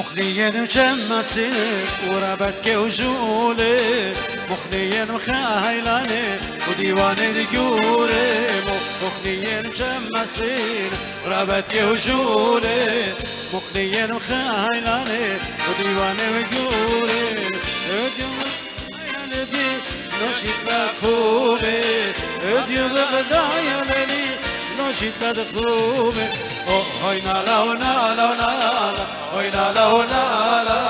مخليين وجمسك وربتك وجولي مخليين وخايلاني وديواني ديوري مخليين وجمسين وربتك وجولي مخليين وخايلاني وديواني وديوري يا لبي نشيط بخوبي اديو بغدايا لي نشيط بدخوبي هينا لونا لونا هينا لونا لا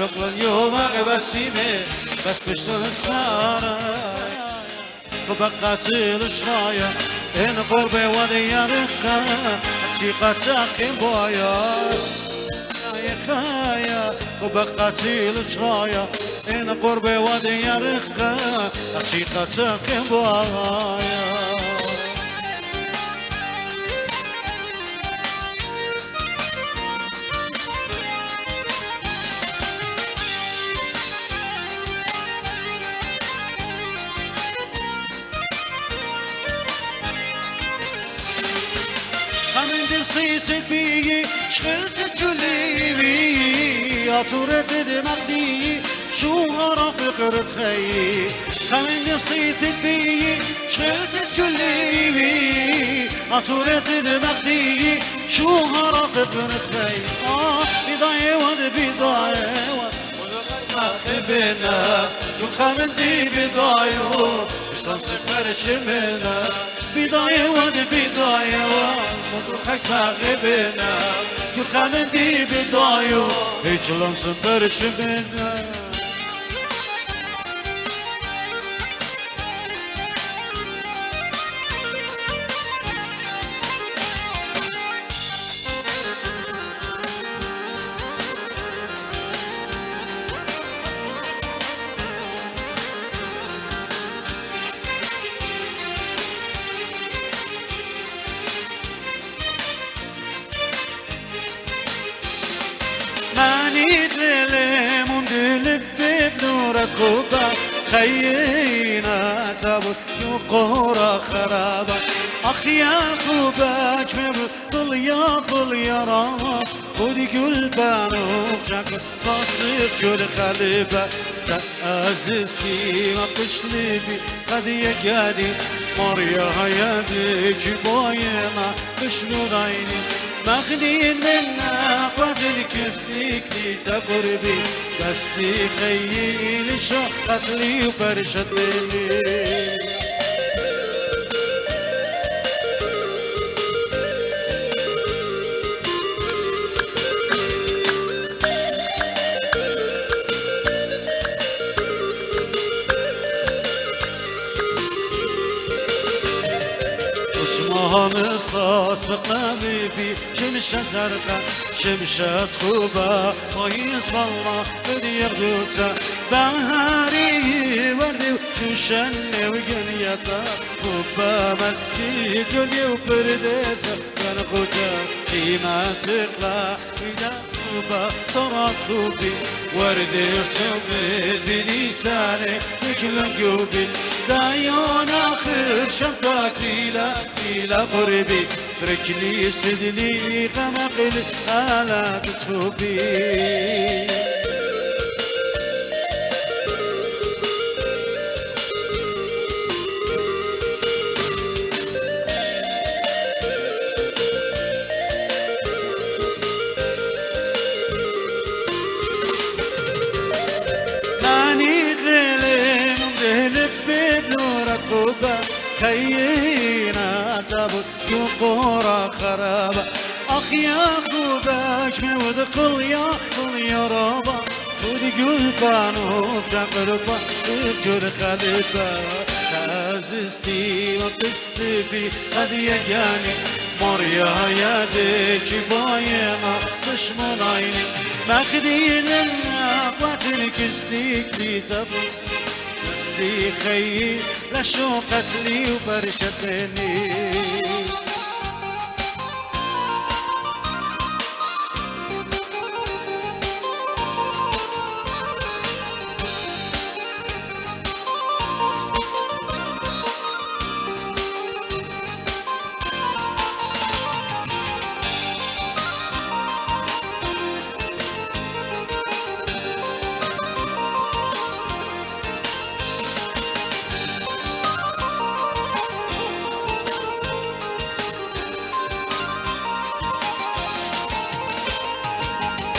رقل اليوم بسيمي بس بشتغل سارة وبقات الشرايا إن قربي وديارك شيقة تاكين بويا يا خايا وبقتي الشرايا إن قربي ودي يرقى حقيقة قبايا من درسيت بي شغلت جليبي عطورت دماغي شو غرق قرد خي من درسيت بي شغلت جليبي عطورت دماغي شو غرق قرد خي بداية ود بداية بنا يخمن دي بداية إسلام سفر شمنا بداية ود بداية مطرحك فاغبنا يخمن دي بداية إسلام سفر شمنا ماني دلي مندلب بنورة خوبة خينا تابوت يقورا خرابة أخ يا خوبة جميل ضل يا راما ودي قلبان وشكل باصير كل خليبة تأزستي ما بشلبي قد يقادي مريا هيادي باينا بشنو دايني مخدين منا قاتل كفتك لي تقربي دستي خيل شقت لي وبرشت لي مصاص بقلبي شمشة ترقى شمشة خوبة وهي صلى بدي يغدوتا بهاري وردي وشوشن وقنيتا خوبة ملكي دنيا وبرديتا كان خوتا قيمة تقلع إذا خوبة صارت خوبي وردي وسوبي بلساني بكل قلبي دايون آخر شمتك إلى قربي بركلي سدلي قمقل آلا تتوبي ماني دلي مدهلب بنورة خوبة خينا تابوت يقورا خرابة أخ يا خوبك مود قل يا رابا ودي قلبان وفقربا تذكر خليبا تازستي وطفلي قد يجاني مريا يدك باينا مش من عيني ماخدين النقوة كستيك لي تبوت دستي خيي لشوقت لي وبرشتني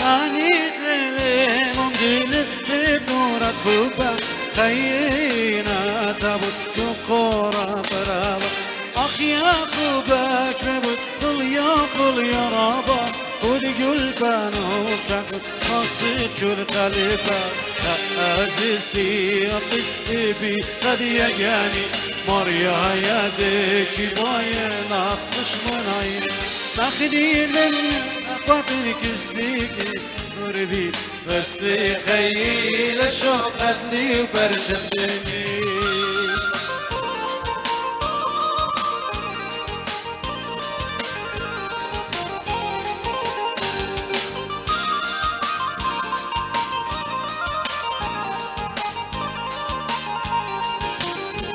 عنيد ليلي ممدلب بنورة خوبة خينا تابوت يقورا قرابة أخ يا خوبة جمبوت قل يا رابا ودي قلبان وشكل خاصي كل قلبة أزيسي أطيبي قد يجاني مريا يدك باينا مش من عيني تاخدين من أقواتك استيكي قربي بس لي خيل شوقتني وبرشدني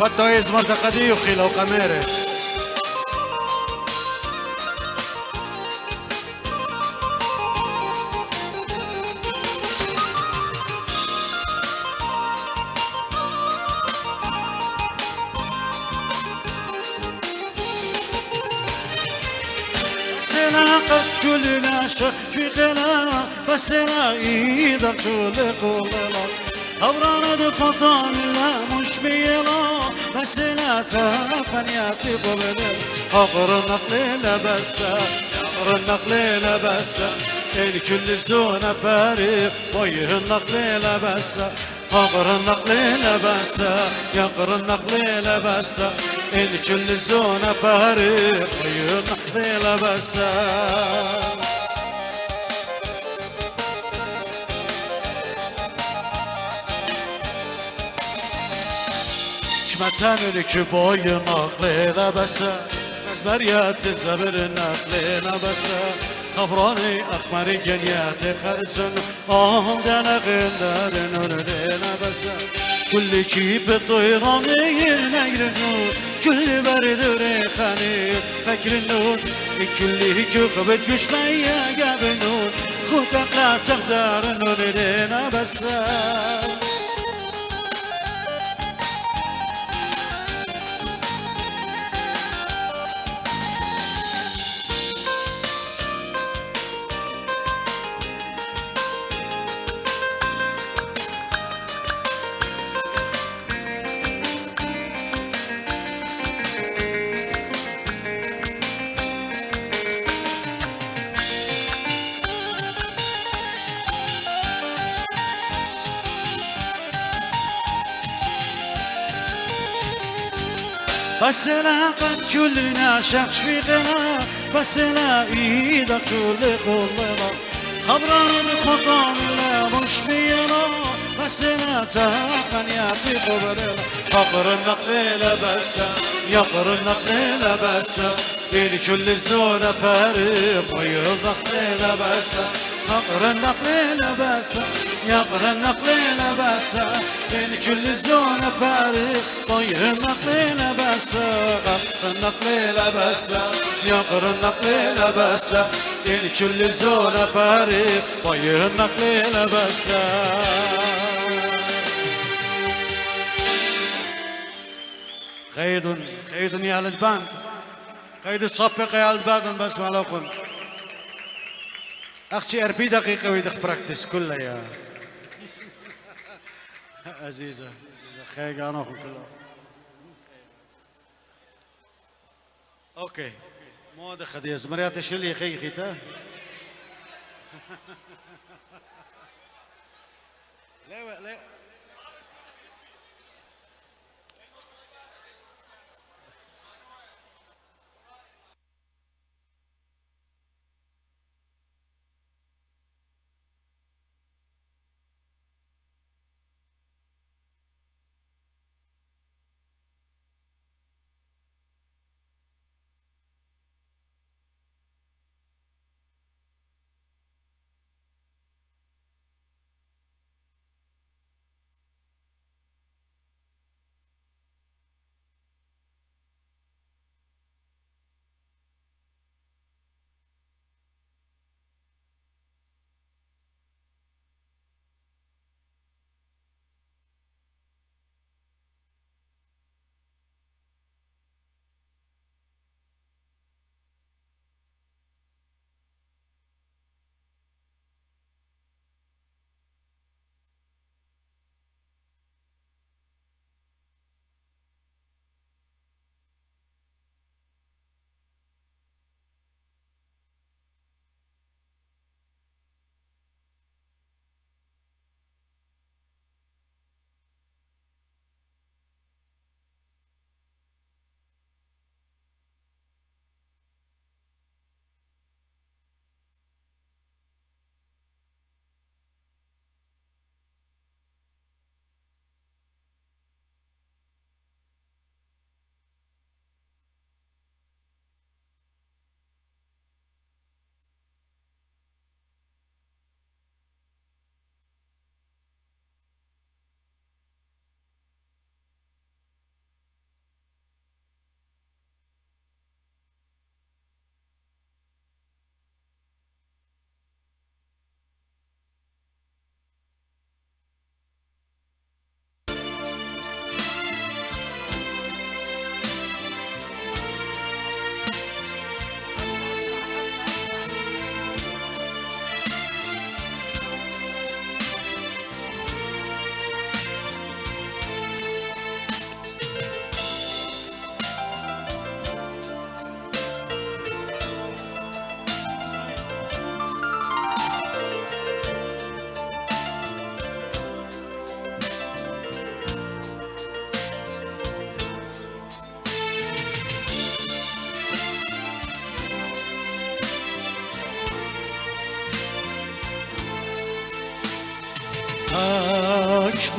فتو يزمر تقدي وخيلة وقميرة قد كلنا شك في غلا بس انا ايدك كل قولنا أورانا دي خطان لا مش بيلا بس لا تفنياتي قبل أقر النقل بس أقر النقل بس الكل زونة باريق ويه النقل بس أقر النقل بس يقر النقل بس الكل زونة باريق ويه النقل بس متنك بوي نقلنا بس مزمريات زبر نقلنا بس خبراني أخباري جنيات خرسن دانا غندار نورنا بس كل كيف طيران نير النور كل برد ريخاني فكر النور كل كوكب الجش ميا قاب النور خطك لا تقدر نورنا بس بس لا قد كلنا شخص في غلا بس لا ايدك كل قلنا خبران الخطام لا مش بينا بس لا تهقن ياتي قبلنا فقر النقل بس يقر النقل بس الكل الزونة فارق ويضقل بس فقر النقل بس يقر النقل بس الكل الزونة فارق ويضقل بس فقر النقل بس يقر النقل بس الكل الزونة فارق ويضقل بس خيد يا الباند خيد تصفق يا الباند بس ما لكم أختي 40 دقيقة ويدخ براكتس كلها يا عزيزة خير قانوكم كلها أوكي مو دخل يا زمريات شلي خي خيتا لا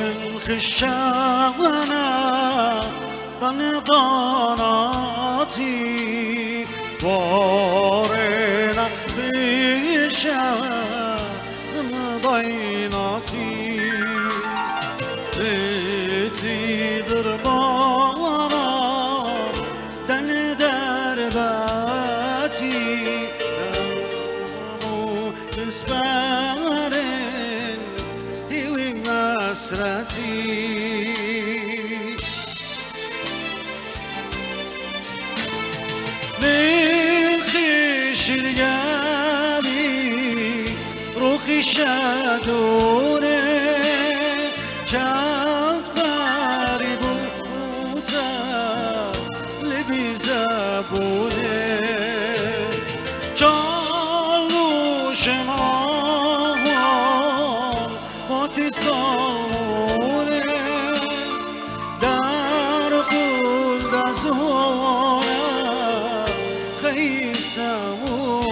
من خشانا ضنضاناتي وارنا خشانا ضيناتي بتي دربانا دن درباتي أمو تسبارن هيوي مسرتي روخي شادونه چند غریب بوده لبی زبونه چالوش ماهان باتی سالونه در قول دزونه خیسمونه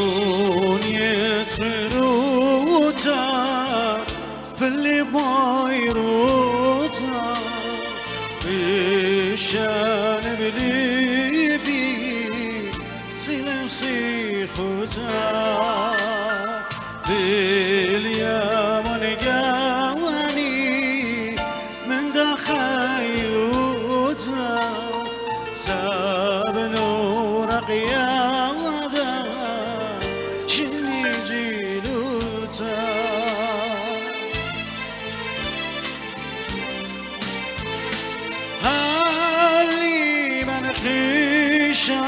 دنيا تروتا باللي بايروتا بشان بليبي سلم سيخوتا باليمن قواني من دخيوتا ساب نور قيادا شني جيلوتا هالي من خيشا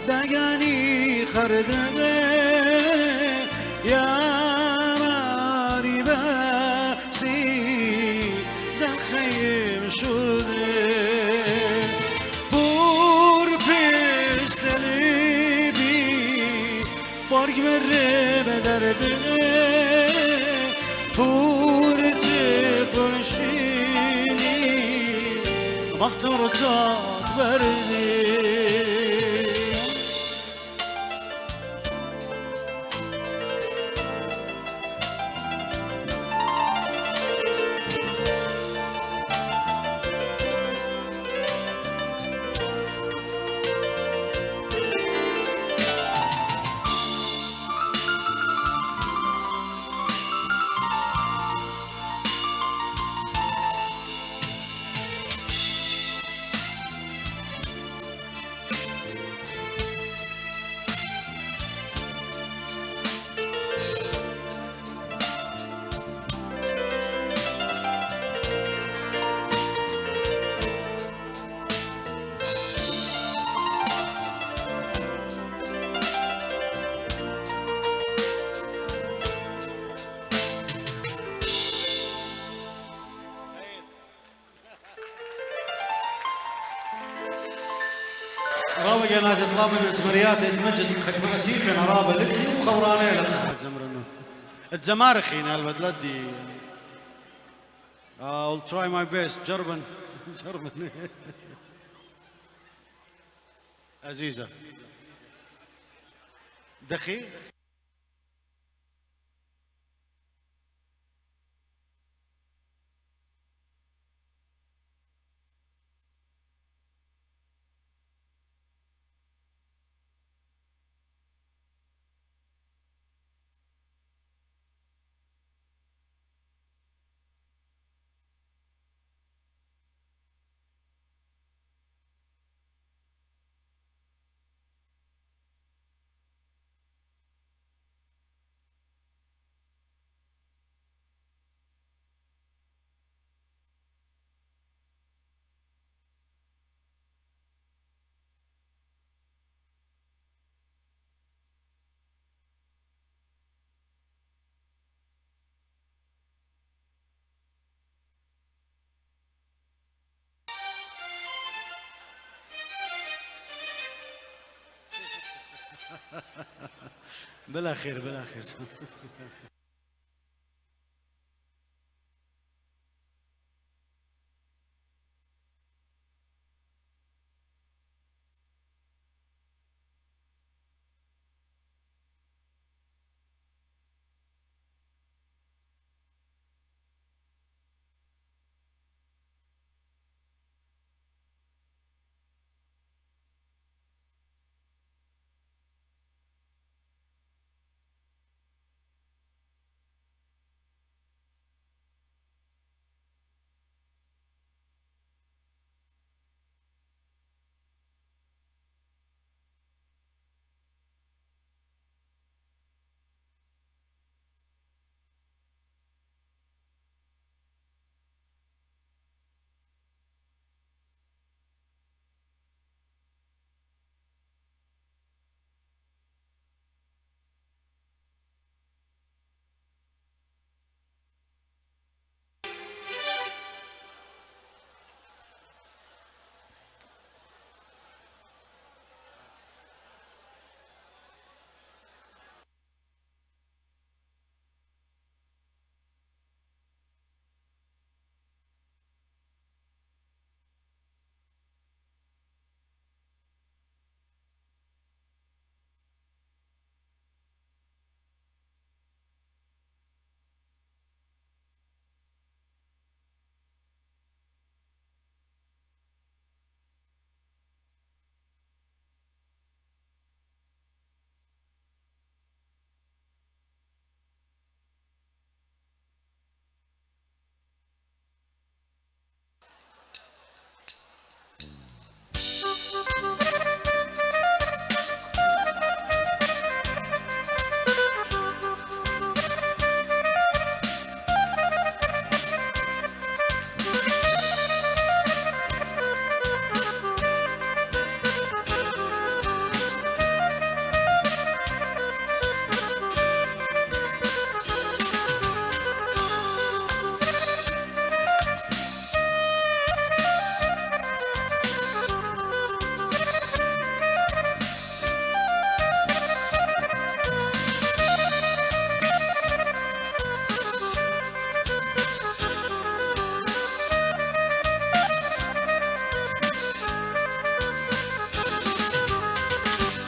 دقاني خردمه يا ماري باسي دخيم شرده بور بستلبي بارگ مره به درده پورت کنشینی وقت رو تاد بردی رابع قناة طلاب من اسمريات مجد خدمتي كان رابع لكي وخوراني لك زمرنو الزمارخين البدلات دي I'll try my best جربا عزيزة دخي بالاخير بالاخير.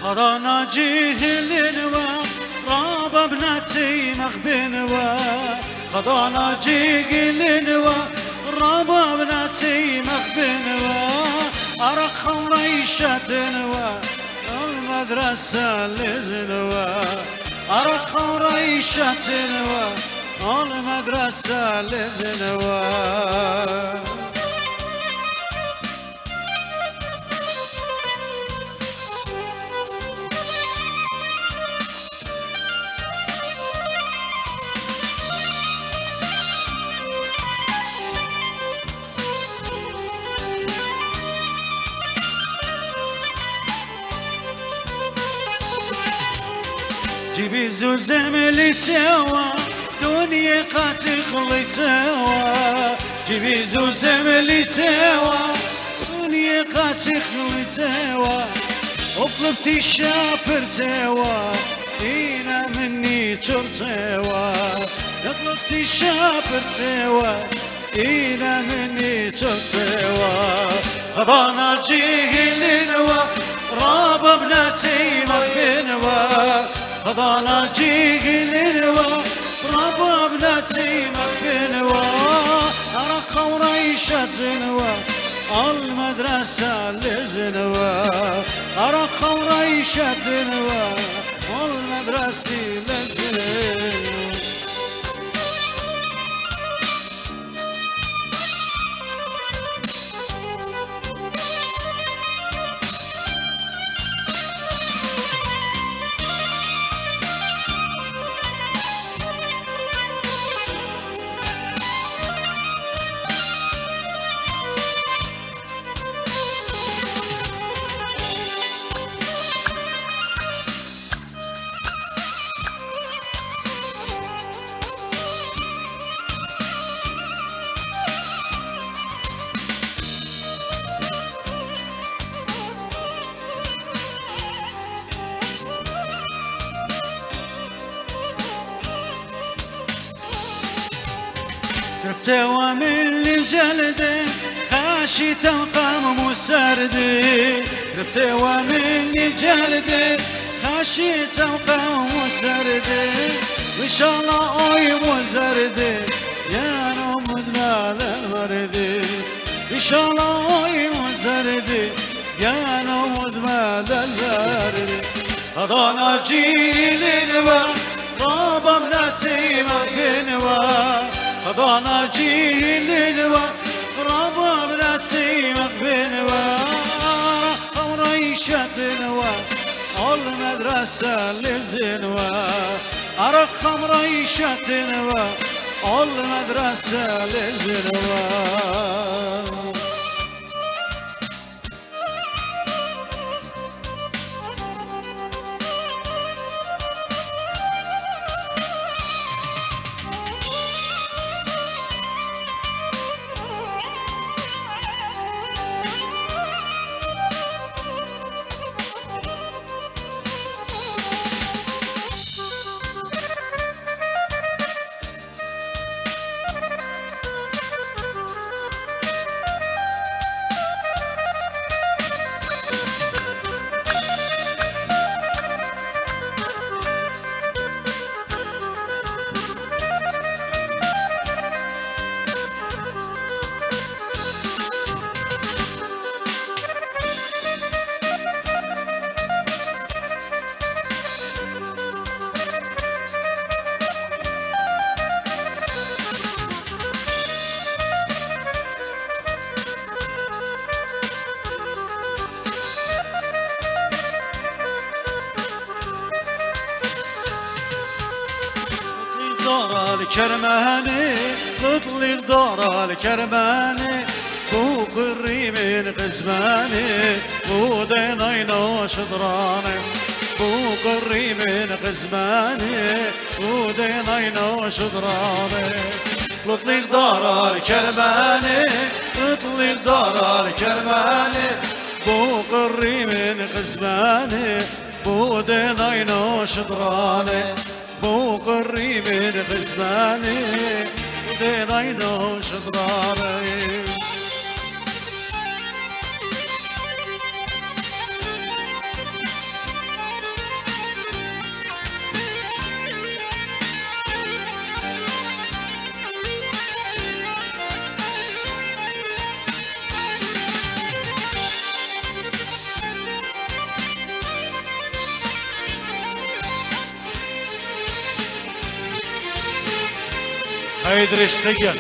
خرانا جيهل راب ابنتي مغبن خرانا جيهل راب ابنتي مغبن أرخ وريشة المدرسة لزنوا أرخ وريشة المدرسة لزنوا. جيبي زملي توا دنيا قاتخلي توا جيبي زملي توا دنيا قاتخلي توا وقلبتي شافر توا دينا مني ترتوا قلبتي شافر توا دينا مني ترتوا. غضانا جيهلنوا راب ابنتي مبنوا غضانا جيهلنوا راب ابنتي مبنوا أرخ وريشتنوا المدرسة لزنوا أرخ وريشتنوا المدرسة لزنوا. ربتوا من الجلده خاشي تلقى مسردي ربتوا من الجلده خاشي تلقى مسردي وان شاء الله اوي مزردي يا نمد مال المردي ان شاء الله اوي مزردي يا نمد مال المردي خضانا جيل الوا بابا بناتي مقبنوا خضانا جيل الوا بابا بناتي مقبنوا وريشة نوا المدرسة لزنوا أرق خمريشة نوا المدرسة لزنوا الكرماني تطلي دار الكرماني بو قري من قزماني بو دينينا شطراني بو قري من قزماني بو دينينا شطراني تطلي دار الكرماني تطلي دار الكرماني بو قري من قزماني بو دينينا شطراني بو قري من غزماني ودينينا شطراني هيدري اشتغل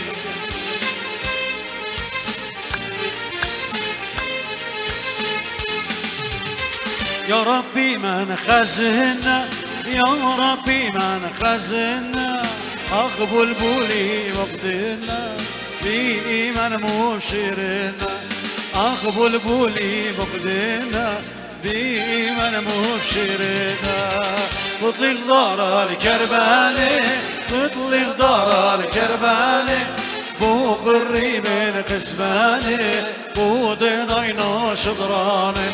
يا ربي ما نخزنا يا ربي ما نخزنا اقبل بولي وقدنا بإيمان مبشرنا اقبل بولي وقدنا بإيمان مبشرنا بطلق دار الكرباني بطلق دار الكرباني بو قري من قسماني بو دينينا شطراني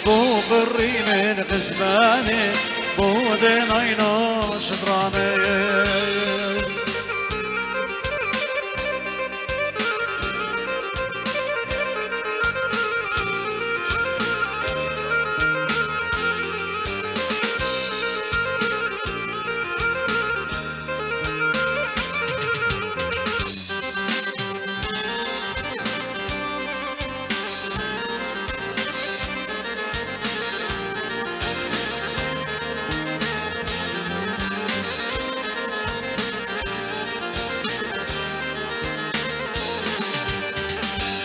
بو قري من قسماني بو دينينا شطراني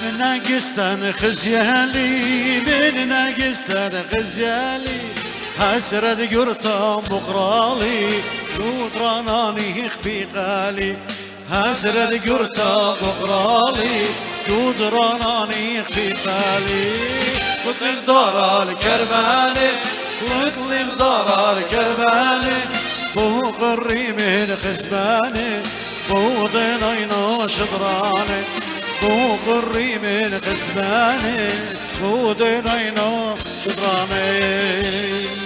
من ناقصتن خزيالي من ناقصتن خزيالي حسرت قرطة بقرالي دوطراناني يخفي قالي حسرت قرطة بقرالي دوطراناني يخفي قالي بطلق دار الكرباني بطلق دار الكرباني بو قري من خزباني بو دينينا شطراني بو قري من خزباني بو دينينا شطراني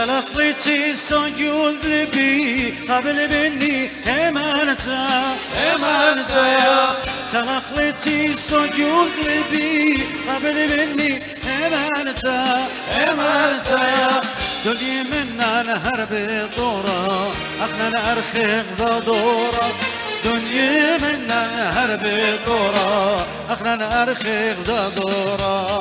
تلقيتي صيود لبي قبل مني امانته يا تلقيتي صيود لبي قبل مني امانته يا دنيا منا نهر بدورة اخنا نرخيق ذا دورة دنيا منا نهر بدورة اخنا نرخيق ذا دورة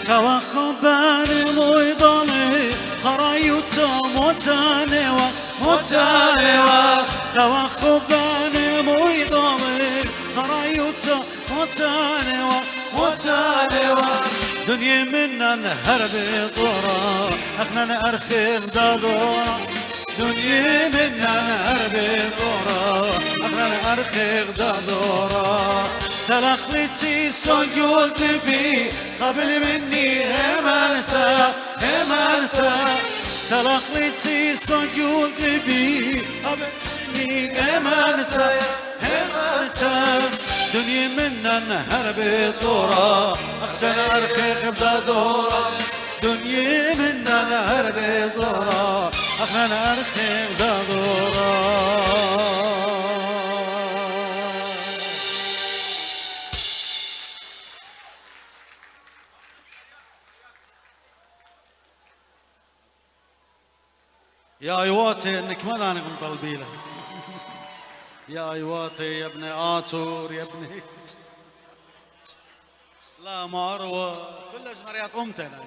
توخبان مويضلي خرايوتا متانوا توخبان مويضلي خرايوتا متانوا دنيا منا نهرب طورا اخنا نرخيم دادورا دنيا منا نهرب طورا اخنا نرخيم دادورا تلقيتي صيود بي قبل مني هملته تلقيتي صيود بي قبل مني هملته دنيا منا نهر بطورة اختنا ارخيق بدورة دنيا منا نهر بطورة اختنا ارخيق بدورة يا ايواتي انك ما انا مطلبي له يا ايواتي يا ابن آتور يا ابني لا ما اروى كل ازمريات قمتنا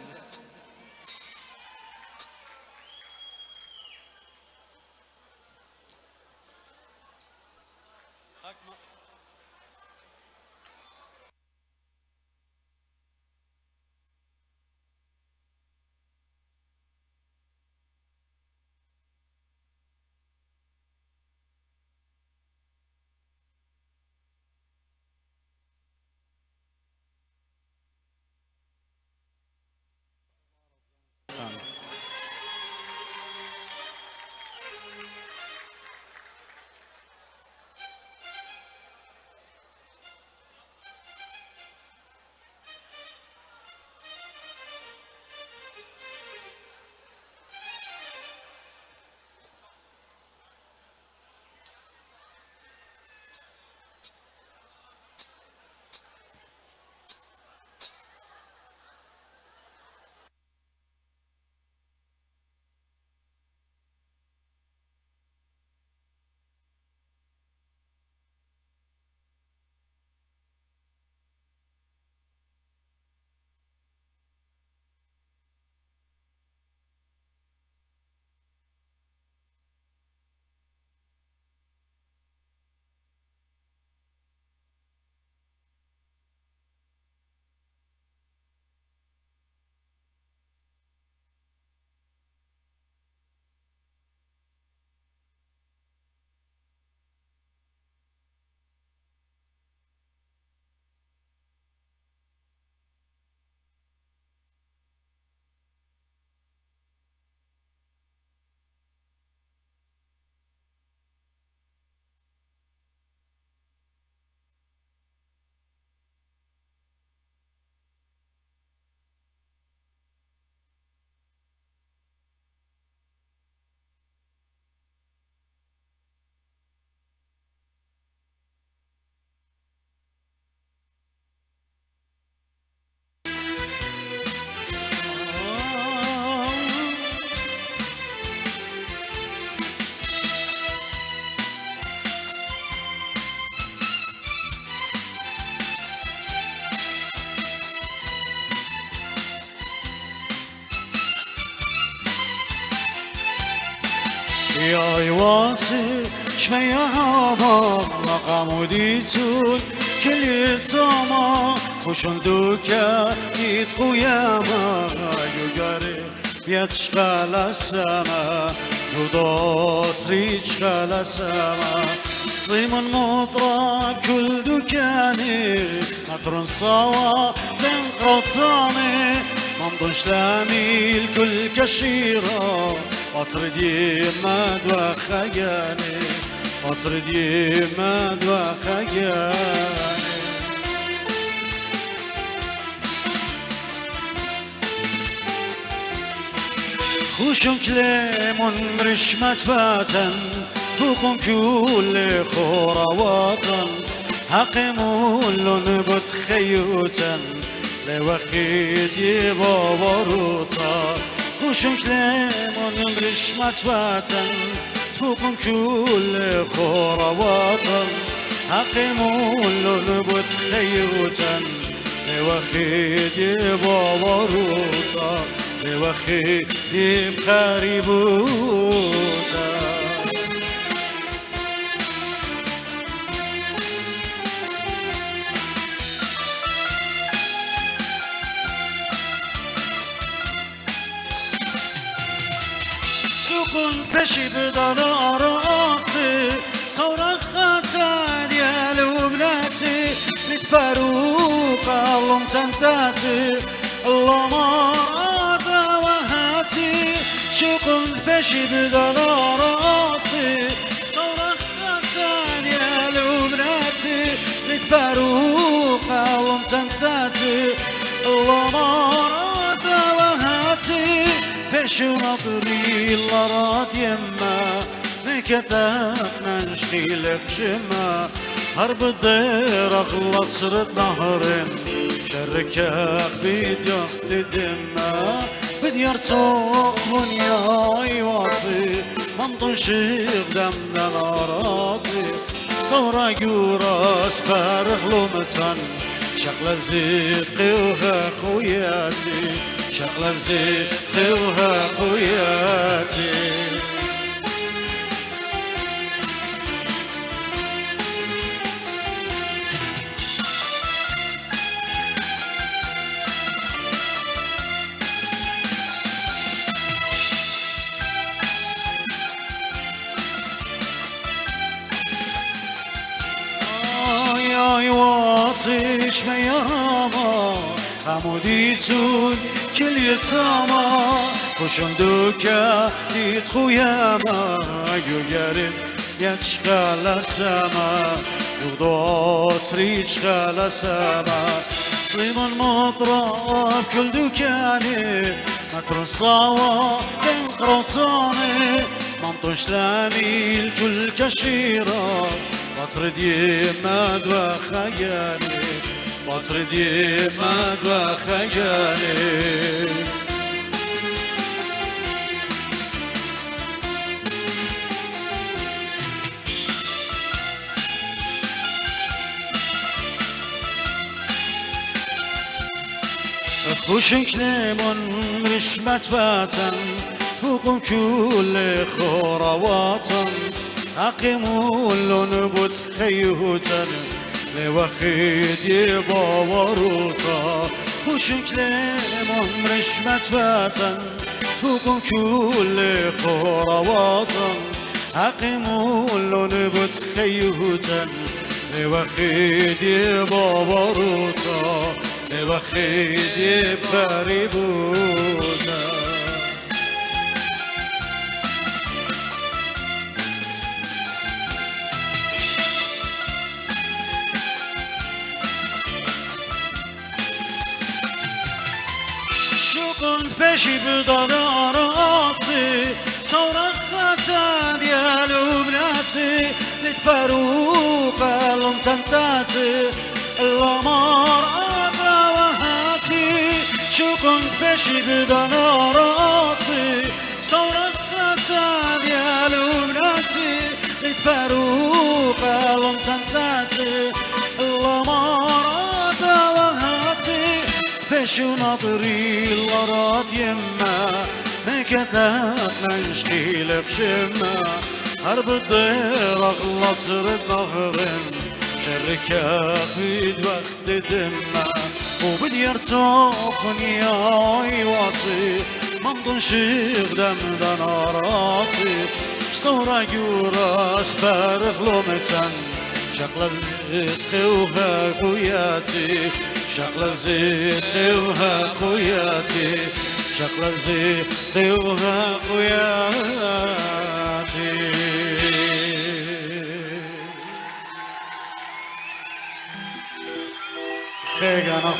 يا يواسي شمية هابا مقام ديتون كل يتاما وشندوكا يتخو ياما يقاري يتشغل السما قضات ريش خلا سما صيم مطرب كل دكاني مطر صوا بين قرطاني ممضوش لاميل كل كشيرة قطر ديما دوا خياني قطر ديما دوا خياني خوشون كلمون رشمت وطن فوقون كل خورواتن حقمون بتخيوتن لوخيد يباوروتا خوشون كلمون رشمت وطن فوقون كل خورواتن حقمون بتخيوتن لوخيد يباوروتا لوخيد بخريبوتا شوقن peşi بدار آراتي صرخة ديال وبناتي متفاروق اللهم تنتاتي اللهم شوقن peşi بدار آراتي صرخة ديال وبناتي متفاروق اللهم تنتاتي اللهم شو نطري الأراد يما نكتاقنا نشخيلك جما هرب الدير أغلط صرت نهرم شركاك بيديك تدما بدي ارتوق دنيا يواطي منطنشيق دمنا الأراضي صورة يوراس بارغ لومتن شغلة زيقي وها خوياتي شغلة زيقي وها خوياتي يا واطيش ما يراما حموديتون كل يتاما خوشون دوكا ديت خوياما يوغارم يتشغل سما يغضات ريشغل سما سليمان مطرب كل دوكاني مطر الصوا بين قرطاني منطوش لاميل كل كشيرة قطر ديما دوا خيالي قطر ديما دوا خيالي خوشن كلمون رشمت وطن فوقم كل خورواتن أقيمون بتخيوتن لوخيد يباوروتا خوشن كلمون رشمت وطن فوقم كل خورواتن أقيمون بتخيوتن لوخيد يباوروتا لوخيد بخريبوتا شوقن peşi بدار آراتي صرخة ديال وبناتي لتفاروق اللهم تنتاتي اللهم شوقن peşi بدار آراتي صرخة ديال وبناتي لتفاروق اللهم تنتاتي اللهم شو نطري الأراد يما مكتاقنا نشخيلك جما هرب الدير أغلط صرت نهرم شركاك بيد وقت دما وبدي ارتوق يا واطي منطن شيخ دمدن آراطي صورة جوراس بارخ لومتن شغلة زيقوها قوياتي شغلة زيقوها قوياتي شغلة زيقوها قوياتي خير أنا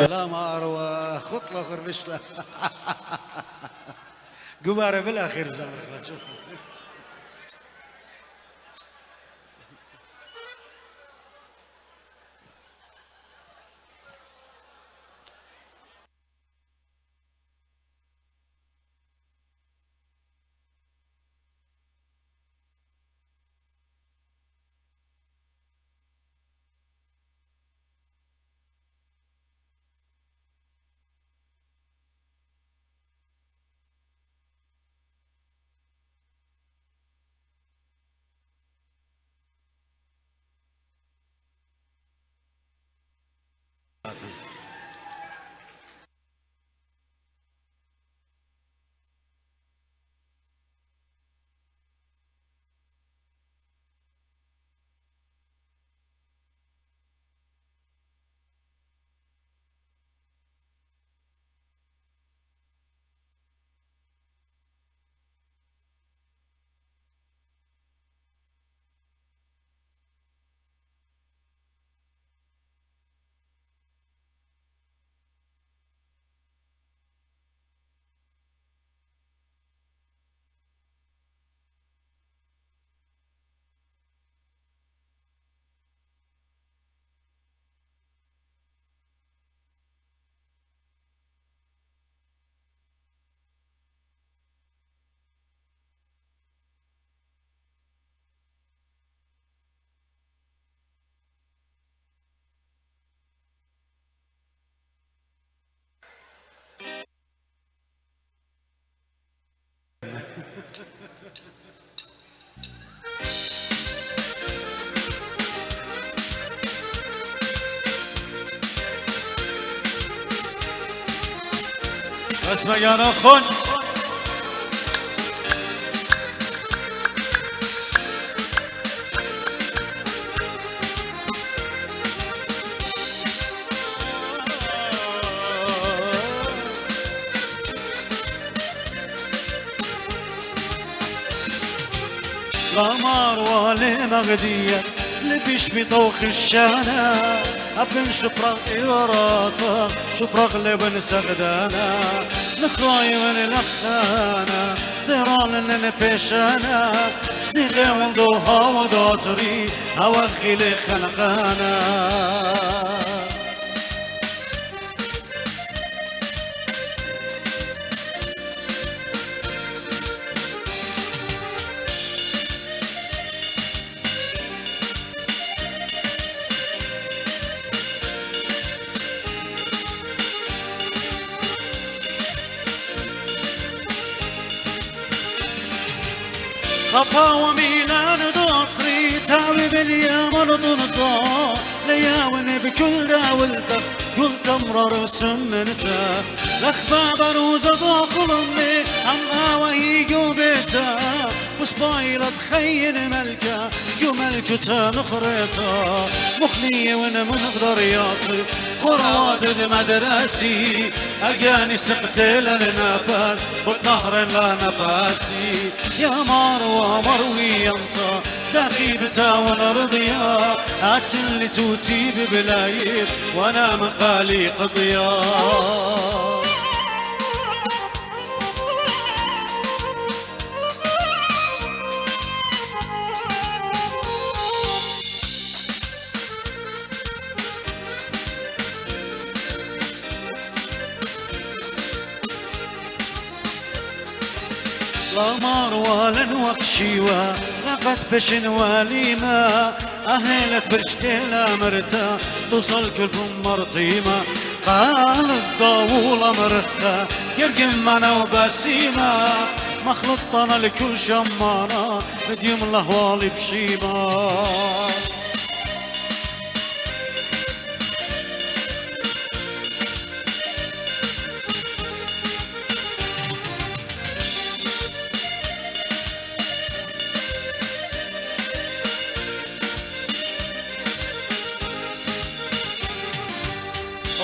لا ما أروى خطلة خربشلة قبارة بالأخير بزمر خلاص اسمع يا نخون غمار والي مغدية لبيش بطوخ الشانة أبن شبرق إيراتا شبرق لبن سغدانا نخراي من الأخانا ديران ننبيشانا سنيغي ولدوها وداتري هواخي لخنقانا خطا وميلان دوطري تاوي باليامن ضنطا لياون بكل داولتا قلت امرر سمنتا لخبا بروز داخل امي عم وهي قوبتا وسبايلة تخين ملكا يو ملكتا نخرتا مخلية وانا منقدر ياطر خروادد مدرسي اجاني سقتل النفس والنهر لا نفسي يا مروة مروي انت دخيبتا وانا رضيا اتلي توتي ببلايب وانا من بالي قضيا لا مروال وخشيوا لقد فشن وليما أهلك فرشتيلا مرتا توصل كلكم مرطيمة قال الضاولة مرتا يرقم أنا وبسيمة مخلطنا لكل شمانة مديم الأهوال بشيمة.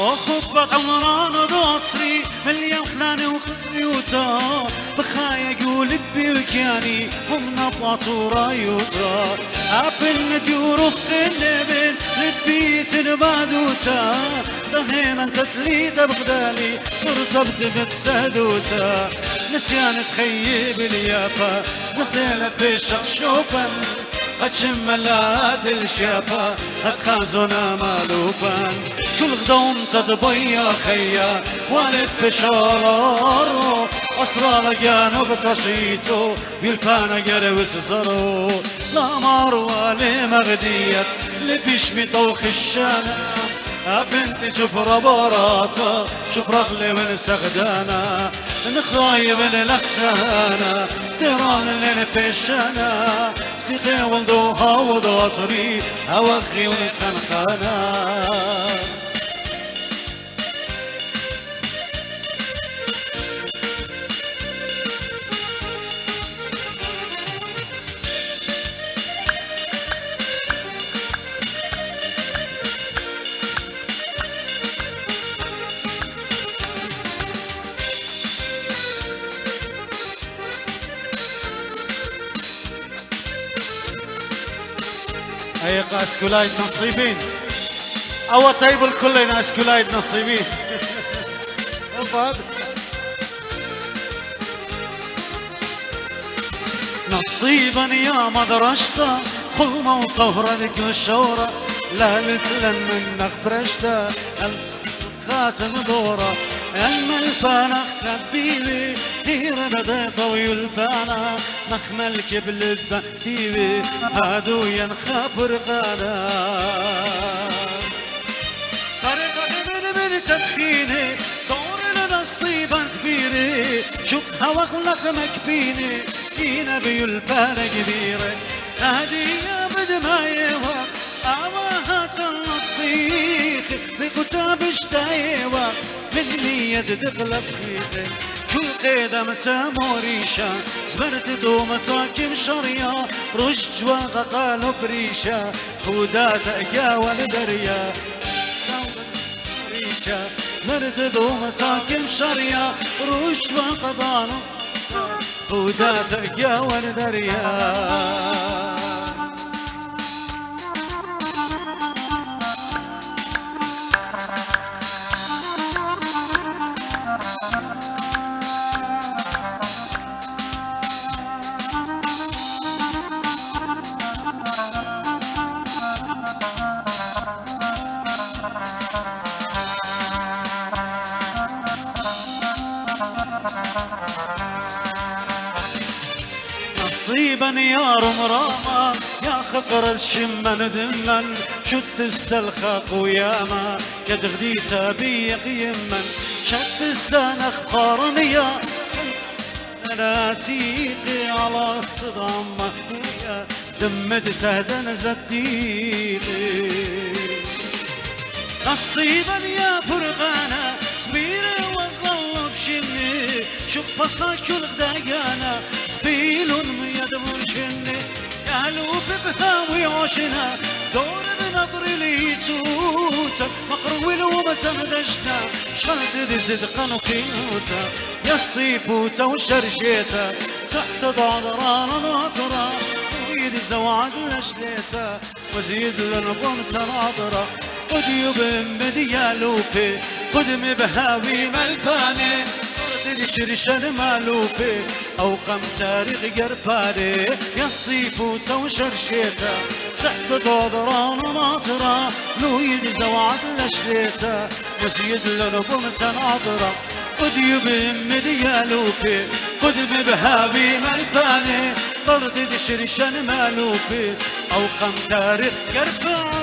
وخبط عمران دوتري مليان خلاني وخيوتا بخايا قول بيوكياني ومن باطورا يوتا أبن ديورو خنبن لبيت نبادوتا دهينا انت تليد بغدالي ترتبط بتسادوتا نسيان تخيب اليابا سنبدلت بشخشوبا قد شملات الشابا هتخازونا مالوبا كل غدوم تضبيا خيا والد بشارارو أسرار جانب تشيتو بالبانا جروس زرو لا مروالي مغديت لبيشمي طوخ الشانا بنتي شوف رباراتا شوف رغلي من سخدانا نخايب للخانا ديران اللي بيشانا سيقي ولدوها وضاطري هوخي ونخنخانا. هيق اسكولايد نصيبين او طيب الكل اسكولايد نصيبين نصيبا يا مدرشتا خلما وصهرا لك الشورة لا لتلن منك برشتا خاتم دورة الملبانة خبيلي هيرنا دا طويل بانا مخمل كبل البنتيبي هادو ينخبر غانا فرق من تدخيني دور لنصيبا سبيري شوف هواك لك مكبيني هنا بيلبانة كبيرة هادي يا بدمايوة أواها تنصيخ بكتاب اشتايوة من نية دغلب فيك كل قيدة متاموريشة زبرت دومة كم شريا رجوة قالوا بريشة خودات اقاوى لدريا ريشة زبرت دومة كم شريا رجوة قضانو خودات اقاوى لدريا. نصيبا يا رمراما يا خطر الشمن دمن شد استلخاق وياما قد غديتا بيق يمن شد السنخ قرنيا انا تيقي على صدام يا دمد سهدا زديقي. نصيبا يا فرغانا سبيري وغلب شمي شوف فصلك كل غدايانا سبيلون مياد مرشني يهلوب بهاوي عشنا دور بنظري لي توتا مقروي ومتى مدشنا شغلت ذي صدقا وكيوتا يا الصيفوتا والشرشيتا تحت ضعضرانا ناطرة ويد زوعد لشليتا وزيد لنظم تناطرة قد بمدي يا لوبي قدمي بهاوي ملباني شرشن مالوبي او قم تاريخ قرباني يا الصيفوتا وشرشيتا سحت ضودران ناطرة لو يد زوعد لشليتا وزيد لنظم تناطرة قد بمدي يا لوبي قدمي بهاوي ملباني ضرد شرشن مالوبي او قم تاريخ قرباني.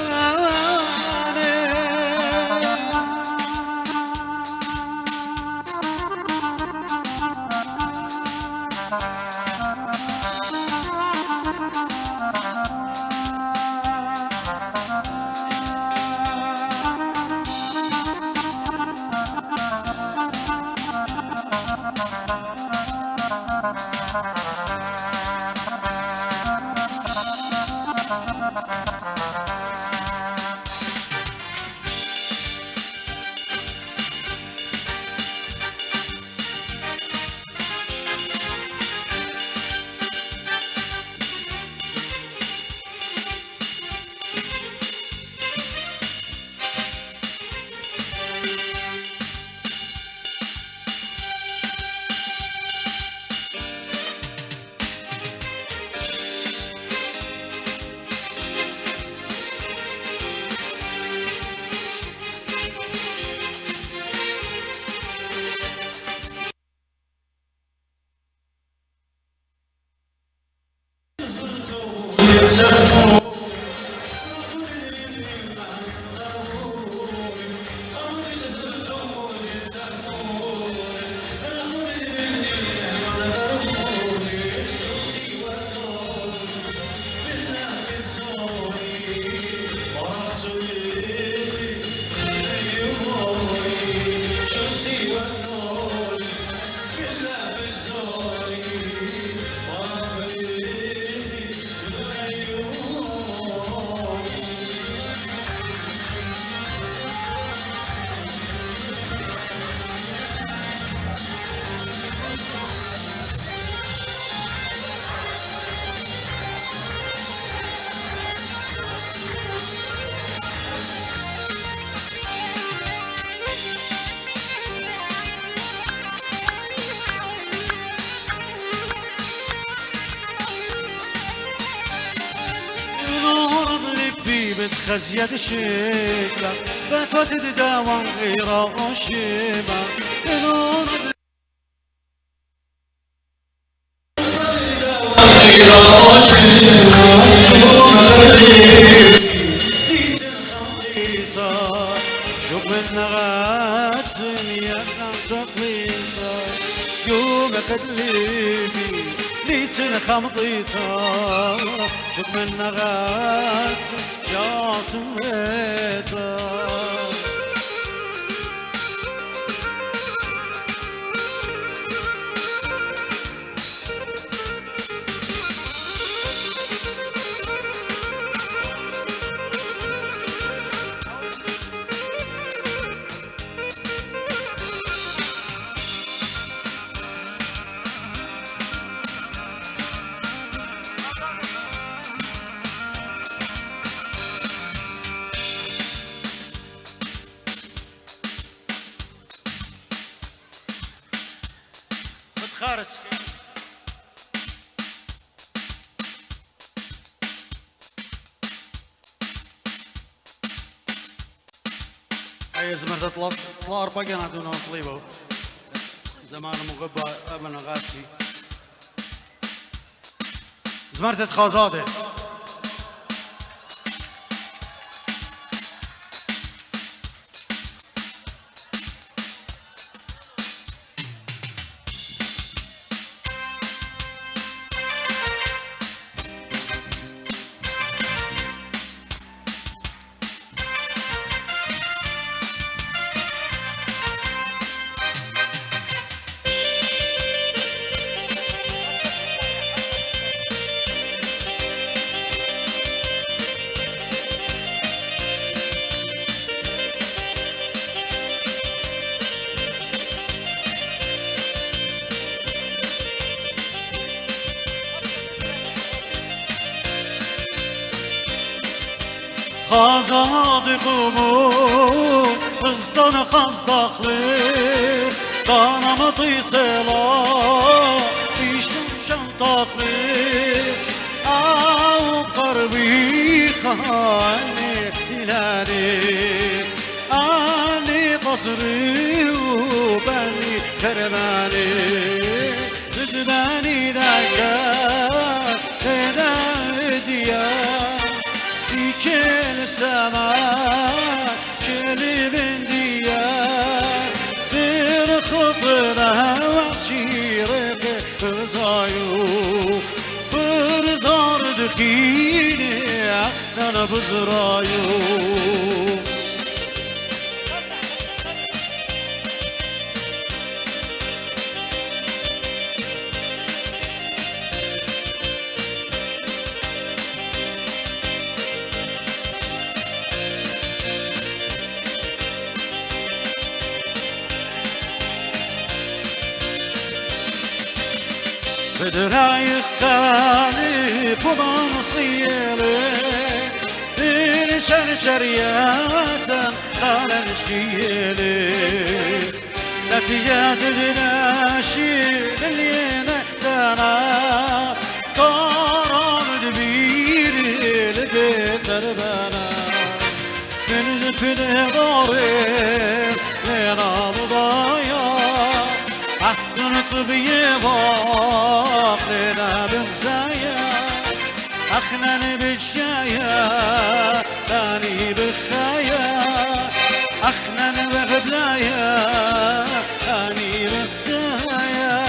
بتخزيد شكلك بتودد دوام غير وشيبة نور شوف من نغات يا تقليتا يوم قدليبي ليتن خمضيتا شوف من نغات يا تميتا خارج اي زمرت طلع اربع قناه دون طليبه زمان مغبى ابن غاسي زمرت خازاده خازاد قبول قصدان خاز داخلی دانم طیطلا بیشم شنطاقلی او قربی خاني هلالي اني قصري وبني كرماني بدباني لقاك هنا ديار كل سماء كل من ديار بير خطرة وشيرك برزايو برزار دخيني أنا بزرايو بدرايق قالي بضان صيلي الشرشريات قال الشيلي نتيات غناشي اللي دانا قرار دبيري لبيت دربانا من في داري لنا مضايا عهد طبيبا لنا بمزايا أخنا بالشايا تاني بخايا أخنا بغبلايا تاني بخايا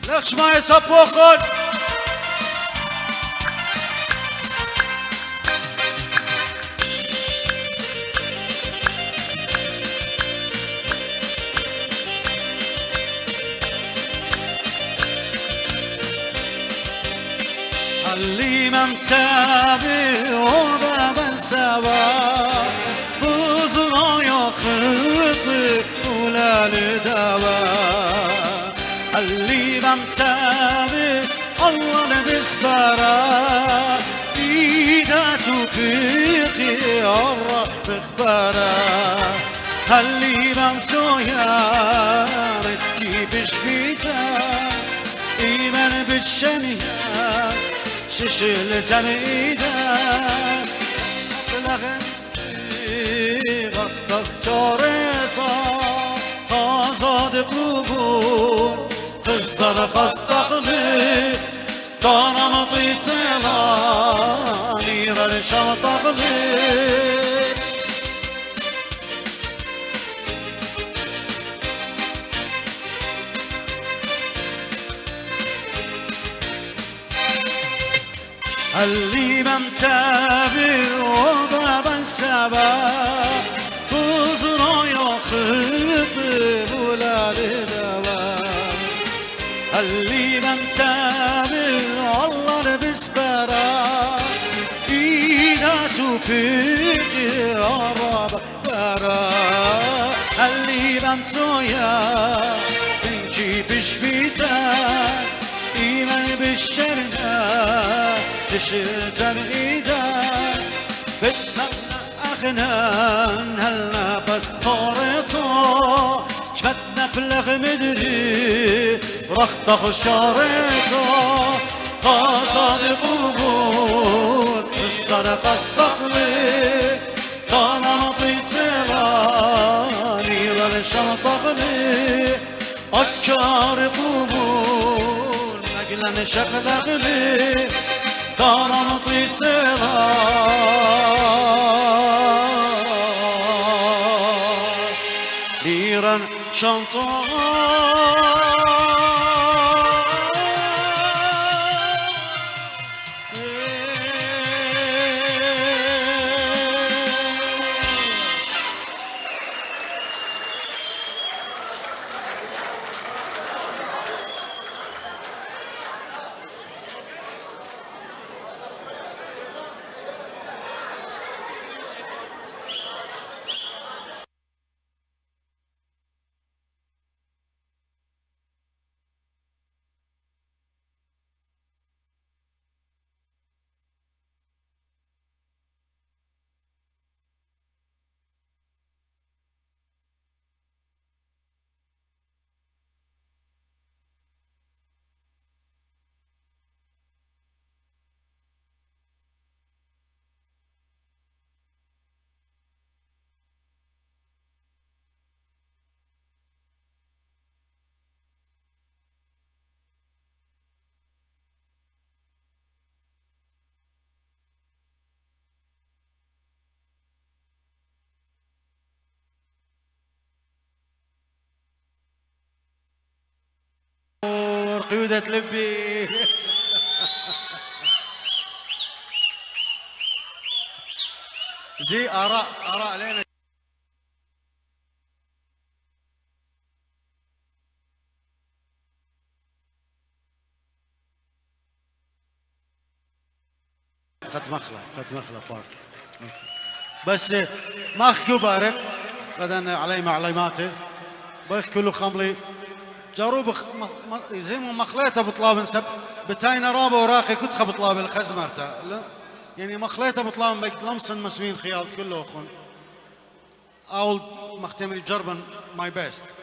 لكش ما يتصبخون اللي ما متابع وبابا سوا بوزنا يخطي ولا لدوا اللي ما متابع الله نبسبرا إيدا توفيقي الرب اخبارا اللي ما متويا كيف شبيتا إيمان بتشنيا ششلت ايدك لغمتي وقتك جارتا آزاد قبول قصدر خستقلي دارم طيتلا نير الشمطقلي اللي ما متابع وبابا سبا بوزنا يخطب ولا لدوا اللي ما متابع الله بسبرا إيدا توفيق رابا برا اللي ما متويا بنجي بشبيتك إيمان بالشرنا تشتم إيدك بتمنى أخنان هلا بطارطو شفتنا في مدري رخطخ شارطو قصد قبول استر قصدقلي طانا مطيتلاني والشمطقلي أكار قبول مقلن شقلقلي دارم طيتلا ليرا شنطا قيودة لبي زي آراء لنا خد مخلة بارتي بس ماخ قبارك غدا علي معلوماتي بخ كله خملي جاروب زيمو مخليته بطلاب نسب بتاينا رابا وراقي كنت بطلاب الخزمرته لا يعني مخليته بطلاب بيت لمسن مسوين خيالت كله اخون اول مختمري جربا ماي بيست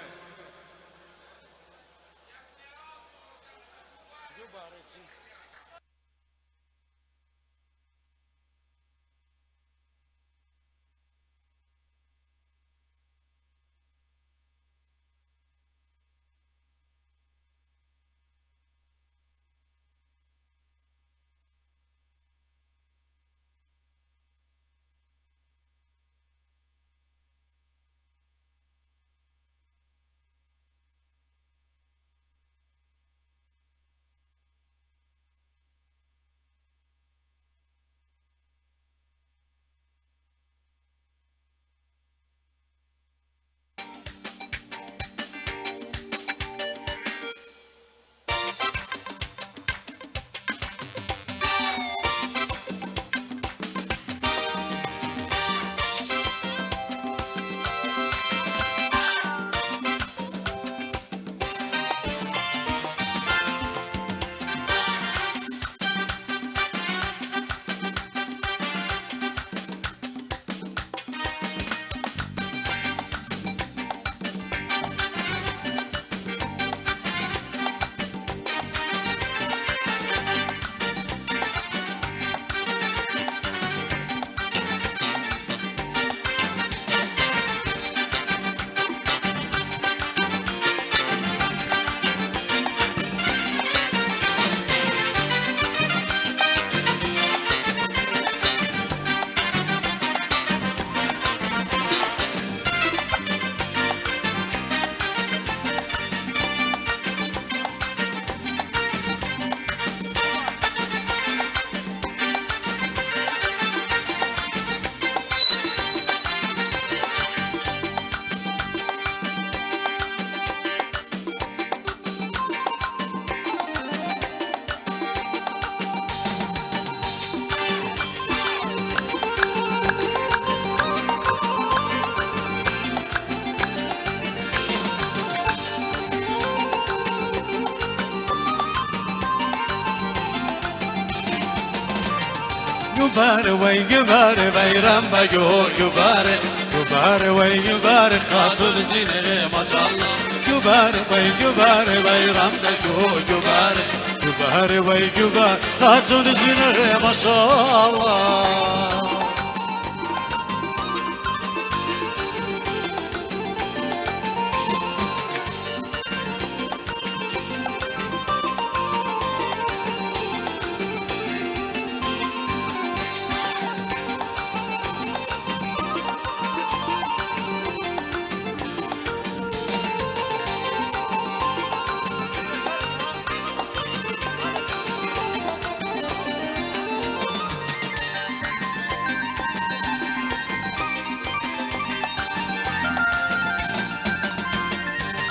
يبار ويبار بيرم بجو يبار ويبار خاطر زينه ما شاء الله يبار ويبار بيرم بجو يبار ويبار خاطر زينه ما شاء الله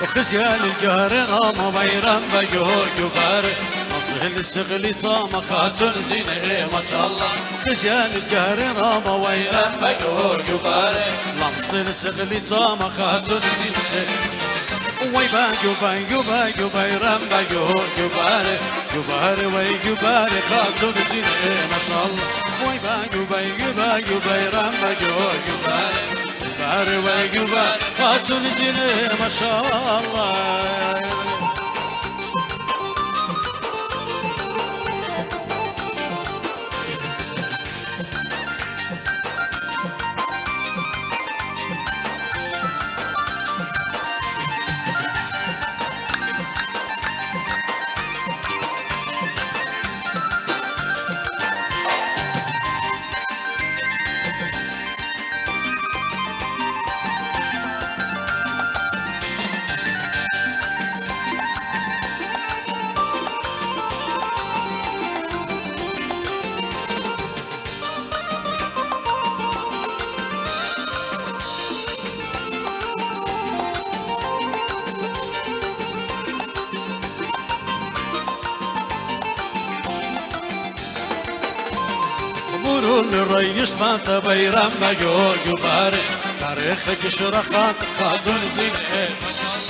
وخزيان الجار غام بيرم بجور جبار مصهل السغلي طام خاتون زينه ما شاء الله خزيان الجار غام بيرم بجور جبار لمصهل السغلي طام خاتون زينه ويبا يبا يرم بجور جبار ويجبار خاتون زينه ما شاء الله ويبا يبا يرم بجور جبار ويجبار خاتون زينه ما شاء الله مرون الريش ما تبيرم بجو جبار تاريخك شرخات خاتون زينه ما شاء الله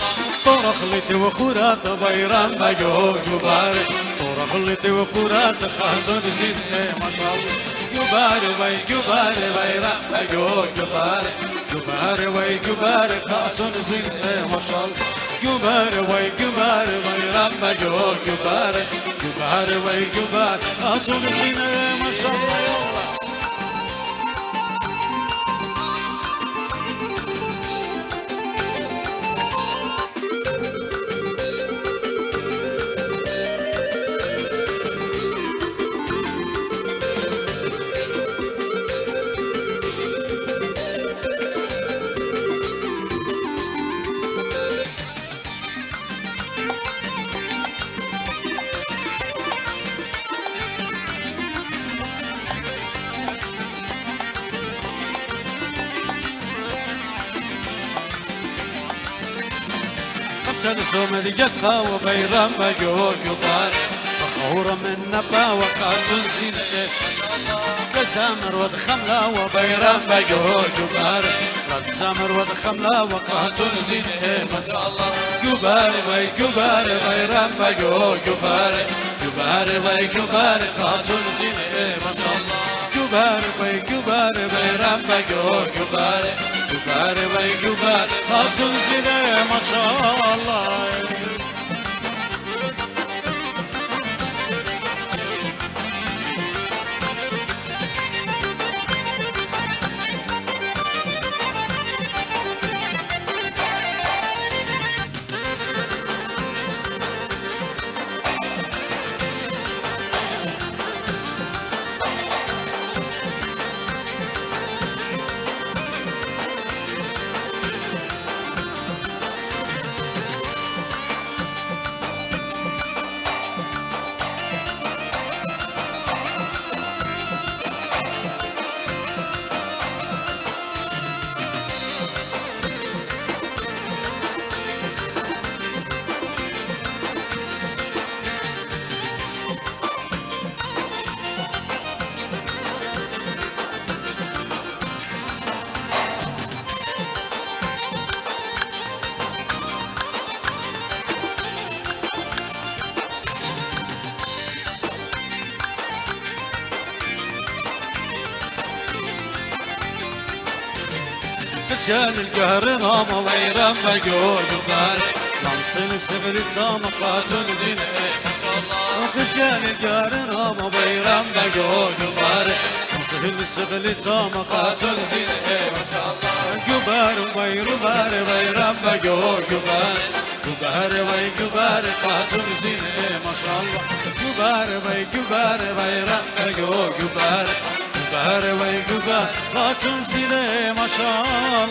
طرخلتي وخورات بيران بجوج يبارك طرخلتي وخورات خاتون زين ما شاء الله يبارك يبارك بيران بجوج يبارك يبارك يبارك خاتون زين ما شاء الله يبارك يبارك بيران بجوج يبارك يبارك يبارك خاتون زين ما شاء الله يلا تنسوم ذي جسقة وبيرم بجوج يبارك فخورة من نبا وقاتل زينة كزامر وذخملة وبيرم بجوج يبارك كزامر وذخملة وقاتل زينة ما شاء الله يبارك يبارك بيرم بجوج يبارك يبارك يبارك قاتل زينة ما شاء الله يبارك يبارك بيرم بجوج يبارك يبارك يبارك خاتون زينة ما شاء الله كسيان القهر رام ويرم بجوج يبارك لمصل سفر تام قاتل زين ما شاء الله كسيان القهر رام ويرم بجوج يبارك لمصل سفر تام قاتل زين ما شاء الله يبارك ويرم ويرم بجوج يبارك يبارك ويبارك قاتل زين ما شاء الله يبارك يبارك ويرم بجوج يبارك يبارك ويبارك خاتون زينة ما شاء الله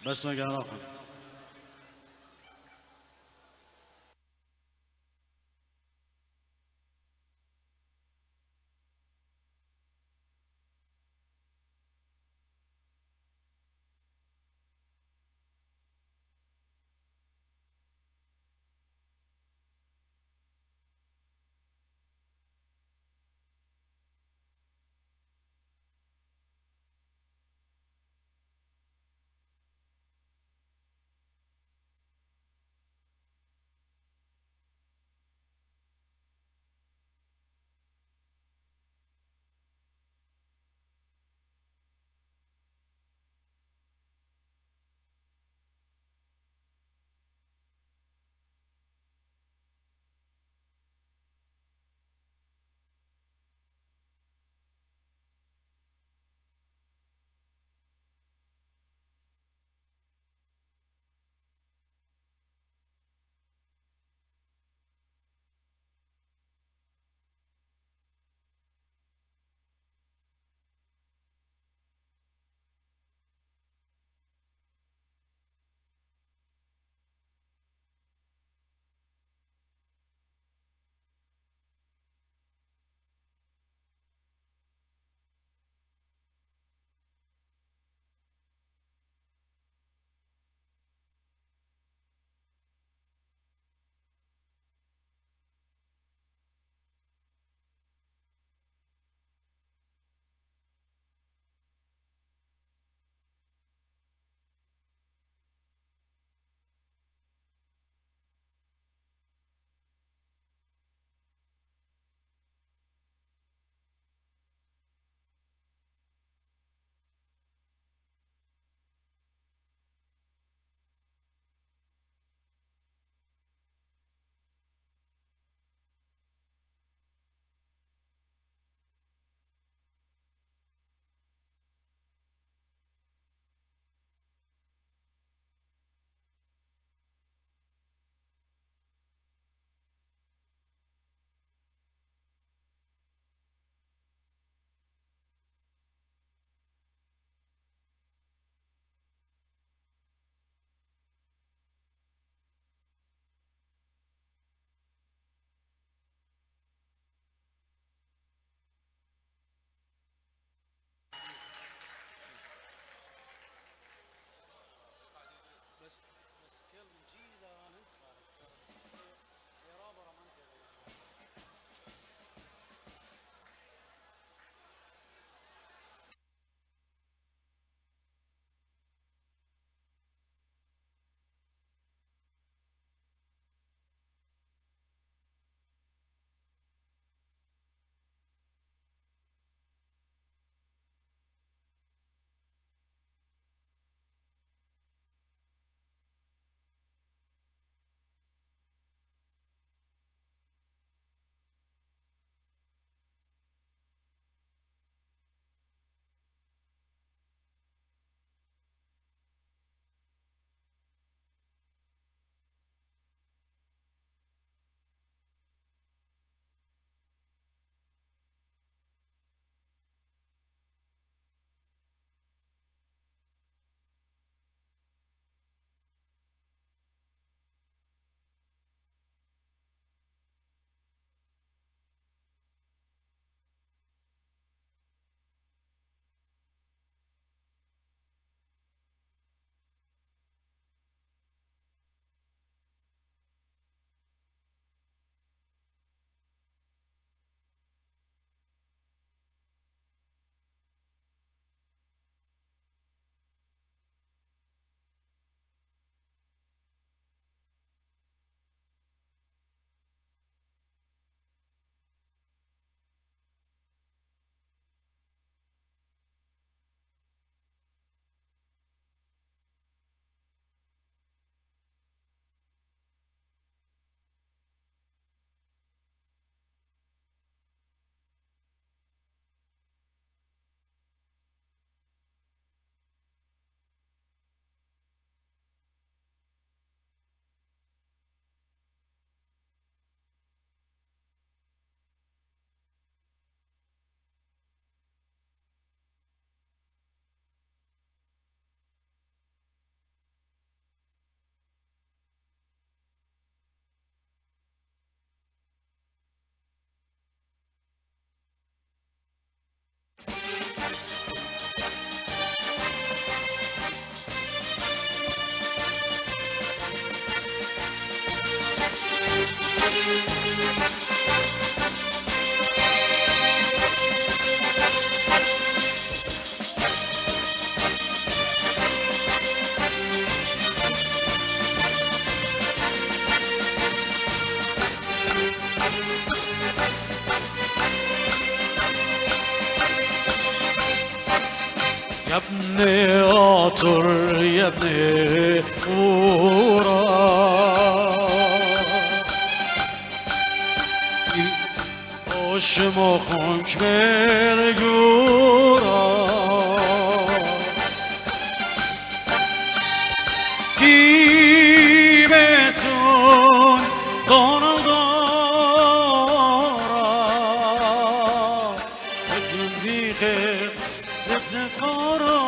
بس ما قال يا ابني عطر يا ابني ورا وشموخك بالقورا كيبتون دون الدورة ابن في خير ابن القرى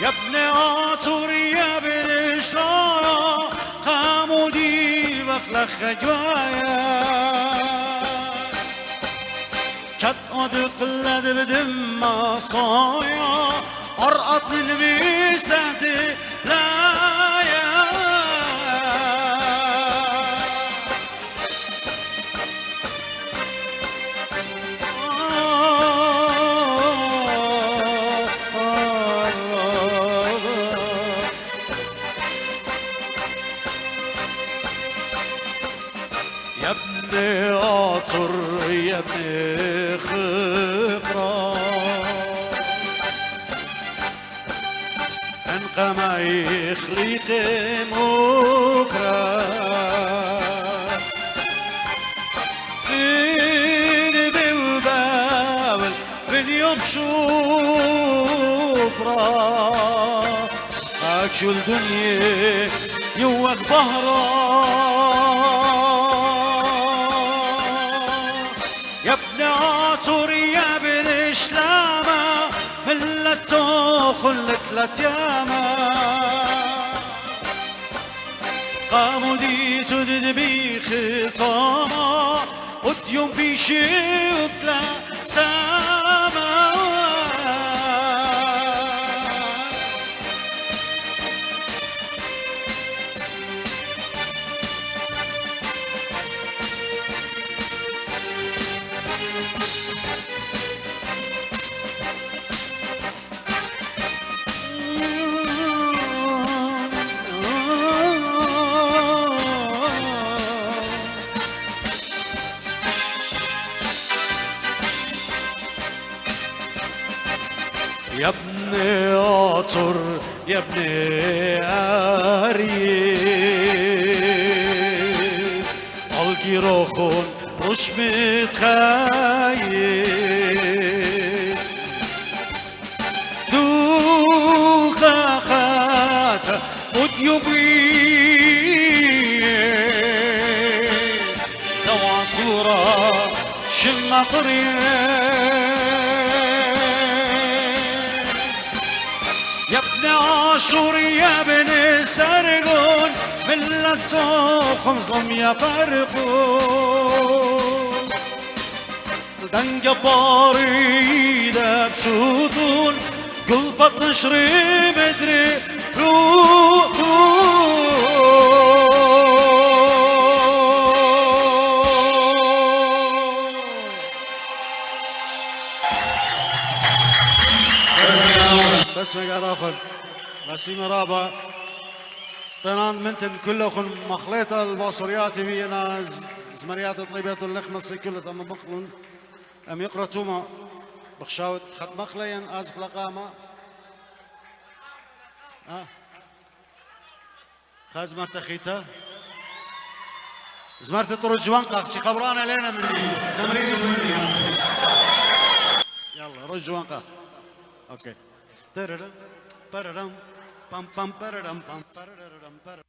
يا ابن عطر يا ابن الشارع خامودي بخلق جوايا كت قلد بدم صايا أرقط للبيسة لا يا يا ابني عطر يا ابني خفرة انقما يخليق مكرة بين بوباول بين يوم شوفرة اكشو الدنيا يوك بهرة يا ابن عطر يا ابن إسلامة ملته خلت لتيامة قاموا دي تدد بخطامة وديوم في شي وبلا سامة يا ابني عطر يا ابني أريد ألقي روخون مش متخيل دوخة خاطة وديوبي زواتورة شمطري يا ابن عاشور يا ابن سرقون ملة خمزم يا فرقون دنجة باريدة بشوطون قلبة نشري مدري بس ما قال اخر نسيم رابع طنان منتن كلكم مخليطة الباصريات بينا زمريات طليبات اللخمصي كله تم مقلن ام يقرا توما بخشاوت خد مخلين ازق لقامة خاز مرتخيتا زمرت رجوانقة شي قبرانة لنا مني زمريت مني يلا رجوانقة اوكي تررم بررم بام بام بررم بام بررم بررم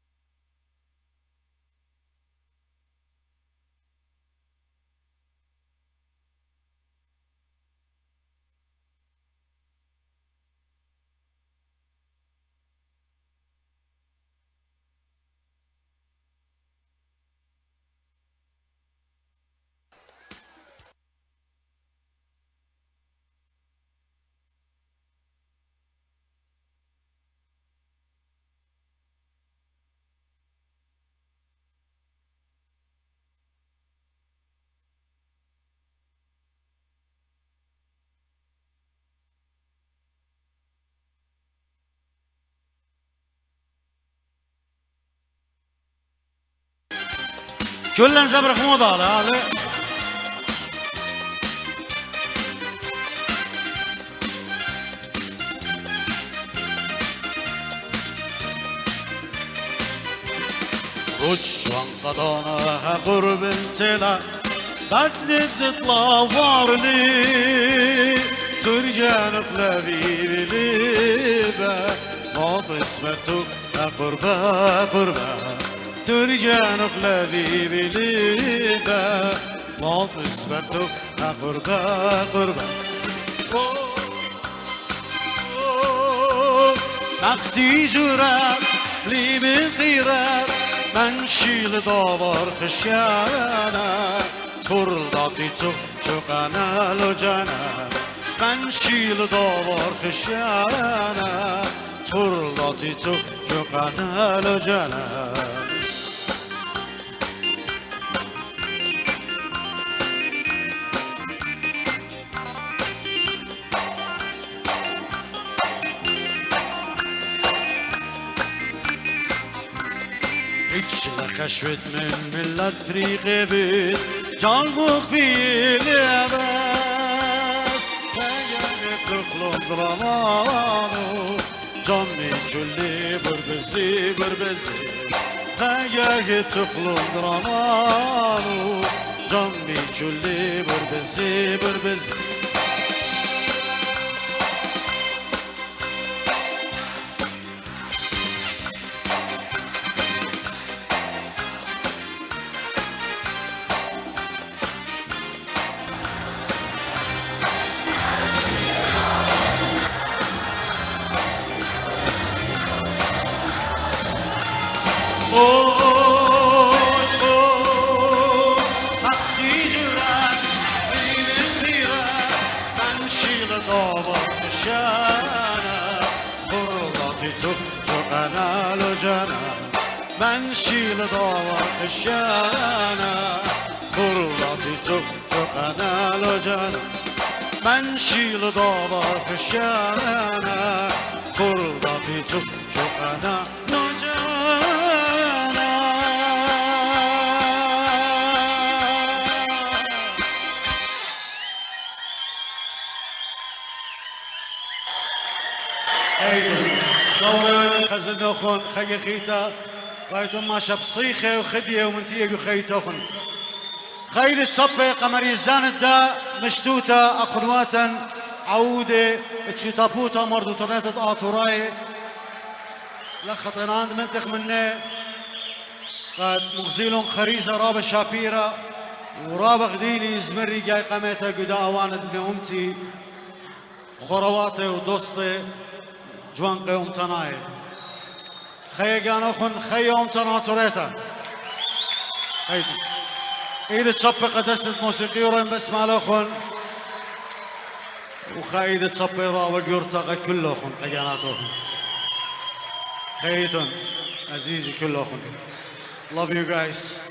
كلن زبرخ موضة هذا وشوان قضانا قرب انتلا بدل تطلع وارلي ترجان قلبي بليبه ما تسمرتو قربا قربا ترجان قلبي بليبه ما تسمرتو قربا قربا مقسی جورم لی من خیرم من شیل داور خشیانم ترداتی تو چقنال و جانم من شیل داور خشیانم ترداتی تو چقنال و جانم كشفت من ملة طريقي بيت جالبوك في اليابس تاياني تقلن درمانو جامي كلي بربزي بربزي تاياني تقلن درمانو جامي كلي بربزي بربزي من شیل داور خشیانه خورلاتی تو قنال و جانه من شیل داور خشیانه خورلاتی تو قنال و جانه ايضا صورة خزن اخون خي خيتا وايتم ما شاف صيخه وخديه ومنتيه وخيتوخن خيل الصبي قمري زاندا مشتوته اخنواتا عوده تشتابوتا مردو ترنت اطوراي لخطينان منتخ منه قد مغزيلون خريزه راب شابيره وراب غديني زمري جاي قميته قدا اوان ابن امتي خرواته ودوسته جوان قوم تناي خيجانو خن خيوم تناطريتا هيدي إذا تصبي قدست موسيقى ورين بس مالو خن وخايد تصبي راوي يرتقى كله خن خيجاناتو خيتون عزيزي كله خن love you guys